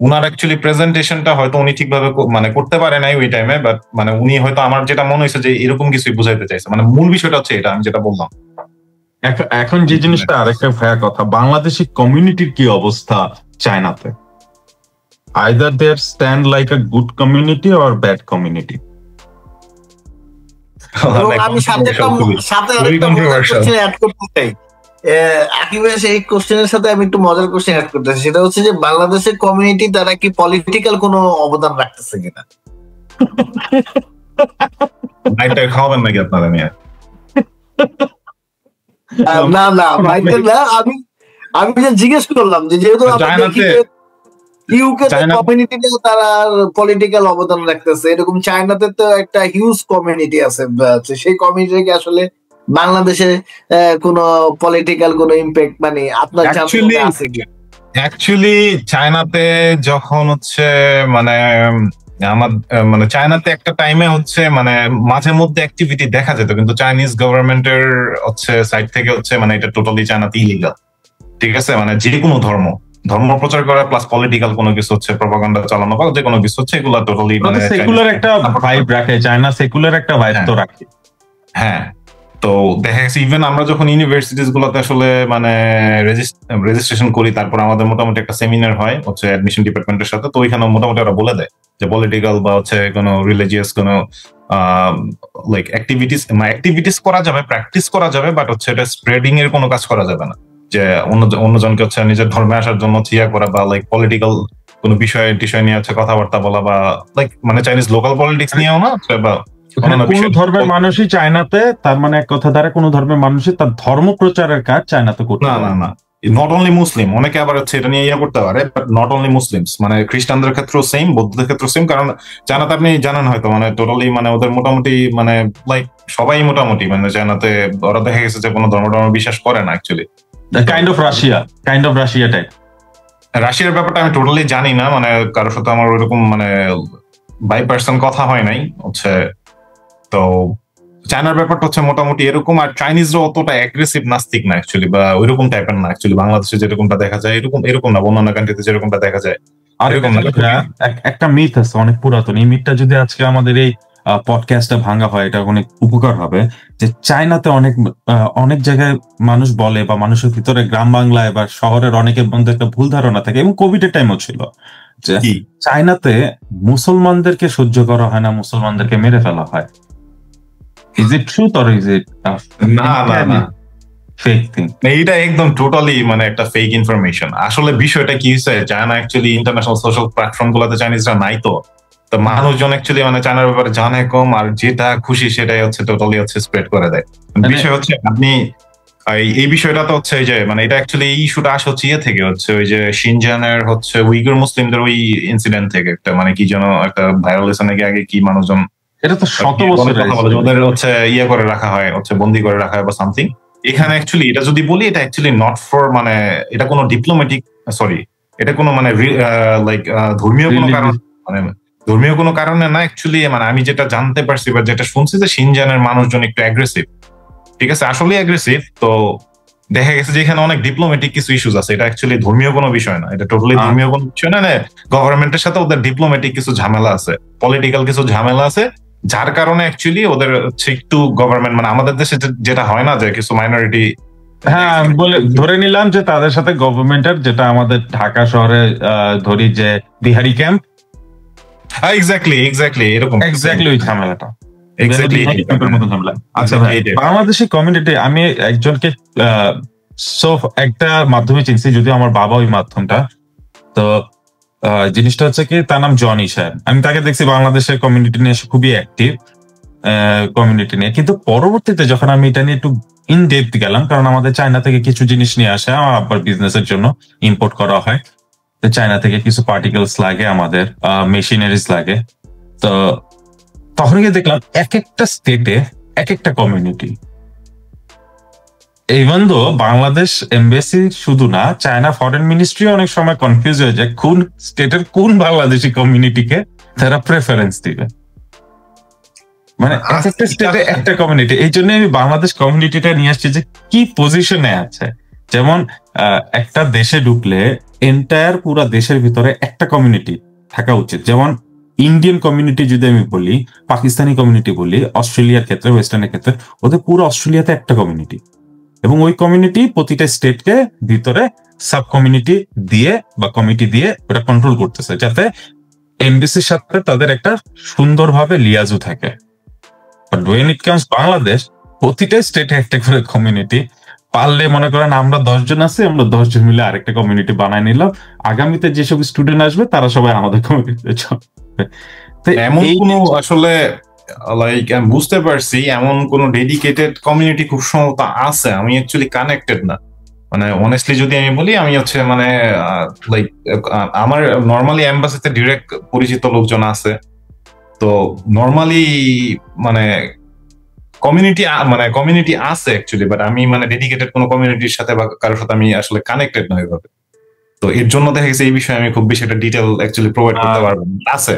S2: উনার অ্যাকচুয়ালি প্রেজেন্টেশনটা হয়তো উনি ঠিকভাবে মানে করতে পারে নাই ওই টাইমে, বাট মানে উনি হয়তো আমার যেটা মনে হয়েছে যে এরকম কিছুই বুঝাইতে চাইছে, মানে মূল বিষয়টা হচ্ছে এটা, আমি যেটা বললাম।
S1: এখন যে জিনিসটা আরেকটা ভাইয়া কথা, বাংলাদেশি কমিউনিটির কি অবস্থা চায়নাতে? either they stand like a good community or bad community.
S3: আমি সাথে আরেকটা কোশ্চেন অ্যাড করতে চাই, আকিবের সেই কোশ্চেনের সাথে আমি একটু মজার কোশ্চেন অ্যাড করতে চাই। সেটা হচ্ছে যে বাংলাদেশের কমিউনিটি তারা কি পলিটিক্যাল কোনো অবদান রাখতেছে কিনা?
S2: খাওয়াবেন নাকি আপনারা?
S3: না না না, আমি জিজ্ঞেস করলাম যে যেহেতু ইউকে কমিউনিটিতে তারা পলিটিক্যাল অবদান রাখতেছে, এরকম চায়নাতে তো একটা হিউজ কমিউনিটি আছে, সেই কমিউনিটি আসলে বাংলাদেশে কোনো পলিটিক্যাল কোনো ইম্প্যাক্ট মানে আপনার জানতে আছে কি?
S2: অ্যাকচুয়ালি চায়নাতে যখন হচ্ছে মানে আমার মানে চায়নাতে একটা টাইমে হচ্ছে মানে মাঝে মধ্যে অ্যাক্টিভিটি দেখা যেত, কিন্তু চাইনিজ গভর্নমেন্টের হচ্ছে সাইড থেকে হচ্ছে মানে এটা টোটালি চায়নাতে ইলিগাল, ঠিক আছে, মানে যে কোনো ধর্ম প্রচার করা প্লাস পলিটিক্যাল কোনো কিছু হচ্ছে প্রপাগান্ডা চালানো বা যে কোনো কিছু হচ্ছে এগুলা টোটালি মানে
S1: সেকুলার একটা ভাইব রাখে, চায়না সেকুলার একটা ভাইব তো রাখে।
S2: হ্যাঁ, তো দেখা গেছে ইভেন আমরা যখন ইউনিভার্সিটিস গুলোতে আসলে মানে রেজিস্ট্রেশন করি, তারপর আমাদের মোটামুটি একটা সেমিনার হয় হচ্ছে অ্যাডমিশন ডিপার্টমেন্টের সাথে, তো ওইখানে মোটামুটি ওরা বলে দেয় যে পলিটিক্যাল বা হচ্ছে কোনো রিলিজিয়াস কোনো লাইক অ্যাক্টিভিটিস করা যাবে, প্র্যাকটিস করা যাবে, বাট হচ্ছে এটা স্প্রেডিং এর কোনো কাজ করা যাবে না, যে অন্যজনকে হচ্ছে নিজের ধর্মে আসার জন্য ইয়া করা বা লাইক পলিটিক্যাল কোনো বিষয় নিয়ে হচ্ছে কথাবার্তা বলা বা লাইক মানে চাইনিজ লোকাল পলিটিক্স নিয়েও না, বা
S1: কোন ধর্মের মানুষই চায়নাতে, তার মানে এক কথা দ্বারা কোন ধর্মের মানুষই তার ধর্ম প্রচারের কাজ চায়নাতে করতে
S2: না না না, নট অনলি মুসলিম, অনেকে আবার হচ্ছে এটা নিয়ে ইয়ে করতে পারে, বাট নট অনলি মুসলিমস, মানে খ্রিস্টানদের ক্ষেত্রেও সেম, বৌদ্ধদের ক্ষেত্রেও সেম, কারণ চায়নাতে আপনি জানেন হয়তো মানে টোটালি মানে ওদের মোটামুটি মানে লাইক সবাই মোটামুটি মানে চায়নাতে ওরা দেখা গেছে যে কোনো ধর্ম বিশ্বাস করে না actually,
S1: kind of Russia type.
S2: রাশিয়ার ব্যাপারটা আমি টোটালি জানি না, মানে কারোর সাথে আমার ওইরকম মানে বাই পার্সন কথা হয় নাই হচ্ছে। তো চায়নার ব্যাপারটা হচ্ছে মোটামুটি এরকম, আর চাইনিজরা অতটা অ্যাগ্রেসিভ নাস্তিক না অ্যাকচুয়ালি, বা ওইরকম টাইপের না অ্যাকচুয়ালি, বাংলাদেশে যেরকমটা দেখা যায় এরকম না, অন্যান্য কান্ট্রিতে যেরকমটা দেখা যায়।
S1: একটা মিথ আছে অনেক পুরাতন, এই মিথটা যদি আজকে আমাদের এই পডকাস্টটা ভাঙা হয় এটা অনেক উপকার হবে। যে চায়নাতে অনেক জায়গায় মানুষ বলে বা মানুষের ভিতরে গ্রাম বাংলায় বা শহরের অনেকের মধ্যে একটা ভুল ধারণা থাকে, এবং কোভিড এর টাইমও ছিল, যে চায়নাতে মুসলমানদেরকে সহ্য করা হয় না, মুসলমানদেরকে মেরে ফেলা হয়। Is it truth or is it
S2: না
S1: ফেক থিং?
S2: এইটা একদম টোটালি মানে একটা ফেক ইনফরমেশন। আসলে বিষয়টা কি হয়েছে, China actually international social platform গুলোতে চাইনিজরা নাই, তো মানুষজন অ্যাকচুয়ালি মানে চায়নার ব্যাপারে জানে কম, আর যেটা খুশি সেটাই হচ্ছে টোটালি হচ্ছে স্প্রেড করে দেয়। বিষয় হচ্ছে আপনি এই বিষয়টা তো হচ্ছে যে মানে এটা অ্যাকচুয়ালি এই ইস্যুটা আসে হচ্ছে ইয়ে থেকে, হচ্ছে ওই যে শিনজানের হচ্ছে উইগুর মুসলিমদের ওই ইনসিডেন্ট থেকে, একটা মানে কি যেন একটা ভাইরাল হয়েছে নাকি আগে, কি মানুষজন
S1: এটা তো শত বছর
S2: ওদের হচ্ছে ইয়ে করে রাখা হয়, হচ্ছে বন্দি করে রাখা হয় বা সামথিং। এখানে অ্যাকচুয়ালি এটা যদি বলি, এটা অ্যাকচুয়ালি নট ফর মানে এটা কোনো ডিপ্লোম্যাটিক সরি এটা কোনো মানে লাইক ধর্মীয় কোনো কারণ, মানে ধর্মীয় কোনো কারণে না অ্যাকচুয়ালি। মানে আমি যেটা জানতে পারছি বা যেটা শুনছি যে শিনজানের মানুষজন একটু অ্যাগ্রেসিভ, ঠিক আছে, আসলে অ্যাগ্রেসিভ। তো দেখা গেছে যে এখানে অনেক ডিপ্লোম্যাটিক কিছু ইস্যুস আছে, এটা অ্যাকচুয়ালি ধর্মীয় কোনো বিষয় না, এটা টোটালি ধর্মীয় কোনো বিষয় না। গভর্নমেন্টের সাথে ওদের ডিপ্লোম্যাটিক কিছু ঝামেলা আছে, পলিটিক্যাল কিছু ঝামেলা আছে, যার কারণে অ্যাকচুয়ালি ওদের হচ্ছে একটু গভর্নমেন্ট মানে আমাদের দেশে যেটা হয় না যে কিছু মাইনরিটি,
S1: হ্যাঁ বলে ধরে নিলাম যে তাদের সাথে গভর্নমেন্টের, যেটা আমাদের ঢাকা শহরে ধরি যে বিহারি ক্যাম্প,
S2: এক্স্যাক্টলি এরকম
S1: এক্স্যাক্টলি ওই ঝামেলাটা।
S2: আচ্ছা
S1: বাংলাদেশি কমিউনিটি আমি একজনকে একটা মাধ্যমে চিনছি, যদিও আমার বাবা ওই মাধ্যমটা। তো জিনিসটা হচ্ছে কি, তার নাম জনি সাহেব। আমি তাকে দেখছি বাংলাদেশের কমিউনিটি নিয়ে খুবই অ্যাক্টিভ কমিউনিটি নিয়ে, কিন্তু পরবর্তীতে যখন আমি এটা নিয়ে একটু ইন ডেপথ গেলাম, কারণ আমাদের চায়না থেকে কিছু জিনিস নিয়ে আসে, আমার আব্বার বিজনেসের জন্য ইম্পোর্ট করা হয়, তো চায়না থেকে কিছু পার্টিকেলস লাগে, আমাদের মেশিনারিজ লাগে। তো তখন গিয়ে দেখলাম এক একটা স্টেটে এক একটা community. Even though Bangladesh embassy শুধু না, চায়না ফরেন মিনিস্ট্রি অনেক সময় কনফিউজ হয়ে যায় কোন স্টেটের কোন বাংলাদেশি কমিউনিটিকে তারা প্রেফারেন্স দিবে। মানে এক একটা স্টেটে একটা কমিউনিটি। এই জন্য আমি বাংলাদেশ কমিউনিটিটা নিয়ে আসছি যে কি পজিশনে আছে। যেমন একটা দেশে ঢুকলে এন্টায়ার পুরা দেশের ভিতরে একটা কমিউনিটি থাকা উচিত। যেমন ইন্ডিয়ান কমিউনিটি যদি আমি বলি, পাকিস্তানি কমিউনিটি বলি, অস্ট্রেলিয়ার ক্ষেত্রে, ওয়েস্টার্নের ক্ষেত্রে, ওদের পুরো অস্ট্রেলিয়াতে একটা কমিউনিটি, এবং ওই কমিউনিটি প্রতিটা স্টেটকে ভিতরে সাব কমিউনিটি দিয়ে বা কমিটি দিয়ে ওটা কন্ট্রোল করতেছে, যাতে এমবিসির সাথে তাদের একটা সুন্দরভাবে লিয়াজু থাকে। But when it comes Bangladesh, প্রতিটা স্টেটে একটা করে কমিউনিটি। পারলে মনে করেন আমরা 10 জন আছি, আমরা 10 জন মিলে আরেকটা কমিউনিটি বানায় নিলাম, আগামীতে যেসব স্টুডেন্ট আসবে তারা সবাই আমাদের কমিউনিটিতে যাবে।
S2: এমন কোনো আসলে লাইক আমি বুঝতে পারছি এমন কোন ডেডিকেটেড কমিউনিটি খুব সম্ভবত আছে, আমি অ্যাকচুয়ালি কানেক্টেড না। মানে অনেস্টলি যদি আমি বলি, আমি হচ্ছে মানে লাইক আমার নর্মালি এম্বাসিতে ডিরেক্ট পরিচিত লোকজন আছে, তো নর্মালি মানে কমিউনিটি আছে অ্যাকচুয়ালি, বাট আমি মানে ডেডিকেটেড কোনো কমিউনিটির সাথে বা কারোর সাথে আমি আসলে কানেক্টেড নয় এভাবে। তো এর জন্য দেখা গেছে এই বিষয়ে আমি খুব বেশি একটা ডিটেল অ্যাকচুয়ালি প্রোভাইড করতে পারবো না। আছে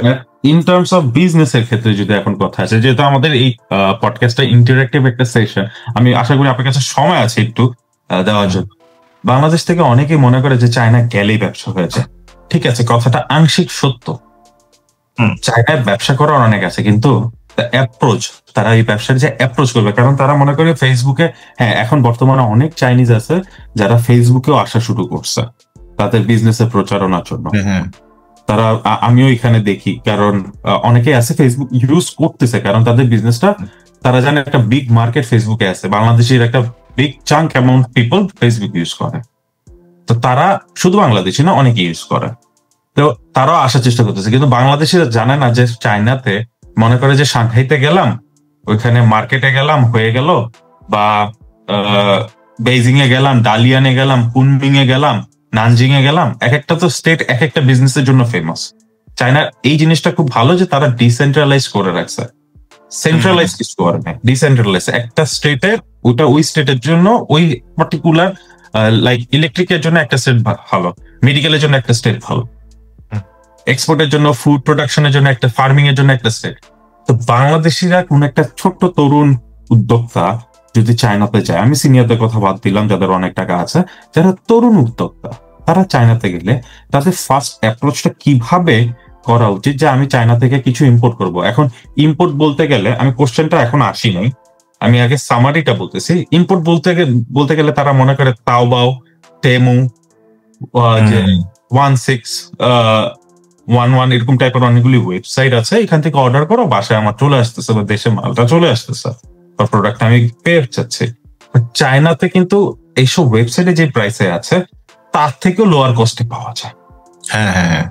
S1: ইন টার্মস অফ বিজনেস এর ক্ষেত্রে যদি এখন কথা আছে, যেহেতু আমাদের এই পডকাস্টটা ইন্টারেক্টিভ একটা সেশন, আমি আশা করি আপনার কাছে সময় আছে একটু দেওয়ার জন্য। বাংলাদেশ থেকে অনেকেই মনে করে যে চায়না গেলেই ব্যবসা হয়েছে। ঠিক আছে, কথাটা আংশিক সত্য, চায়নায় ব্যবসা করার অনেক আছে, কিন্তু অ্যাপ্রোচ, তারা এই ব্যবসার যে অ্যাপ্রোচ করবে, কারণ তারা মনে করে ফেসবুকে, হ্যাঁ এখন বর্তমানে অনেক চাইনিজ আছে যারা ফেসবুকেও আসা শুরু করছে তাদের বিজনেসের প্রচারণার জন্য। তারা আমিও এখানে দেখি, কারণ অনেকেই আছে ফেসবুক ইউজ করতেছে, কারণ তাদের বিজনেসটা তারা জানে একটা বিগ মার্কেট ফেসবুকে আছে, বাংলাদেশের একটা big chunk amount people Facebook use করে, তো তারা শুধু বাংলাদেশি না অনেকে ইউজ করে, তো তারাও আসার চেষ্টা করতেছে। কিন্তু বাংলাদেশিরা জানে না যে চায়নাতে মনে করে যে সাংহাইতে গেলাম, ওইখানে মার্কেটে গেলাম হয়ে গেল, বা বেইজিং এ গেলাম, ডালিয়ানে গেলাম, কুনমিং এ গেলাম, নানজিং এ গেলাম, এক একটা তো স্টেট এক একটা বিজনেসের জন্য ফেমাস। চায়নার এই জিনিসটা খুব ভালো যে তারা ডিসেন্ট্রালাইজ করে রাখছে, সেন্ট্রালাইজ কিছু করে না, ডিসেন্ট্রালাইজ। একটা স্টেটের ওটা ওই স্টেটের জন্য ওই পার্টিকুলার, লাইক ইলেকট্রিকের জন্য একটা স্টেট ভালো, মেডিকেলের জন্য একটা স্টেট ভালো, এক্সপোর্টের জন্য, ফুড প্রোডাকশনের জন্য একটা, ফার্মিং এর জন্য একটা স্টেট। তো বাংলাদেশিরা কোন একটা ছোট্ট তরুণ উদ্যোক্তা যদি চায়নাতে যায়, আমি সিনিয়রদের কথা বাদ দিলাম যাদের অনেক টাকা আছে, যারা তরুণ উদ্যোক্তা
S5: তারা চায়নাতে গেলে তাদের ফার্স্ট অ্যাপ্রোচটা কিভাবে করা উচিত যে আমি চায়না থেকে কিছু ইম্পোর্ট করব। এখন ইম্পোর্ট বলতে গেলে আমি কোশ্চেনটা এখন আসি নাই, আমি আগে সামারিটা বলতেছি। ইম্পোর্ট বলতে গেলে তারা মনে করে তাওবাও, টেমু, যে 1611 এরকম টাইপের অনেকগুলি ওয়েবসাইট আছে, এখান থেকে অর্ডার করো, বাসায় আমার চলে আসতেছে বা দেশে মালটা চলে আসতেছে বা প্রোডাক্ট আমি পেয়ে যাচ্ছি। চায়নাতে কিন্তু এইসব ওয়েবসাইটে যে প্রাইসে আছে তার থেকেও লোয়ার কস্টে পাওয়া যায়।
S2: হ্যাঁ হ্যাঁ,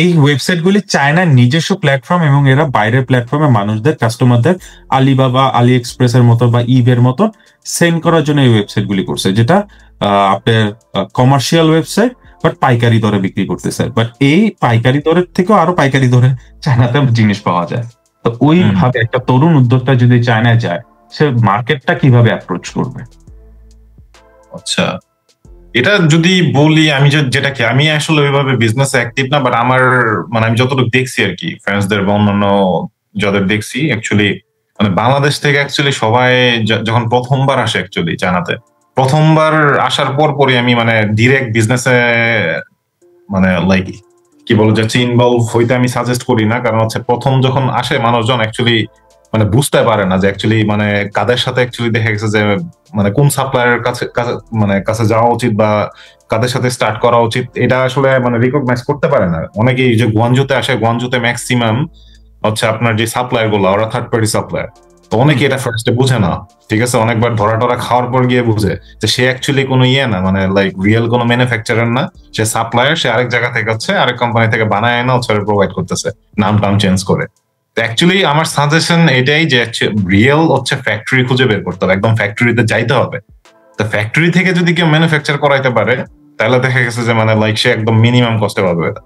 S5: এই ওয়েবসাইট গুলি চায়নার নিজস্ব প্ল্যাটফর্ম এবং এরা বাইরের প্ল্যাটফর্মে মানুষদের, কাস্টমারদের আলিবাবা, আলি এক্সপ্রেস এর মতো বা ইবের মতো সেন্ড করার জন্য এই ওয়েবসাইট গুলি করছে, যেটা আপনার কমার্শিয়াল ওয়েবসাইট, বাট পাইকারি দরে বিক্রি করতেছে। বাট এই পাইকারি দরের থেকেও আরো পাইকারি দরে চায়নাতে জিনিস পাওয়া যায়। তো ওইভাবে একটা তরুণ উদ্যোক্তা যদি চায়নায় যায়, সে মার্কেটটা কিভাবে অ্যাপ্রোচ করবে?
S2: আচ্ছা, এটা যদি বলি, আমি যেটাকে আমি আসলে ওইভাবে বিজনেস অ্যাক্টিভ না, বাট আমার মানে আমি যতটুকু দেখছি আর কি, ফ্রেন্ডসদের বা অন্যান্য যাদের দেখছি, অ্যাকচুয়ালি মানে বাংলাদেশ থেকে অ্যাকচুয়ালি সবাই যখন প্রথমবার আসে অ্যাকচুয়ালি চায়নাতে, প্রথমবার আসার পরই আমি মানে ডিরেক্ট বিজনেসে মানে লাইক কি বলা যাচ্ছে ইনভলভ হইতে আমি সাজেস্ট করি না। কারণ হচ্ছে প্রথম যখন আসে মানুষজন অ্যাকচুয়ালি মানে বুঝতে পারে না যে অ্যাকচুয়ালি মানে কাদের সাথে অ্যাকচুয়ালি দেখা গেছে যে মানে কোন সাপ্লায়ারের কাছে যাওয়া উচিত বা কাদের সাথে স্টার্ট করা উচিত, এটা আসলে মানে রিকগনাইজ করতে পারে না। অনেকেই যে গুয়ানজুতে আসে, গুয়ানজুতে ম্যাক্সিমাম হচ্ছে আপনার যে সাপ্লায়ার গুলো, ওরা থার্ড পার্টি সাপ্লায়ার, তো অনেকে এটা ফার্স্টে বুঝে না, ঠিক আছে, অনেকবার ধরা টরা খাওয়ার পর গিয়ে বুঝে যে সে অ্যাকচুয়ালি কোনো না, মানে লাইক রিয়েল কোনো ম্যানুফ্যাকচারার না, সে সাপ্লায়ার, সে আরেক জায়গা থেকে হচ্ছে আরেক কোম্পানি থেকে বানায় না হচ্ছে প্রোভাইড করতেছে নাম টাম চেঞ্জ করে। অ্যাকচুয়ালি আমার সাজেশন এটাই যে রিয়েল হচ্ছে ফ্যাক্টরি খুঁজে বের করতে হবে, একদম ফ্যাক্টরিতে যাইতে হবে। তো ফ্যাক্টরি থেকে যদি কেউ ম্যানুফ্যাকচার করাইতে পারে, তাহলে দেখা গেছে যে মানে লাইক সে একদম মিনিমাম কস্টে পাবে এটা,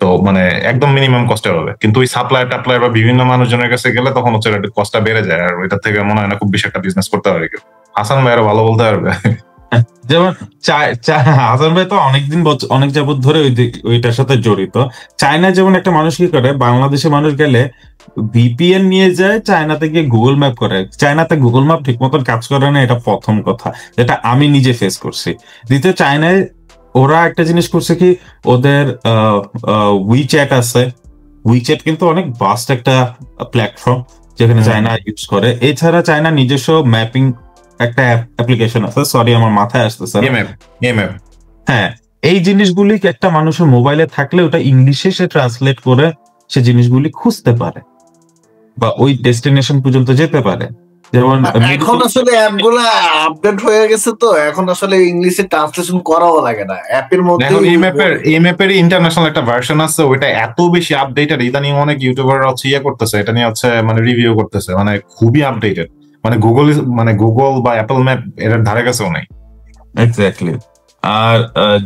S2: তো মানে একদম মিনিমাম কস্টে হবে। কিন্তু ওই সাপ্লায়ার টাপ্লায়ার বা বিভিন্ন মানুষজনের কাছে গেলে তখন হচ্ছে কস্টটা বেড়ে যায়, আর ওইটা থেকে মনে হয় না খুব বেশি একটা বিজনেস করতে পারে কেউ। হাসান ভাই আরো ভালো বলতে পারবে।
S5: যেমন হাসান ভাই তো অনেক যাবত ধরে ওইটার সাথে জড়িত। চায়না যেমন একটা মানুষ কি করে, বাংলাদেশে মানুষ গেলে ভিপিএন নিয়ে যায়, চায়নাতে গিয়ে গুগল ম্যাপ করে। চায়নাতে গুগল ম্যাপ ঠিক মতন কাজ করে না, এটা প্রথম কথা, যেটা আমি নিজে ফেস করছি। দ্বিতীয়, চায়নায় ওরা একটা জিনিস করছে কি, ওদের উইচ্যাট আছে। উইচ্যাট কিন্তু অনেক বাস্ট একটা প্ল্যাটফর্ম যেখানে চায়না ইউজ করে। এছাড়া চায়না নিজস্ব ম্যাপিং একটা অ্যাপ্লিকেশন আছে, সরি আমার মাথায় আসতেছে। হ্যাঁ, এই জিনিসগুলি একটা মানুষের মোবাইলে থাকলে ওটা ইংলিশে সে ট্রান্সলেট করে সে জিনিসগুলি খুঁজতে পারে বা ওই ডেস্টিনেশন পর্যন্ত যেতে পারে। যেমন
S3: এখন আসলে অ্যাপগুলা আপডেট হয়ে গেছে, তো এখন আসলে ইংলিশে ট্রান্সলেশন করাও লাগে না, অ্যাপের মধ্যে
S2: এই ম্যাপের ইন্টারন্যাশনাল একটা ভার্সন আছে, ওইটা এত বেশি আপডেটেড, ইদানিং অনেক ইউটিউবার হচ্ছে করতেছে, এটা নিয়ে হচ্ছে মানে রিভিউ করতেছে, মানে খুবই আপডেটেড, মানে গুগল বা অ্যাপল ম্যাপ এর ধারে কাছেও নাই।
S5: এক্স্যাক্টলি। আর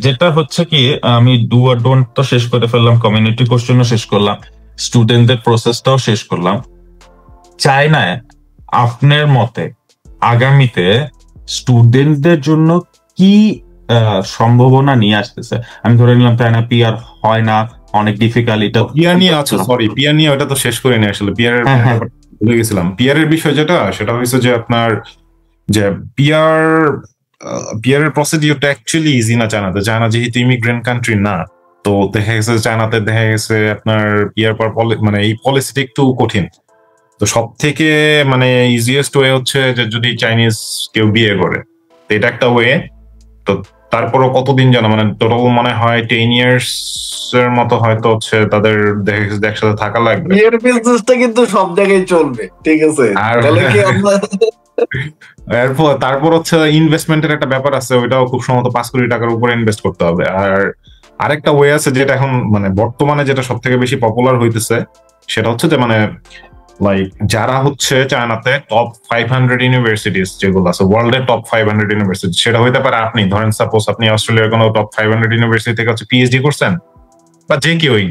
S5: যেটা হচ্ছে কি, আমি ডু আর ডোন্ট তো শেষ করে ফেললাম, কমিউনিটি কোশ্চেনও শেষ করলাম, স্টুডেন্টদের প্রসেসটাও শেষ করলাম। চায়নায় আপনার মতে আগামীতে স্টুডেন্টদের জন্য কি সম্ভাবনা নিয়ে আসতেছে? আমি ধরে নিলাম চায়না পিআর হয় না, অনেক ডিফিকাল্ট। এটা
S2: পিআর নিয়ে আছে, সরি পিআর নিয়ে ওটা তো শেষ করিনি আসলে। পিআর ভুলে গেছিলাম। পিআর এর বিষয় সেটা হচ্ছে যে আপনার যে পিআর এর প্রসিডিউরটা অ্যাকচুয়ালি ইজি না চায়নাতে। চায়না যেহেতু ইমিগ্রেন্ট কান্ট্রি না, তো দেখা গেছে চায়নাতে দেখা গেছে আপনার পিআর মানে এই পলিসিটা একটু কঠিন। তো সব থেকে মানে ইজিয়েস্ট ওয়ে হচ্ছে যে যদি চাইনিজ কেউ বিয়ে করে, তো এটা একটা ওয়ে। তো তারপরও কতদিন জানো, মানে টোটাল মনে হয় 10 years এর মতো হয়তো হচ্ছে তাদের দেখা গেছে একসাথে থাকা লাগবে।
S3: বিয়ের বিজনেসটা কিন্তু সব জায়গায় চলবে, ঠিক আছে।
S2: তারপর হচ্ছে ইনভেস্টমেন্টের একটা ব্যাপার আছে, ওইটাও খুব সম্ভবত 5 কোটি টাকার উপরে ইনভেস্ট করতে হবে। আর আরেকটা ওয়ে আছে যেটা এখন মানে বর্তমানে যেটা সব থেকে বেশি পপুলার হইতেছে, সেটা হচ্ছে যে মানে লাইক যারা হচ্ছে চায়নাতে টপ 500 ইউনিভার্সিটিস যেগুলো আছে, ওয়ার্ল্ডের টপ 500 ইউনিভার্সিটি, সেটা হইতে পারে আপনি ধরেন সাপোজ আপনি অস্ট্রেলিয়ার কোনো টপ 500 ইউনিভার্সিটি থেকে হচ্ছে পিএইচডি করছেন, বা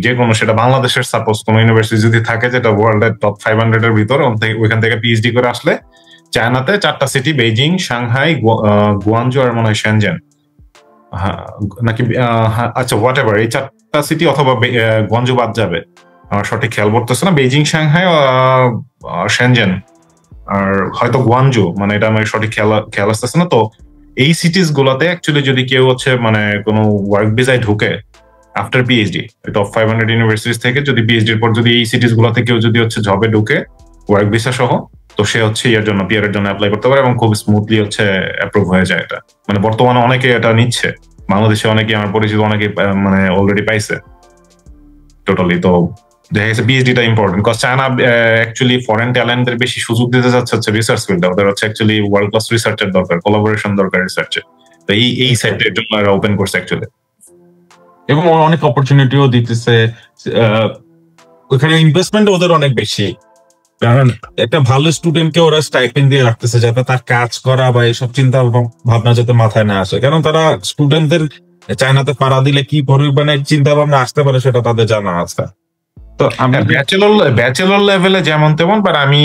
S2: যে কোনো সেটা বাংলাদেশের সাপোজ কোনো ইউনিভার্সিটি যদি থাকে যেটা ওয়ার্ল্ডের টপ 500 এর ভিতর, ওইখান থেকে পিএইচডি করে আসলে চায়নাতে 4টা সিটি, বেইজিং, সাংহাই, গুয়ানজু আর মনে হয় শেনজেন, নাকি আচ্ছা হোয়াট এভার, এই 4টা সিটি অথবা গুয়ানজু বাদ যাবে, আমার সঠিক খেয়াল পড়তেছে না, বেইজিং, সাংহাই, শেনজেন আর হয়তো গুয়ানজু, মানে এটা আমার সঠিক খেয়াল আসতেছে না। তো এই সিটিজ গুলোতে অ্যাকচুয়ালি যদি কেউ হচ্ছে মানে কোনো ওয়ার্ক ভিসায় ঢুকে আফটার পিএইচডি, টপ 500 ইউনিভার্সিটিজ থেকে যদি পিএইচডির পর যদি এই সিটিজ গুলোতে কেউ যদি হচ্ছে জবে ঢুকে ওয়ার্ক ভিসা সহ, তো সে হচ্ছে এর জন্য পিআর এর জন্য অ্যাপ্লাই করতে পারে এবং খুব স্মুথলি হচ্ছে অ্যাপ্রুভ হয়ে যায়। এটা মানে বর্তমানে অনেকে এটা নিচ্ছে, বাংলাদেশে অনেকে আমার পরিচিত অনেকে মানে অলরেডি পাইছে টোটালি। তো দেখা গেছে পিএইচডিটা important, cause China actually foreign ট্যালেন্টদের বেশি সুযোগ দিতে যাচ্ছে হচ্ছে রিসার্চ ফিল্ডে। ওদের হচ্ছে অ্যাকচুয়ালি ওয়ার্ল্ড ক্লাস রিসার্চের দরকার, কোলাবোরেশন দরকার রিসার্চে। তো এই সাইডের জন্য এরা ওপেন করছে অ্যাকচুয়ালি,
S5: এবং অনেক অপরচুনিটিও দিতেছে। ওখানে ইনভেস্টমেন্ট ওদের অনেক বেশি, কারণ একটা ভালো স্টুডেন্টকে ওরা স্টাইপেন্ড দিয়ে রাখতেছে যাতে তার কাজ করা বা এইসব চিন্তা ভাবনা যাতে মাথায় না আসে, কারণ তারা স্টুডেন্টদের চায়নাতে পাড়া দিলে কি পরিমাণে চিন্তা ভাবনা আসতে পারে সেটা তাদের জানা আছে। তো আমি
S2: ব্যাচেলর লেভেলে যেমন তেমন, বাট আমি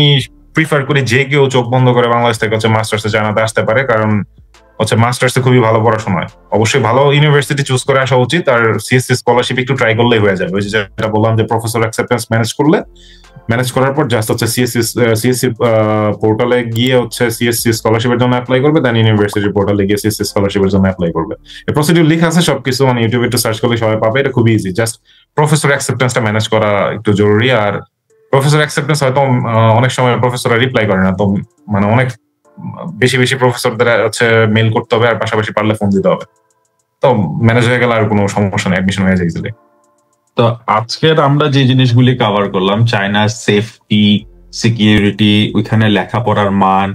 S2: প্রিফার করি যে কেউ চোখ বন্ধ করে বাংলাদেশ থেকে হচ্ছে মাস্টার্সে চায়নাতে আসতে পারে, কারণ হচ্ছে মাস্টার্সে খুবই ভালো পড়াশোনা হয়। অবশ্যই ভালো ইউনিভার্সিটি চুজ করে আসা উচিত, আর সিএসসি স্কলারশিপ একটু ট্রাই করলেই হয়ে যাবে। ওই যে যেটা বললাম যে প্রফেসর অ্যাকসেপ্টেন্স ম্যানেজ করার পর জাস্ট হচ্ছে সিএসসি পোর্টালে গিয়ে হচ্ছে সিএসসি স্কলারশিপের জন্য অ্যাপ্লাই করবে, দেন ইউনিভার্সিটি পোর্টালে গিয়ে সিএসসি স্কলারশিপের জন্য অ্যাপ্লাই করবে। এই প্রসিডিউর লেখা আছে সবকিছু, মানে ইউটিউবে একটু সার্চ করলে সবাই পাবে। এটা খুবই ইজি, জাস্ট প্রফেসর অ্যাকসেপ্টেন্সটা ম্যানেজ করা একটু জরুরি। আর প্রফেসর অ্যাকসেপ্টেন্স হয়তো অনেক সময় প্রফেসররা রিপ্লাই করে না, তো মানে অনেক বেশি বেশি প্রফেসরদের হচ্ছে মেল করতে হবে, আর পাশাপাশি পারলে ফোন দিতে হবে। তো ম্যানেজ হয়ে গেলে আর কোনো সমস্যা নেই, অ্যাডমিশন হয়ে যায় ইজিলি।
S5: তো আজকের আমরা যে জিনিসগুলি কভার করলাম, চায়নার সেফটি, সিকিউরিটি, ওইখানে লেখাপড়ার মান,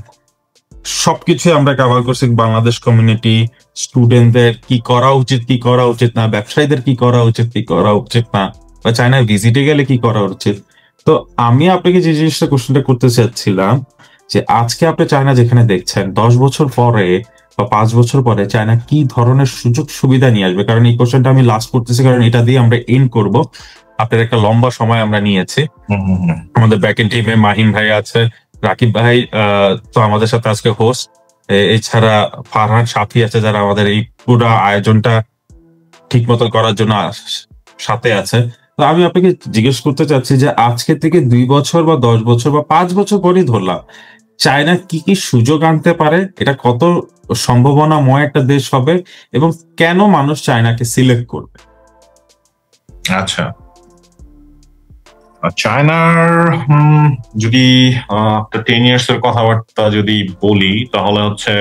S5: সবকিছু আমরা কভার করছি। বাংলাদেশ কমিউনিটি, স্টুডেন্টদের কি করা উচিত কি করা উচিত না, ব্যবসায়ীদের কি করা উচিত কি করা উচিত না, বা চায়নায় ভিজিটে গেলে কি করা উচিত। তো আমি আপনাকে যে জিনিসটা কোশ্চেনটা করতে চাচ্ছিলাম যে আজকে আপনি চায়না যেখানে দেখছেন 10 বছর পরে বা 5 বছর পরে চায়না কি ধরনের সুযোগ সুবিধা নিয়ে আসবে, কারণ এই কোশ্চেনটা আমি লাস্ট করতেছি কারণ এটা দিয়ে আমরা এন্ড করব। আপনার একটা লম্বা সময় আমরা নিয়েছি। আমাদের ব্যাক এন্ড টিমে মাহিম ভাই আছে, রাকিব ভাই তো আমাদের সাথে আজকে হোস্ট, এছাড়া ফারহান সাফি আছে যারা আমাদের এই পুরো আয়োজনটা ঠিক মতো করার জন্য সাথে আছে। তো আমি আপনাকে জিজ্ঞেস করতে চাচ্ছি যে আজকে থেকে 2 বছর বা 10 বছর বা 5 বছর পরেই ধরলাম, চায়না কি কি সুযোগ আনতে পারে, এটা কত সম্ভাবনাময় একটা দেশ হবে, এবং কেন মানুষ চায়নাকে সিলেক্ট করবে?
S2: আচ্ছা, চায়নার যদি আফটার 10 ইয়ার্স এর কথাবার্তা যদি বলি, তাহলে হচ্ছে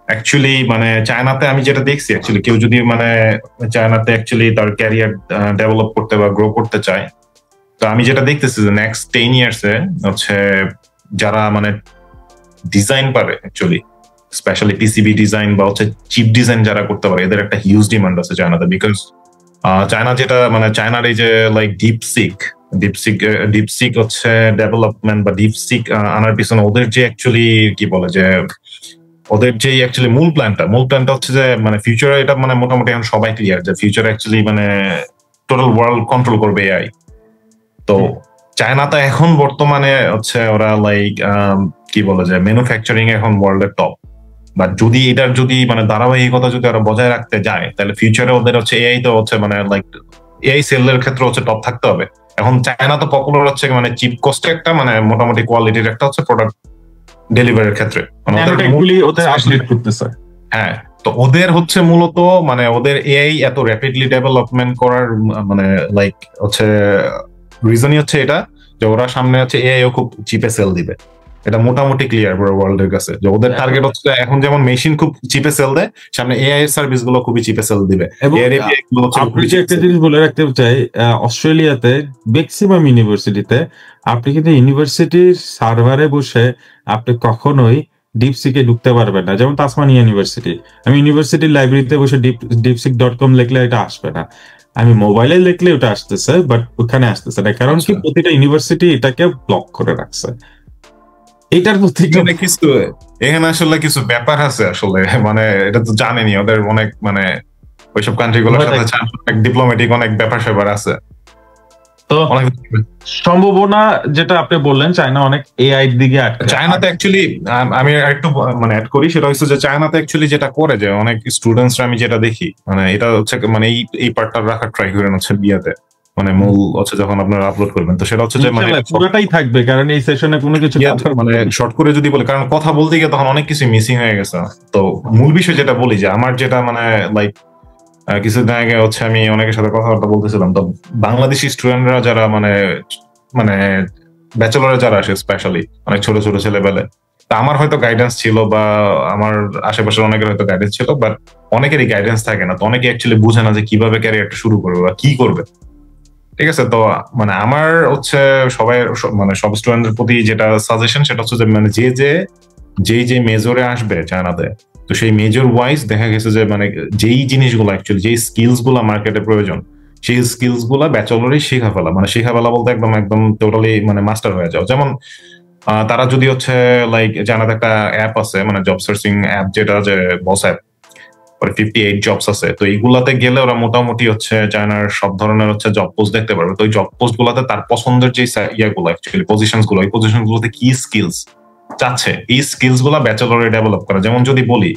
S2: অ্যাকচুয়ালি মানে চায়নাতে আমি যেটা দেখছি, অ্যাকচুয়ালি কেউ যদি মানে চায়নাতে অ্যাকচুয়ালি তার ক্যারিয়ার ডেভেলপ করতে বা গ্রো করতে চায়, তো আমি যেটা দেখতেছি যে নেক্সট 10 ইয়ার্স এ হচ্ছে যারা মানে ডিজাইন পারে, অ্যাকচুয়ালি স্পেশালি পিসিবি ডিজাইন বা হচ্ছে চিপ ডিজাইন যারা করতে পারে, এদের একটা হিউজ ডিমান্ড আছে চায়নাতে। বিকজ চায়না যেটা মানে চায়নার এই যে লাইক ডিপসিক হচ্ছে ডেভেলপমেন্ট বা ডিপসিক আনার পিছনে ওদের যে অ্যাকচুয়ালি কি বলে যে ওদের যে অ্যাকচুয়ালি মূল প্ল্যানটা হচ্ছে যে মানে ফিউচারে এটা মানে মোটামুটি এখন সবাই ক্লিয়ার যে ফিউচারে অ্যাকচুয়ালি মানে টোটাল ওয়ার্ল্ড কন্ট্রোল করবে এআই। তো চায়নাতে এখন বর্তমানে হচ্ছে ওরা লাইক কি বলে যে ম্যানুফ্যাকচারিং এখন ওয়ার্ল্ডের টপ, বা যদি এটার যদি মানে ধারাবাহিকতা যদি ওরা বজায় রাখতে যায়, তাহলে ফিউচারে ওদের হচ্ছে এআই তো হচ্ছে মানে লাইক এআই সেলের ক্ষেত্রে হচ্ছে টপ থাকতে হবে। এখন চায়না তো পপুলার হচ্ছে মানে চিপ কস্টে একটা মানে মোটামুটি কোয়ালিটির একটা হচ্ছে প্রোডাক্ট ডেলিভারির ক্ষেত্রে, হ্যাঁ। তো ওদের হচ্ছে মূলত মানে ওদের এআই এত র্যাপিডলি ডেভেলপমেন্ট করার মানে লাইক হচ্ছে রিজনই হচ্ছে এটা যে ওরা সামনে হচ্ছে এআই ও খুব চিপে সেল দিবে। এটা মোটামুটি ক্লিয়ার পুরো ওয়ার্ল্ড এর কাছে যে ওদের টার্গেট হচ্ছে এখন যেমন মেশিন খুব চিপে সেল দেয়, সামনে এআই এর সার্ভিস গুলো খুবই চিপে সেল দিবে।
S5: আপনি যে একটা জিনিস বলে রাখতে চাই, অস্ট্রেলিয়াতে ম্যাক্সিমাম ইউনিভার্সিটিতে আপনি কিন্তু ইউনিভার্সিটির সার্ভারে বসে আপনি কখনোই ডিপসিকে ঢুকতে পারবেন না। যেমন তাসমানিয়া ইউনিভার্সিটি, আমি ইউনিভার্সিটির লাইব্রেরিতে বসে deepseek.com লিখলে এটা আসবে না, আমি মোবাইলে লিখলে ওটা আসতেছে, বাট ওখানে আসতেছে না, কারণ কি প্রতিটা ইউনিভার্সিটি এটাকে ব্লক করে রাখছে। এটার প্রতি
S2: কিছু এখানে আসলে কিছু ব্যাপার আছে আসলে, মানে এটা তো জানেনি ওদের অনেক মানে ওইসব কান্ট্রি গুলোর সাথে ডিপ্লোম্যাটিক অনেক ব্যাপার স্যাপার আছে।
S5: তো সম্ভাবনা যেটা আপনি বললেন চায়না অনেক এআই এর দিকে
S2: চায়নাতে অ্যাকচুয়ালি আমি একটু মানে অ্যাড করি, সেটা হচ্ছে যে চায়নাতে অ্যাকচুয়ালি যেটা করে যে অনেক স্টুডেন্টসরা আমি যেটা দেখি মানে এটা হচ্ছে মানে এই পার্টটা রাখার ট্রাই করেন হচ্ছে বিয়াতে। মানে মূল হচ্ছে যখন আপনারা আপলোড করবেন, তো সেটা হচ্ছে যে মানে
S5: পুরোটাই থাকবে, কারণ এই সেশনে কোনো কিছু
S2: মানে শর্ট করে যদি বলি, কারণ কথা বলতে গিয়ে তখন অনেক কিছু মিসিং হয়ে গেছে। তো মূল বিষয় যেটা বলি, যে আমার যেটা মানে লাইক কিছুদিন আগে হচ্ছে আমি অনেকের সাথে কথাবার্তা বলতেছিলাম, তো বাংলাদেশি স্টুডেন্টরা যারা মানে মানে ব্যাচেলরে যারা আসে স্পেশালি অনেক ছোট ছোট ছেলেবেলে, তা আমার হয়তো গাইডেন্স ছিল বা আমার আশেপাশের অনেকের হয়তো গাইডেন্স ছিল, বাট অনেকেরই গাইডেন্স থাকে না। তো অনেকে অ্যাকচুয়ালি বুঝে না যে কিভাবে ক্যারিয়ারটা শুরু করবে বা কি করবে। ঠিক আছে, তো মানে আমার হচ্ছে মানে সব স্টুডেন্টদের প্রতি যেটা সাজেশন সেটা হচ্ছে যে মানে যে মেজরে আসবে চায়নাতে, তো সেই মেজর ওয়াইজ দেখা গেছে যে মানে যেই জিনিসগুলো অ্যাকচুয়ালি যেই স্কিলস গুলা মার্কেটে প্রয়োজন, সেই স্কিলস গুলা ব্যাচেলরেই শেখা ফেলা, মানে শেখা ফেলা বলতে একদম একদম টোটালি মানে মাস্টার হয়ে যাও। যেমন তারা যদি হচ্ছে লাইক চায়নাতে একটা অ্যাপ আছে, মানে জব সার্চিং অ্যাপ, যেটা যে বস অ্যাপ, 58 জবস আছে। তো এইগুলাতে গেলে ওরা মোটামুটি হচ্ছে চায়নার সব ধরনের হচ্ছে জব পোস্ট দেখতে পারবে। তো ওই জব পোস্ট গুলাতে তার পছন্দের যে ইয়াগুলো অ্যাকচুয়ালি পজিশন গুলো, ওই পজিশন গুলোতে কি স্কিলস চাচ্ছে, এই স্কিলস গুলা ব্যাচেলরে ডেভেলপ করা। যেমন যদি বলি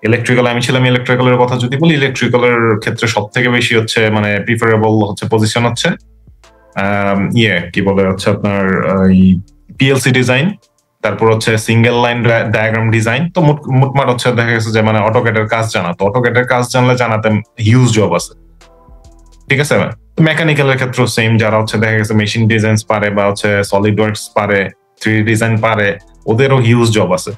S2: ইলেকট্রিক্যাল, আমি ছিলাম ইলেকট্রিক্যালের কথা যদি বলি, ইলেকট্রিক্যালের ক্ষেত্রে সব থেকে বেশি হচ্ছে মানে প্রিফারেবল হচ্ছে পজিশন হচ্ছে কি বলে হচ্ছে আপনার পিএলসি ডিজাইন, তারপর হচ্ছে সিঙ্গেল লাইন ডায়াগ্রাম ডিজাইন। তো মোটমাট হচ্ছে দেখা গেছে যে মানে অটোক্যাডের কাজ জানা, তো অটোক্যাডের কাজ জানলে জানাতে হিউজ জব আছে। ঠিক আছে, মেকানিক্যালের ক্ষেত্রে সেম, যারা হচ্ছে দেখা গেছে মেশিন ডিজাইন পারে বা হচ্ছে সলিড ওয়ার্কস পারে, 3D ডিজাইন পারে, ওদেরও হিউজ জব আছে।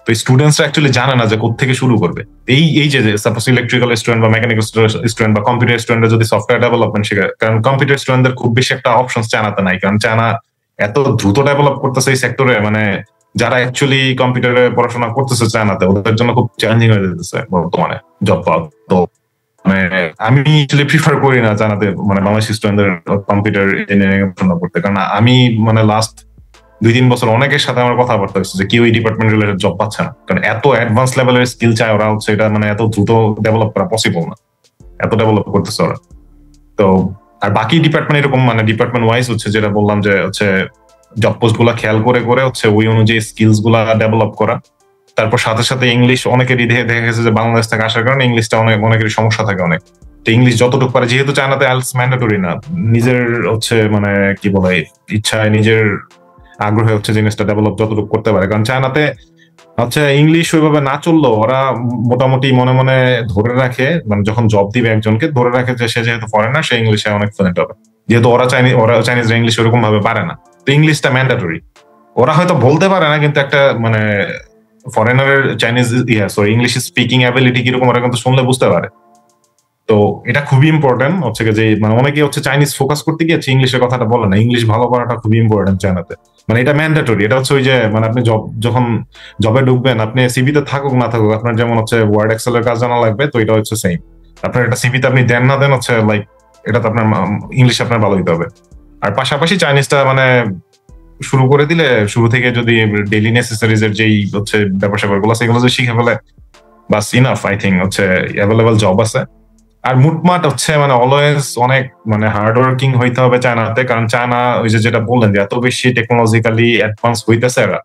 S2: তো স্টুডেন্টসরা অ্যাকচুয়ালি জানে না যে কোত্থেকে শুরু করবে। এই যে সাপোজ ইলেকট্রিক্যাল স্টুডেন্ট বা মেকানিক্যাল স্টুডেন্ট বা কম্পিউটার স্টুডেন্ট যদি সফটওয়্যার ডেভেলপমেন্ট শেখে, কারণ কম্পিউটার স্টুডেন্টদের খুব বেশি একটা অপশন চায়নাতে নাই, কারণ চায়না এত দ্রুত ডেভেলপ করতেছে এই সেক্টরে, মানে যারা অ্যাকচুয়ালি কম্পিউটারে পড়াশোনা করতেছে চায়নাতে, ওদের জন্য খুব চ্যালেঞ্জিং হয়ে যেতেছে বর্তমানে জব পাওয়া। তো মানে আমি অ্যাকচুয়ালি প্রিফার করি না জানাতে মানে বাংলাদেশি স্টুডেন্টদের কম্পিউটার ইঞ্জিনিয়ারিং পড়াশোনা করতে, কারণ আমি মানে লাস্ট 2-3 বছর অনেকের সাথে আমার কথাবার্তা হচ্ছে যে কেউ এই ডিপার্টমেন্ট রিলেটেড জব পাচ্ছে না, কারণ এত অ্যাডভান্স লেভেলের স্কিল চায় ওরা, হচ্ছে এটা মানে এত দ্রুত ডেভেলপ করা পসিবল না, এত ডেভেলপ করতেছে ওরা। তো আর বাকি ডিপার্টমেন্ট এরকম মানে ডিপার্টমেন্ট ওয়াইজ হচ্ছে যেটা বললাম যে হচ্ছে জব পোস্ট গুলা খেয়াল করে করে হচ্ছে ওই অনুযায়ী স্কিলস গুলা ডেভেলপ করা। তারপর সাথে সাথে ইংলিশ অনেকেরই দেখা গেছে যে বাংলাদেশ থেকে আসার কারণে ইংলিশটা অনেকেরই সমস্যা থাকে অনেক। তো ইংলিশ যতটুকু পারে, যেহেতু চায়নাতে আইএলটিএস ম্যান্ডেটরি না, নিজের হচ্ছে মানে কি বলে ইচ্ছায় নিজের আগ্রহে হচ্ছে জিনিসটা ডেভেলপ যতটুকু করতে পারে, কারণ চায়নাতে হচ্ছে ইংলিশ ওইভাবে না চললেও ওরা মোটামুটি মনে মনে ধরে রাখে, মানে যখন জব দিবে একজনকে ধরে রাখে যে সে যেহেতু ফরেনার সে ইংলিশে অনেক ফ্লুয়েন্ট হবে, যেহেতু ওরা চাইনিজরা ইংলিশ ওরকম ভাবে পারে না। তো ইংলিশটা ম্যান্ডেটরি, ওরা হয়তো বলতে পারে না, কিন্তু একটা মানে ফরেনারের চাইনিজ ইংলিশ স্পিকিং অ্যাবিলিটি কিরকম ওরা কিন্তু শুনলে বুঝতে পারে। তো এটা খুবই ইম্পর্টেন্ট হচ্ছে যে মানে অনেকে হচ্ছে চাইনিজ ফোকাস করতে গিয়ে ইংলিশের কথাটা বলে না, ইংলিশ ভালো করাটা খুবই ইম্পর্টেন্ট চায়নাতে, মানে এটা ম্যান্ডেটরি। এটা হচ্ছে ওই যে মানে আপনি যখন জবে ঢুকবেন, আপনি সিভিতে থাকুক না থাকুক, আপনার যেমন হচ্ছে ওয়ার্ড এক্সেল এর কাজ জানা লাগবে, তো এটা হচ্ছে সেম। আপনার এটা সিভিতে আপনি দেন না দেন হচ্ছে লাইক এটা তো আপনার ইংলিশ আপনার ভালো হইতে হবে। আর পাশাপাশি চাইনিজটা মানে শুরু করে দিলে শুরু থেকে যদি ডেইলি নেসেসারিজ এর যেই হচ্ছে ব্যাপার স্যাপারগুলো সেগুলো যদি শিখে ফেলে বাস ইনাফ, আই থিঙ্ক হচ্ছে অ্যাভেলেবল জব আছে। আর মুটমাট হচ্ছে মানে অলওয়েজ অনেক মানে হার্ড ওয়ার্কিং হইতে হবে চায়নাতে, কারণ চায়না ওই যে যেটা বললেন যে এত বেশি টেকনোলজিক্যালি অ্যাডভান্স হইতেছে এরা,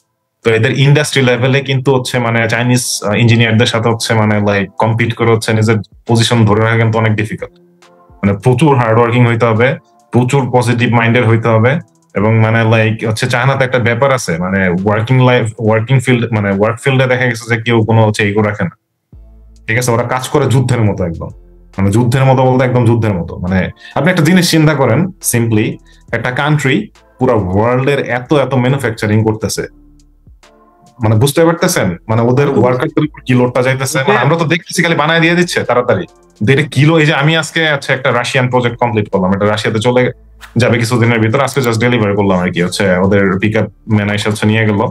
S2: তো এদের ইন্ডাস্ট্রি লেভেলে কিন্তু হচ্ছে মানে চাইনিজ ইঞ্জিনিয়ারদের সাথে হচ্ছে মানে লাইক কম্পিট করে হচ্ছে নিজের পজিশন ধরে রাখা কিন্তু অনেক ডিফিকাল্ট। মানে প্রচুর হার্ড ওয়ার্কিং হইতে হবে, প্রচুর পজিটিভ মাইন্ডের হইতে হবে, এবং মানে লাইক হচ্ছে চায়নাতে একটা ব্যাপার আছে মানে ওয়ার্কিং ফিল্ড মানে ওয়ার্ক ফিল্ডে দেখা গেছে যে কেউ কোনো হচ্ছে ইগো রাখে না। ঠিক আছে, ওরা কাজ করে যুদ্ধের মতো, একদম মানে যুদ্ধের মতো বলতে একদম যুদ্ধের মতো। মানে আপনি একটা জিনিস চিন্তা করেন, সিম্পলি একটা কান্ট্রি পুরো ওয়ার্ল্ড এর এত এত ম্যানুফ্যাকচারিং করতেছে, মানে বুঝতে পারতেছেন মানে ওদের ওয়ার্কারদের উপর কি লোডটা যাইতেছে। মানে আমরা তো দেখতেছি খালি বানায় দিয়ে দিচ্ছে তাড়াতাড়ি, এটা কিলো। এই যে আমি আজকে আচ্ছা একটা রাশিয়ান প্রজেক্ট কমপ্লিট করলাম, এটা রাশিয়াতে চলে যাবে কিছুদিনের ভিতর, আজকে জাস্ট ডেলিভারি করলাম আর কি, হচ্ছে ওদের পিক আপ ম্যান এসে হচ্ছে নিয়ে গেল।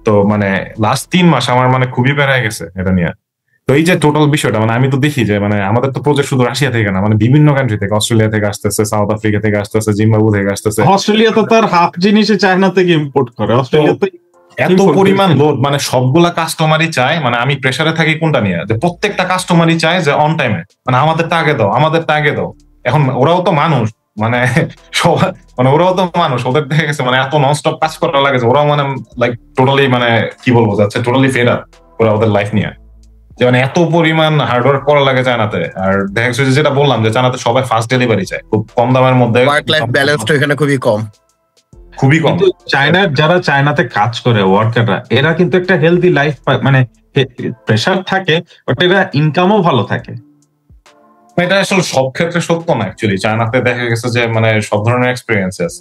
S2: তো মানে লাস্ট 3 মাস আমার মানে খুবই বেড়ে গেছে এটা নিয়ে। তো এই যে টোটাল বিষয়টা মানে আমি তো দেখি যে মানে আমাদের তো প্রজেক্ট শুধু রাশিয়া থেকে না, মানে বিভিন্ন কান্ট্রি থেকে, অস্ট্রেলিয়া থেকে আসতেছে, সাউথ আফ্রিকা থেকে আসতেছে, জিম্বাবু থেকে আসতেছে।
S5: অস্ট্রেলিয়া তো তার হাফ জিনিসই চায়না থেকে ইম্পোর্ট করে, অস্ট্রেলিয়া তো
S2: এত পরিমাণ লোড, মানে সবগুলা কাস্টমারই চায়, মানে আমি প্রেসারে থাকি কোনটা নিয়ে, যে প্রত্যেকটা কাস্টমারই চায় যে অন টাইমে মানে আমাদেরটা আগে দাও, আমাদেরটা আগে দাও। এখন ওরাও তো মানুষ, মানে সবাই মানে ওরাও তো মানুষ, ওদের দেখে গেছে মানে এত ননস্টপ কাজ করা লাগে যে ওরাও মানে লাইক টোটালি মানে কি বলবো যাচ্ছে টোটালি ফেড আপ ওরা ওদের লাইফ নিয়ে। যে মানে এত পরিমাণ হার্ডওয়ার্ক করা লাগে চায়নাতে। আর দেখা যাচ্ছে যেটা বললাম যে চায়নাতে সবাই ফাস্ট ডেলিভারি চায়, খুব কম দামের মধ্যে,
S4: ওয়ার্ক লাইফ ব্যালেন্সটা এখানে খুবই কম।
S5: কিন্তু চায়নার যারা চায়নাতে কাজ করে ওয়ার্কাররা, এরা কিন্তু একটা হেলদি লাইফ, মানে প্রেশার থাকে বাট এরা ইনকামও ভালো থাকে।
S2: এটা আসলে সব ক্ষেত্রে সত্য না অ্যাকচুয়ালি। চায়নাতে দেখা গেছে যে মানে সব ধরনের এক্সপিরিয়েন্সেস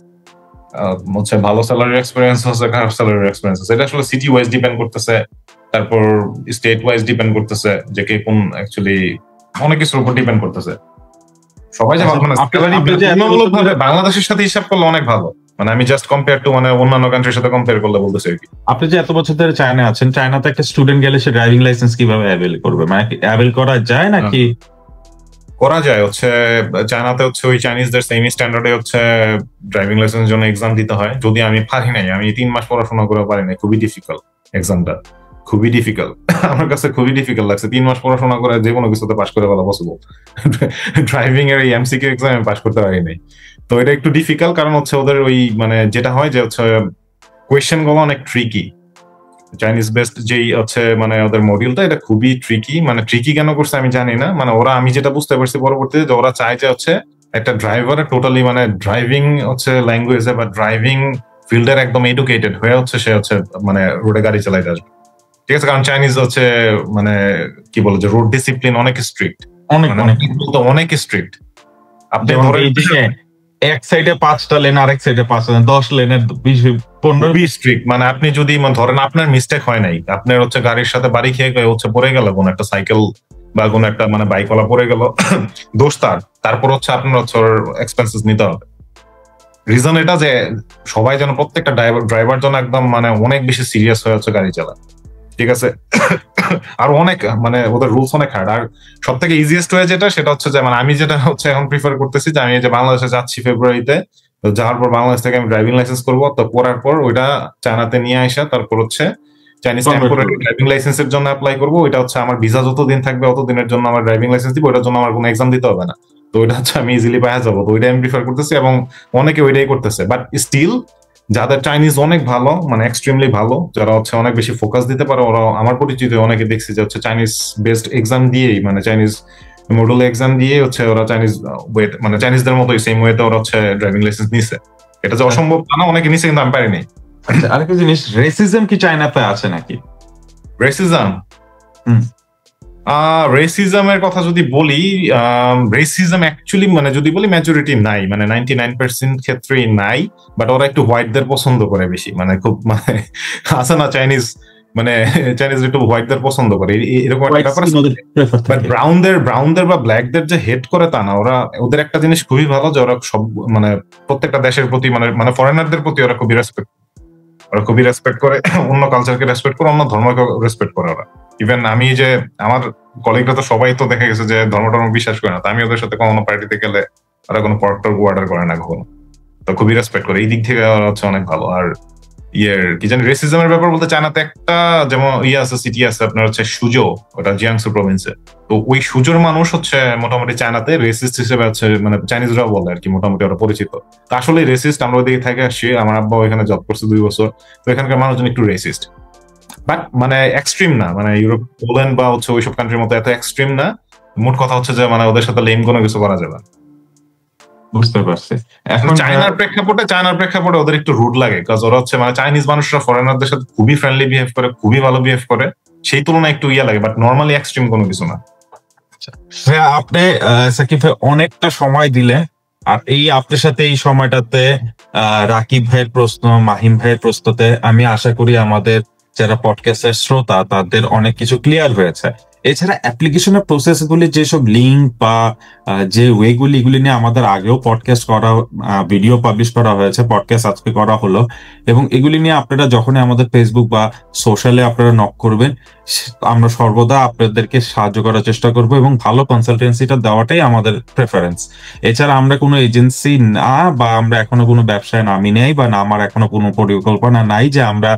S2: হচ্ছে, ভালো স্যালারি এক্সপিরিয়েন্স হচ্ছে, খারাপ স্যালারি এক্সপিরিয়েন্স হচ্ছে। এটা আসলে সিটি ওয়াইজ ডিপেন্ড করতেছে, তারপর স্টেট ওয়াইজ ডিপেন্ড করতেছে, যে কে কোন অ্যাকচুয়ালি অনেক কিছুর উপর ডিপেন্ড করতেছে। সবাই যে মানে বাংলাদেশের সাথে হিসাব করলে অনেক ভালো, মানে আমি জাস্ট কম্পেয়ার টু মানে অন্যান্য কান্ট্রির সাথে কম্পেয়ার করলে বলতেছি আর কি।
S5: আপনি যে এত বছর ধরে চায়না আছেন, চায়নাতে একটা স্টুডেন্ট গেলে সে ড্রাইভিং লাইসেন্স কিভাবে অ্যাভেল করবে, মানে অ্যাভেল করা যায় নাকি?
S2: করা যায় হচ্ছে, চায়নাতে হচ্ছে ওই চাইনিজদের সেম স্ট্যান্ডার্ডে হচ্ছে ড্রাইভিং লাইসেন্সের জন্য এক্সাম দিতে হয়। যদি আমি পারি নাই, আমি 3 মাস পড়াশোনা করে পারি নাই, খুবই ডিফিকাল্ট এক্সামটা, খুবই ডিফিকাল্ট। আমার কাছে খুবই ডিফিকাল্ট লাগছে 3 মাস পড়াশোনা করে যে কোনো কিছুতে পাস করে বলা পসিবল। ড্রাইভিং এর এই এমসিকিউ এক্সাম আমি পাস করতে পারি নাই। তো এটা একটু ডিফিকাল্ট, কারণ হচ্ছে ওদের ওই মানে যেটা হয় যে হচ্ছে কোয়েশ্চেন গুলো অনেক ট্রিকি। চাইনিজ বেসড যেই হচ্ছে মানে ওদের মডিউলটা, এটা খুবই ট্রিকি। মানে ট্রিকি কেন করছে আমি জানি না, মানে ওরা, আমি যেটা বুঝতে পারছি পরবর্তীতে, যে ওরা চায় যে হচ্ছে একটা ড্রাইভারের টোটালি মানে ড্রাইভিং হচ্ছে ল্যাঙ্গুয়েজে বা ড্রাইভিং ফিল্ডের একদম এডুকেটেড হয়ে হচ্ছে সে হচ্ছে মানে রোডে গাড়ি চালাইতে আসবে, ঠিক আছে? কারণ চাইনিজ হচ্ছে মানে কি বলে যে রোড ডিসিপ্লিন অনেক স্ট্রিক্ট, অনেক স্ট্রিক্ট। আপনি ধরেন
S5: এক সাইডে 5টা লেন, আরেক সাইডে 5 লেন, 10 লেনের 20-15
S2: স্ট্রিক্ট। মানে আপনি যদি ধরেন আপনার মিস্টেক হয় নাই, আপনার হচ্ছে গাড়ির সাথে বাড়ি খেয়ে হচ্ছে পড়ে গেল কোন একটা সাইকেল বা কোন একটা মানে বাইকওয়ালা পড়ে গেল, দোষ তারপর হচ্ছে আপনার হচ্ছে এক্সপেন্সেস নিতে হবে। রিজন এটা যে সবাই যেন, প্রত্যেকটা ড্রাইভার যেন একদম মানে অনেক বেশি সিরিয়াস হয়ে হচ্ছে গাড়ি চালায়, ঠিক আছে? আর অনেক মানে ওদের রুলস অনেক হার্ড। আর সব থেকে ইজিয়েস্ট হয়ে যেটা, সেটা হচ্ছে যে মানে আমি যেটা হচ্ছে এখন প্রিফার করতেছি, যে আমি যে বাংলাদেশে যাচ্ছি ফেব্রুয়ারিতে, যাওয়ার পর বাংলাদেশ থেকে আমি ড্রাইভিং লাইসেন্স করবো, তো করার পর ওইটা চায়নাতে নিয়ে আসা, তারপর হচ্ছে চাইনিজ টেম্পোরারি ড্রাইভিং লাইসেন্সের জন্য অ্যাপ্লাই করবো। ওইটা হচ্ছে আমার ভিসা যতদিন থাকবে অতদিনের জন্য আমার ড্রাইভিং লাইসেন্স দিব, ওইটার জন্য আমার কোনো এক্সাম দিতে হবে না। তো ওইটা হচ্ছে আমি ইজিলি পাওয়া যাবো। তো ওইটা আমি প্রিফার করতেছি এবং অনেকে ওইটাই করতেছে। বাট স্টিল যাদের চাইনিজ অনেক ভালো, মানে এক্সট্রিমলি ভালো, যারা হচ্ছে অনেক বেশি ফোকাস দিতে পারে, ওরা আমার পরিচিত অনেকে দেখছি যে হচ্ছে চাইনিজ বেসড এক্সাম দিয়েই, মানে চাইনিজ মডেল এক্সাম দিয়ে হচ্ছে ওরা চাইনিজ মানে চাইনিজদের মতোই সেম ওয়েতে ওরা হচ্ছে ড্রাইভিং লাইসেন্স নিছে। এটা যে অসম্ভব না, অনেকে নিছে, কিন্তু আমি পারিনি।
S5: আরেকটা জিনিস, রেসিজম কি চায়নাতে আছে নাকি?
S2: রেসিজম, রেসিজমের কথা যদি বলি, রেসিজম অ্যাকচুয়ালি মানে যদি বলি মেজরিটি নাই, মানে 99% ক্ষেত্রেই নাই। বাট ওরা একটু হোয়াইটদের পছন্দ করে বেশি, মানে খুব মানে আছে না চাইনিজ, মানে চাইনিজ একটু হোয়াইটদের পছন্দ করে, এরকম একটা ব্যাপার। বাট ব্রাউনদের বা ব্ল্যাকদের যে হেট করে তা না, ওদের একটা জিনিস খুবই ভালো, যে ওরা সব মানে প্রত্যেকটা দেশের প্রতি মানে ফরেনারদের প্রতি ওরা খুবই রেসপেক্ট করে, অন্য কালচারকে রেসপেক্ট করে, অন্য ধর্মকে রেসপেক্ট করে ওরা। ইভেন আমি যে আমার কলিগরা তো সবাই তো দেখা গেছে যে ধর্ম বিশ্বাস করে না, আমি ওদের সাথে কোনো পার্টিতে গেলে ওরা কোনো পরক্টর অর্ডার করে না কখনো। তো খুবই রেসপেক্ট করে, এই দিক থেকে ওরা হচ্ছে অনেক ভালো। আর কি জানি রেসিজমের ব্যাপার বলতে, চায়নাতে একটা যেমন আছে, সিটি আছে আপনার হচ্ছে সুজো, ওটা জিয়াংসু প্রভিন্সে। তো ওই সুজোর মানুষ হচ্ছে মোটামুটি চায়নাতে রেসিস্ট হিসেবে হচ্ছে, মানে চাইনিজরাও বলে আর কি, মোটামুটি ওরা পরিচিত। তো আসলে রেসিস্ট, আমরা ওইদিকে থেকে আসছি, আমার আব্বা ওইখানে জব করছে 2 বছর। তো এখানকার মানুষজন একটু রেসিস্ট, বাট মানে এক্সট্রিম না, মানে ইউরোপ, পোল্যান্ড বা হচ্ছে ওইসব কান্ট্রির মতো এত এক্সট্রিম না। মোট কথা হচ্ছে যে মানে ওদের সাথে লেম কোনো কিছু করা যাবে না।
S5: বুঝতে পারছি। এখন
S2: চায়নার প্রেক্ষাপটে ওদের একটু রুড লাগে, কারণ ওরা হচ্ছে মানে চাইনিজ মানুষরা ফরেনারদের সাথে খুবই ফ্রেন্ডলি বিহেভ করে, খুবই ভালো বিহেভ করে, সেই তুলনায় একটু লাগে, বাট নর্মালি এক্সট্রিম কোনো কিছু না।
S5: আপনি সাকিব ভাই অনেকটা সময় দিলে, আর এই আপনার সাথে এই সময়টাতে রাকিব ভাইয়ের প্রশ্ন, মাহিম ভাইয়ের প্রশ্নতে আমি আশা করি আমাদের যারা পডকাস্টের শ্রোতা তাদের অনেক কিছু ক্লিয়ার হয়েছে। এছাড়া অ্যাপ্লিকেশনের প্রসেস গুলি, যেসব লিঙ্ক বা যে ওয়েগুলি, এগুলি নিয়ে আমাদের আগেও পডকাস্ট করা, ভিডিও পাবলিশ করা হয়েছে, পডকাস্ট আজকে করা হলো। এবং এগুলি নিয়ে আপনারা যখনই আমাদের ফেসবুক বা সোশ্যালে আপনারা নক করবেন, আমরা সর্বদা আপনাদেরকে সাহায্য করার চেষ্টা করব এবং ভালো কনসালটেন্সিটা দেওয়াটাই আমাদের প্রেফারেন্স। এছাড়া আমরা কোনো এজেন্সি না, বা আমরা এখনো কোনো ব্যবসায় নামি নেই, বা আমার এখনো কোনো পরিকল্পনা নাই যে আমরা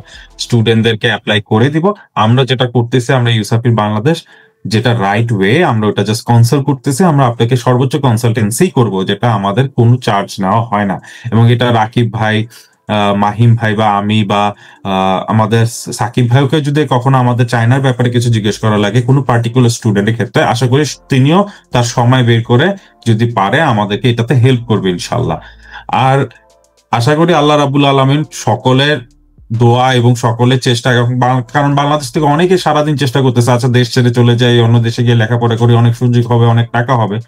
S5: স্টুডেন্টদেরকে অ্যাপ্লাই করে দিব। আমরা যেটা করতেছি, আমরা ইউসাফির বাংলাদেশ যেটা রাইট ওয়ে, আমরা ওটা জাস্ট কনসাল্ট করতেছি। আমরা আপনাকে সর্বোচ্চ কনসালটেন্সি করব, যেটা আমাদের কোনো চার্জ নেওয়া হয় না। এবং এটা রাকিব ভাই মাহিম ভাই বা আমি বা আমাদের সাকিব ভাইকে যদি কখনো আমাদের চায়নার ব্যাপারে কিছু জিজ্ঞেস করা লাগে কোনো পার্টিকুলার স্টুডেন্টের ক্ষেত্রে, আশা করি তিনিও তার সময় বের করে যদি পারে আমাদেরকে এটাতে হেল্প করবে ইনশাল্লাহ। আর আশা করি আল্লাহ রাব্বুল আলামিন সকলের দোয়া এবং সকলের চেষ্টা, কারণ বাংলাদেশ থেকে অনেকে সারাদিন চেষ্টা করতেছে, আচ্ছা দেশ ছেড়ে চলে যাই, অন্য দেশে গিয়ে লেখাপড়া করি, অনেক সুযোগ হবে, অনেক টাকা হবে।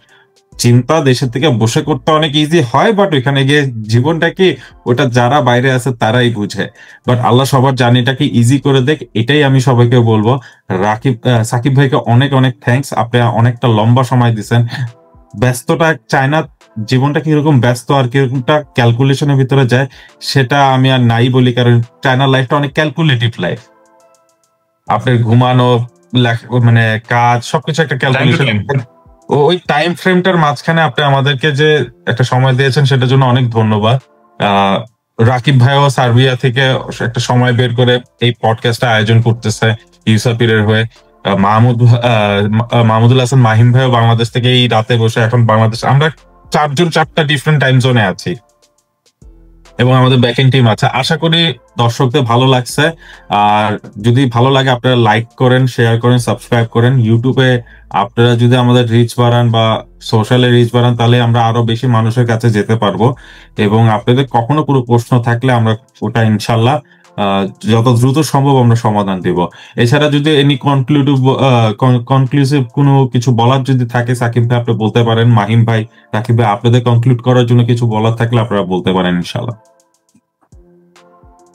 S5: চিন্তা দেশের থেকে বসে করতে অনেক ইজি হয়, বাট ওইখানে গিয়ে জীবনটা কি, ওটা যারা বাইরে আছে তারাই বুঝে। বাট আল্লাহ সবার জার্নিটাকে ইজি করে দেখ, এটাই আমি সবাইকে বলবো। সাকিব ভাইকে অনেক অনেক থ্যাঙ্কস, আপনি অনেকটা লম্বা সময় দিচ্ছেন। ব্যস্ততা, চায়না জীবনটা কিরকম ব্যস্ত আর কিরকমটা ক্যালকুলেশনের ভিতরে যায় সেটা আমি আর নাই বলি, কারণ চায়নার লাইফটা অনেক ক্যালকুলেটিভ লাইফ। আপনার ঘুমানো, মানে কাজ, সবকিছু একটা ক্যালকুলেশন। ওই টাইম ফ্রেমটার মাঝখানে আপনি আমাদেরকে যে একটা সময় দিয়েছেন সেটার জন্য অনেক ধন্যবাদ। রাকিব ভাইও সার্বিয়া থেকে একটা সময় বের করে এই পডকাস্টটা আয়োজন করতেছে ইউসাপিরের হয়ে। মাহমুদুল হাসান মাহিম ভাইও বাংলাদেশ থেকে এই রাতে বসে, এখন বাংলাদেশ আমরা 4টা ডিফারেন্ট টাইম জোনে আছি এবং আমাদের ব্যাকিং টিম আছে। আশা করি দর্শকদের ভালো লাগছে। আর যদি ভালো লাগে আপনারা লাইক করেন, শেয়ার করেন, সাবস্ক্রাইব করেন। ইউটিউবে আপনারা যদি আমাদের রিচ বাড়ান বা সোশ্যালে রিচ বাড়ান, তাহলে আমরা আরো বেশি মানুষের কাছে যেতে পারবো। এবং আপনাদের কখনো কোনো প্রশ্ন থাকলে আমরা ওটা ইনশাল্লাহ যত দ্রুত সম্ভব আমরা সমাধান দিব। এছাড়া যদি এনি কনক্লুসিভ কোনো কিছু বলার যদি থাকে সাকিব ভাই আপনি বলতে পারেন, মাহিম ভাই, রাকিব ভাই আপনাদের কনক্লুড করার জন্য কিছু বলার থাকলে আপনারা বলতে পারেন ইনশাল্লাহ।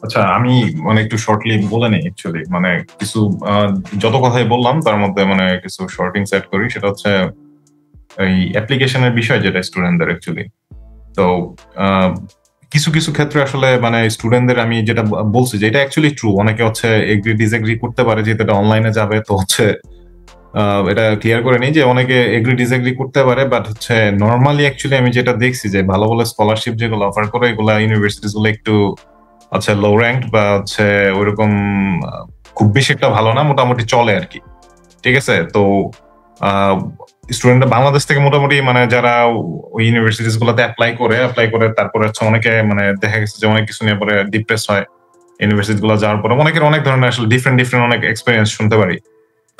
S2: আচ্ছা, আমি মানে একটু শর্টলি বলে নেই অ্যাকচুয়ালি, মানে কিছু যত কথাই বললাম তার মধ্যে মানে কিছু শর্টিং সেট করি। সেটা হচ্ছে এই অ্যাপ্লিকেশনের বিষয় যেটা স্টুডেন্টদের অ্যাকচুয়ালি। তো কিছু কিছু ক্ষেত্রে আসলে মানে স্টুডেন্টদের আমি যেটা বলছি যে এটা অ্যাকচুয়ালি ট্রু, অনেকে হচ্ছে এগ্রি ডিসএগ্রি করতে পারে যেহেতু এটা অনলাইনে যাবে। তো হচ্ছে এটা ক্লিয়ার করে নিই যে অনেকে এগ্রি ডিসএগ্রি করতে পারে, বাট হচ্ছে নর্মালি অ্যাকচুয়ালি আমি যেটা দেখছি যে ভালো ভালো স্কলারশিপ যেগুলো অফার করে এগুলা ইউনিভার্সিটিস গুলো একটু আচ্ছা লো র্যাঙ্ক বা হচ্ছে ওইরকম খুব বেশি একটা ভালো না, মোটামুটি চলে আর কি। ঠিক আছে, তো স্টুডেন্টরা বাংলাদেশ থেকে মোটামুটি মানে যারা ওই ইউনিভার্সিটিস গুলোতে অ্যাপ্লাই করে তারপরে হচ্ছে অনেকে মানে দেখা গেছে যে অনেক কিছু নিয়ে পরে ডিপ্রেস হয় ইউনিভার্সিটি গুলো যাওয়ার পরে। অনেকের অনেক ধরনের আসলে ডিফারেন্ট অনেক এক্সপিরিয়েন্স শুনতে পারি।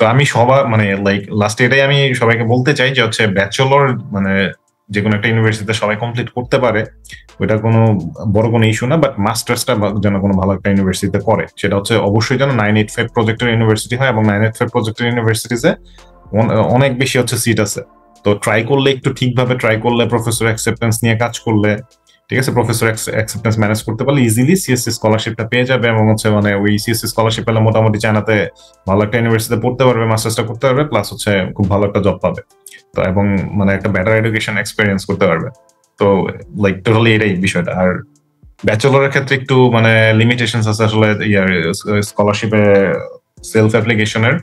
S2: তো আমি সবার মানে লাইক লাস্টে এটাই আমি সবাইকে বলতে চাই যে হচ্ছে ব্যাচেলর মানে যে কোনো একটা ইউনিভার্সিটিতে সবাই কমপ্লিট করতে পারে, ওইটা কোনো বড় কোনো ইস্যু না। বাট মাস্টার্সটা যেন কোনো ভালো একটা ইউনিভার্সিটিতে করে, সেটা হচ্ছে অবশ্যই যেন 985 প্রজেক্টের ইউনিভার্সিটি হয়, এবং 985 প্রজেক্টের ইউনিভার্সিটিতে অনেক বেশি হচ্ছে সিট আছে। তো ট্রাই করলে, একটু ঠিকভাবে ট্রাই করলে, প্রফেসর অ্যাকসেপ্টেন্স নিয়ে কাজ করলে, ঠিক আছে, প্রফেসর অ্যাকসেপ্টেন্স ম্যানেজ করতে পারলে ইজিলি সিএসসি স্কলারশিপটা পেয়ে যাবে। এবং হচ্ছে মানে ওই সিএসসি স্কলারশিপ পেলে মোটামুটি চায়নাতে ভালো একটা ইউনিভার্সিটিতে পড়তে পারবে, মাস্টার্সটা করতে পারবে, প্লাস হচ্ছে খুব ভালো একটা জব পাবে। তো এবং মানে একটা বেটার এডুকেশন এক্সপেরিয়েন্স করতে পারবে। তো লাইক টোটালি এটাই বিষয়টা। আর ব্যাচেলরের ক্ষেত্রে একটু মানে লিমিটেশনস আছে আসলে স্কলারশিপে সেলফ অ্যাপ্লিকেশনের।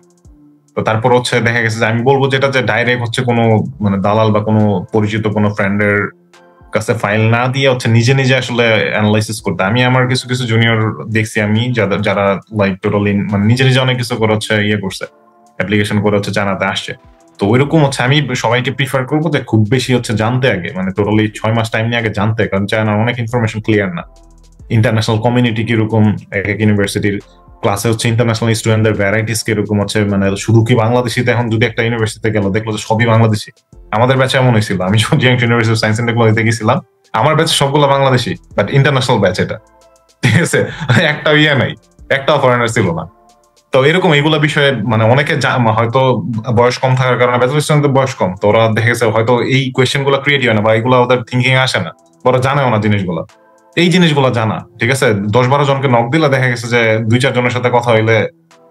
S2: তো তারপর হচ্ছে দেখা গেছে যে আমি বলবো যেটা যে ডাইরেক্ট হচ্ছে কোনো মানে দালাল বা কোনো পরিচিত কোনো ফ্রেন্ডের কাছে ফাইল না দিয়ে হচ্ছে নিজে নিজে আসলে অ্যানালাইসিস করতে। আমি আমার কিছু কিছু জুনিয়র দেখছি আমি যারা লাইক টোটালি মানে নিজে নিজে অনেক কিছু করে হচ্ছে করছে, অ্যাপ্লিকেশন করে হচ্ছে জানাতে আসছে। তো ওইরকম হচ্ছে আমি সবাইকে প্রিফার করবো যে খুব বেশি হচ্ছে জানতে আগে, মানে টোটালি 6 মাস টাইম নিয়ে আগে জানতে, কারণ চায়নার অনেক ইনফরমেশন ক্লিয়ার না। ইন্টারন্যাশনাল কমিউনিটি কিরকম, এক ইউনিভার্সিটির ক্লাসে হচ্ছে ইন্টারন্যাশনাল স্টুডেন্টদের ভ্যারাইটিস কিরকম হচ্ছে, মানে শুধু কি বাংলাদেশিতে এখন যদি একটা ইউনিভার্সিটিতে গেল দেখলো যে সবই বাংলাদেশি। আমাদের ব্যাচে এমন হয়েছিল, আমি যখন ইউনিভার্সিটি অফ সায়েন্স এন্ড টেকনোলজিতে গেছিলাম আমার ব্যাচে সবগুলো বাংলাদেশি, বাট ইন্টারন্যাশনাল ব্যাচ এটা, ঠিক আছে, একটা নাই, একটাও ফরেনার ছিল না। তো এরকম এইগুলো বিষয়ে মানে অনেকে হয়তো বয়স কম থাকার কারণে, ব্যাচেলর স্টুডেন্টদের বয়স কম, তো ওরা দেখে গেছে হয়তো এই কোয়েশ্চেন গুলো ক্রিয়েট হয় না বা এইগুলো ওদের থিঙ্কিং আসে না, ওরা জানেও না জিনিসগুলো। এই জিনিসগুলো জানা, ঠিক আছে, 10-12 জনকে নক দিলে দেখা গেছে যে 2-4 জনের সাথে কথা হইলে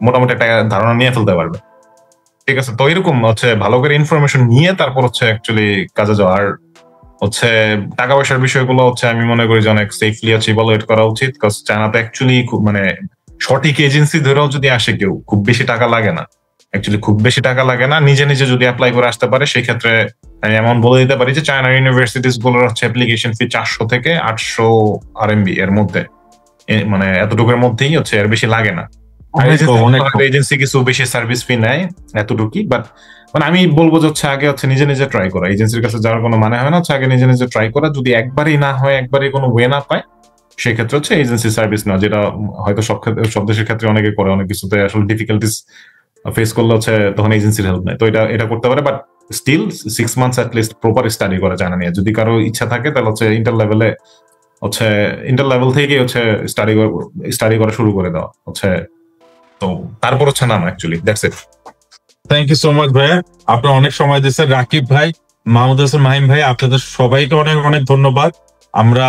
S2: মোটামুটি একটা ধারণা নিয়ে ফেলতে পারবে, ঠিক আছে। তো এরকম হচ্ছে ভালো করে ইনফরমেশন নিয়ে তারপর হচ্ছে অ্যাকচুয়ালি কাজে যাওয়া। আর হচ্ছে টাকা পয়সার বিষয়গুলো হচ্ছে আমি মনে করি যে অনেক সেফলি হচ্ছে ইভালুয়েট করা উচিত, বিকজ চায়নাতে অ্যাকচুয়ালি খুব মানে সঠিক এজেন্সি ধরেও যদি আসে কেউ খুব বেশি টাকা লাগে না, অ্যাকচুয়ালি খুব বেশি টাকা লাগে না। নিজে নিজে যদি অ্যাপ্লাই করে আসতে পারে সেই ক্ষেত্রে আমি এমন বলে দিতে পারি যে চায়না ইউনিভার্সিটিস গুলোর হচ্ছে অ্যাপ্লিকেশন ফি 400 থেকে 800 RMB এর মধ্যে, মানে এতটুকুর মধ্যেই হচ্ছে, এর বেশি লাগে না। এজেন্সি কিছু বেশি সার্ভিস ফি নেয় এতটুকুই, বাট মানে আমি বলবো যে হচ্ছে আগে হচ্ছে নিজে নিজে ট্রাই করা, এজেন্সির কাছে যাওয়ার কোনো মানে হয় না, হচ্ছে আগে নিজে নিজে ট্রাই করা। যদি একবারই না হয়, একবারই কোনো ওয়ে না পায়, সেক্ষেত্রে হচ্ছে এজেন্সি সার্ভিস না, যেটা হয়তো সব দেশের ক্ষেত্রে অনেকে করে, অনেক কিছুতে আসলে ডিফিকাল্টিস ফেস করলে হচ্ছে তখন এজেন্সির হেল্প নেয়। তো এটা করতে পারে, but still 6 months at least proper study করা চায়না নিয়ে। যদি কারো ইচ্ছা থাকে তাহলে হচ্ছে ইন্টার লেভেল থেকে হচ্ছে স্টাডি করা শুরু করে দেওয়া হচ্ছে। তো তারপর হচ্ছে নাম actually that's it.
S5: Thank you so much ভাইয়া, আপনার অনেক সময় দিচ্ছেন। রাকিব ভাই, মাহমুদ হাসান মাহিম ভাই, আপনাদের সবাইকে অনেক অনেক ধন্যবাদ। আমরা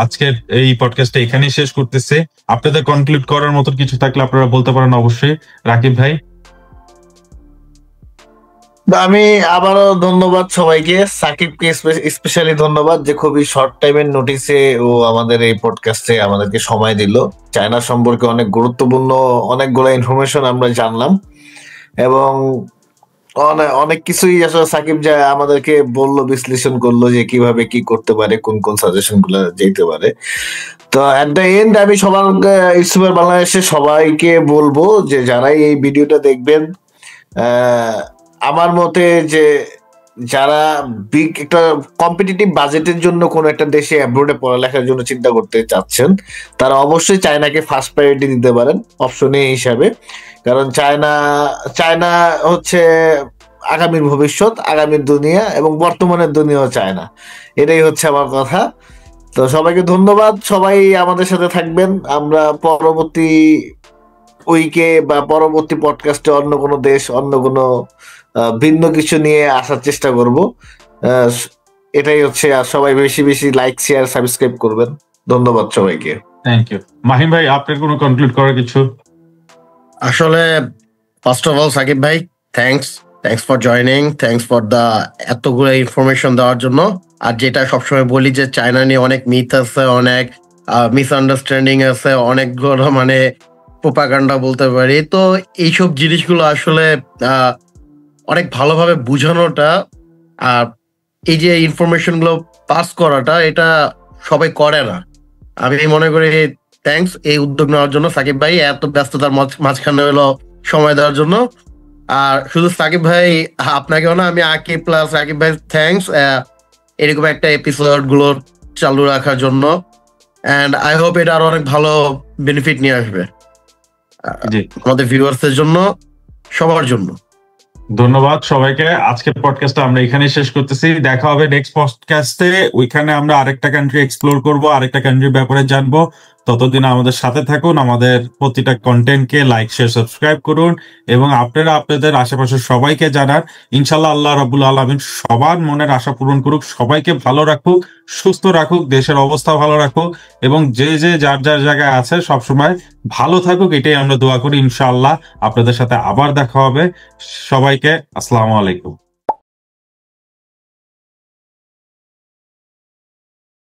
S5: আজকের এই পডকাস্টটা এখানেই শেষ করতেছি। আপনাদের কনক্লুড করার মতো কিছু থাকলে আপনারা বলতে পারেন অবশ্যই। রাকিব ভাই।
S3: আমি আবারও ধন্যবাদ সবাইকে, সাকিবকে স্পেশালি ধন্যবাদ যে খুবই শর্ট টাইমের নোটিসে ও আমাদের এই পডকাস্টে আমাদেরকে সময় দিল। চায়না সম্পর্কে অনেক গুরুত্বপূর্ণ অনেকগুলো ইনফরমেশন আমরা জানলাম, এবং অনেক কিছুই আসলে সাকিব যা আমাদেরকে বললো, বিশ্লেষণ করলো যে কিভাবে কি করতে পারে, কোন কোন সাজেশন গুলো যেতে পারে। তো এট দ্য এন্ড আমি সবার ইউটিউবার বাংলাদেশের সবাইকে বলবো যে যারাই এই ভিডিওটা দেখবেন, আমার মতে যে যারা বিগ একটা কম্পিটিটিভ বাজেটের জন্য কোন একটা দেশে অ্যাব্রোডে পড়ালেখার জন্য চিন্তা করতে চাচ্ছেন, তারা অবশ্যই চায়নাকে ফার্স্ট প্রায়োরিটি দিতে পারেন অপশন এ হিসাবে। কারণ চায়না হচ্ছে আগামীর ভবিষ্যৎ, আগামীর দুনিয়া এবং বর্তমানের দুনিয়াও চায়না। এটাই হচ্ছে আমার কথা। তো সবাইকে ধন্যবাদ, সবাই আমাদের সাথে থাকবেন। আমরা পরবর্তী উইকে বা পরবর্তী পডকাস্টে অন্য কোনো দেশ, অন্য কোনো ভিন্ন কিছু নিয়ে আসার চেষ্টা করব। এটাই হচ্ছে। আর সবাই বেশি বেশি লাইক, শেয়ার, সাবস্ক্রাইব করবেন। ধন্যবাদ সবাইকে।
S5: Thank you. মাহিম ভাই, আপনার কোনো কনক্লুড করার কিছু?
S4: আসলে ফার্স্ট অফ অল সাকিব ভাই, thanks for joining, thanks for the এতগুলো ইনফরমেশন দেওয়ার জন্য। আর যেটা সবসময় বলি যে চায়না নিয়ে অনেক মিথ আছে, অনেক মিসআন্ডারস্ট্যান্ডিং আছে, অনেকগুলো মানে প্রোপাগান্ডা বলতে পারি। তো এইসব জিনিসগুলো আসলে অনেক ভালোভাবে বুঝানোটা আর এই যে ইনফরমেশন গুলো পাস করাটা, এটা সবাই করে না। আমি মনে করি থ্যাংকস এই উদ্যোগ নেওয়ার জন্য সাকিব ভাই, এত ব্যস্ততার মাঝখানে হলো সময় দেওয়ার জন্য। আর শুধু সাকিব ভাই আপনাকেও না, আমি আকিব প্লাস সাকিব ভাই থ্যাংকস এরকম একটা এপিসোড গুলো চালু রাখার জন্য। এন্ড আই হোপ এটা আরো অনেক ভালো বেনিফিট নিয়ে আসবে আমাদের ভিউয়ার্সদের জন্য, সবার জন্য।
S5: ধন্যবাদ সবাইকে। আজকের পডকাস্টটা আমরা এখানে শেষ করতেছি। দেখা হবে নেক্সট পডকাস্টে। ওইখানে আমরা আরেকটা কান্ট্রি এক্সপ্লোর করব, আরেকটা কান্ট্রির ব্যাপারে জানবো। ততদিন আমাদের সাথে থাকুন, আমাদের প্রতিটা কন্টেন্টকে লাইক, শেয়ার, সাবস্ক্রাইব করুন, এবং আপনারা আপনাদের আশেপাশের সবাইকে জানান। ইনশাল্লাহ আল্লাহ রাব্বুল আলামিন সবার মনের আশা পূরণ করুক, সবাইকে ভালো রাখুক, সুস্থ রাখুক, দেশের অবস্থা ভালো রাখুক, এবং যে যার যার জায়গায় আছে সবসময় ভালো থাকুক, এটাই আমরা দোয়া করি। ইনশাআল্লাহ আপনাদের সাথে আবার দেখা হবে। সবাইকে আসসালামু আলাইকুম।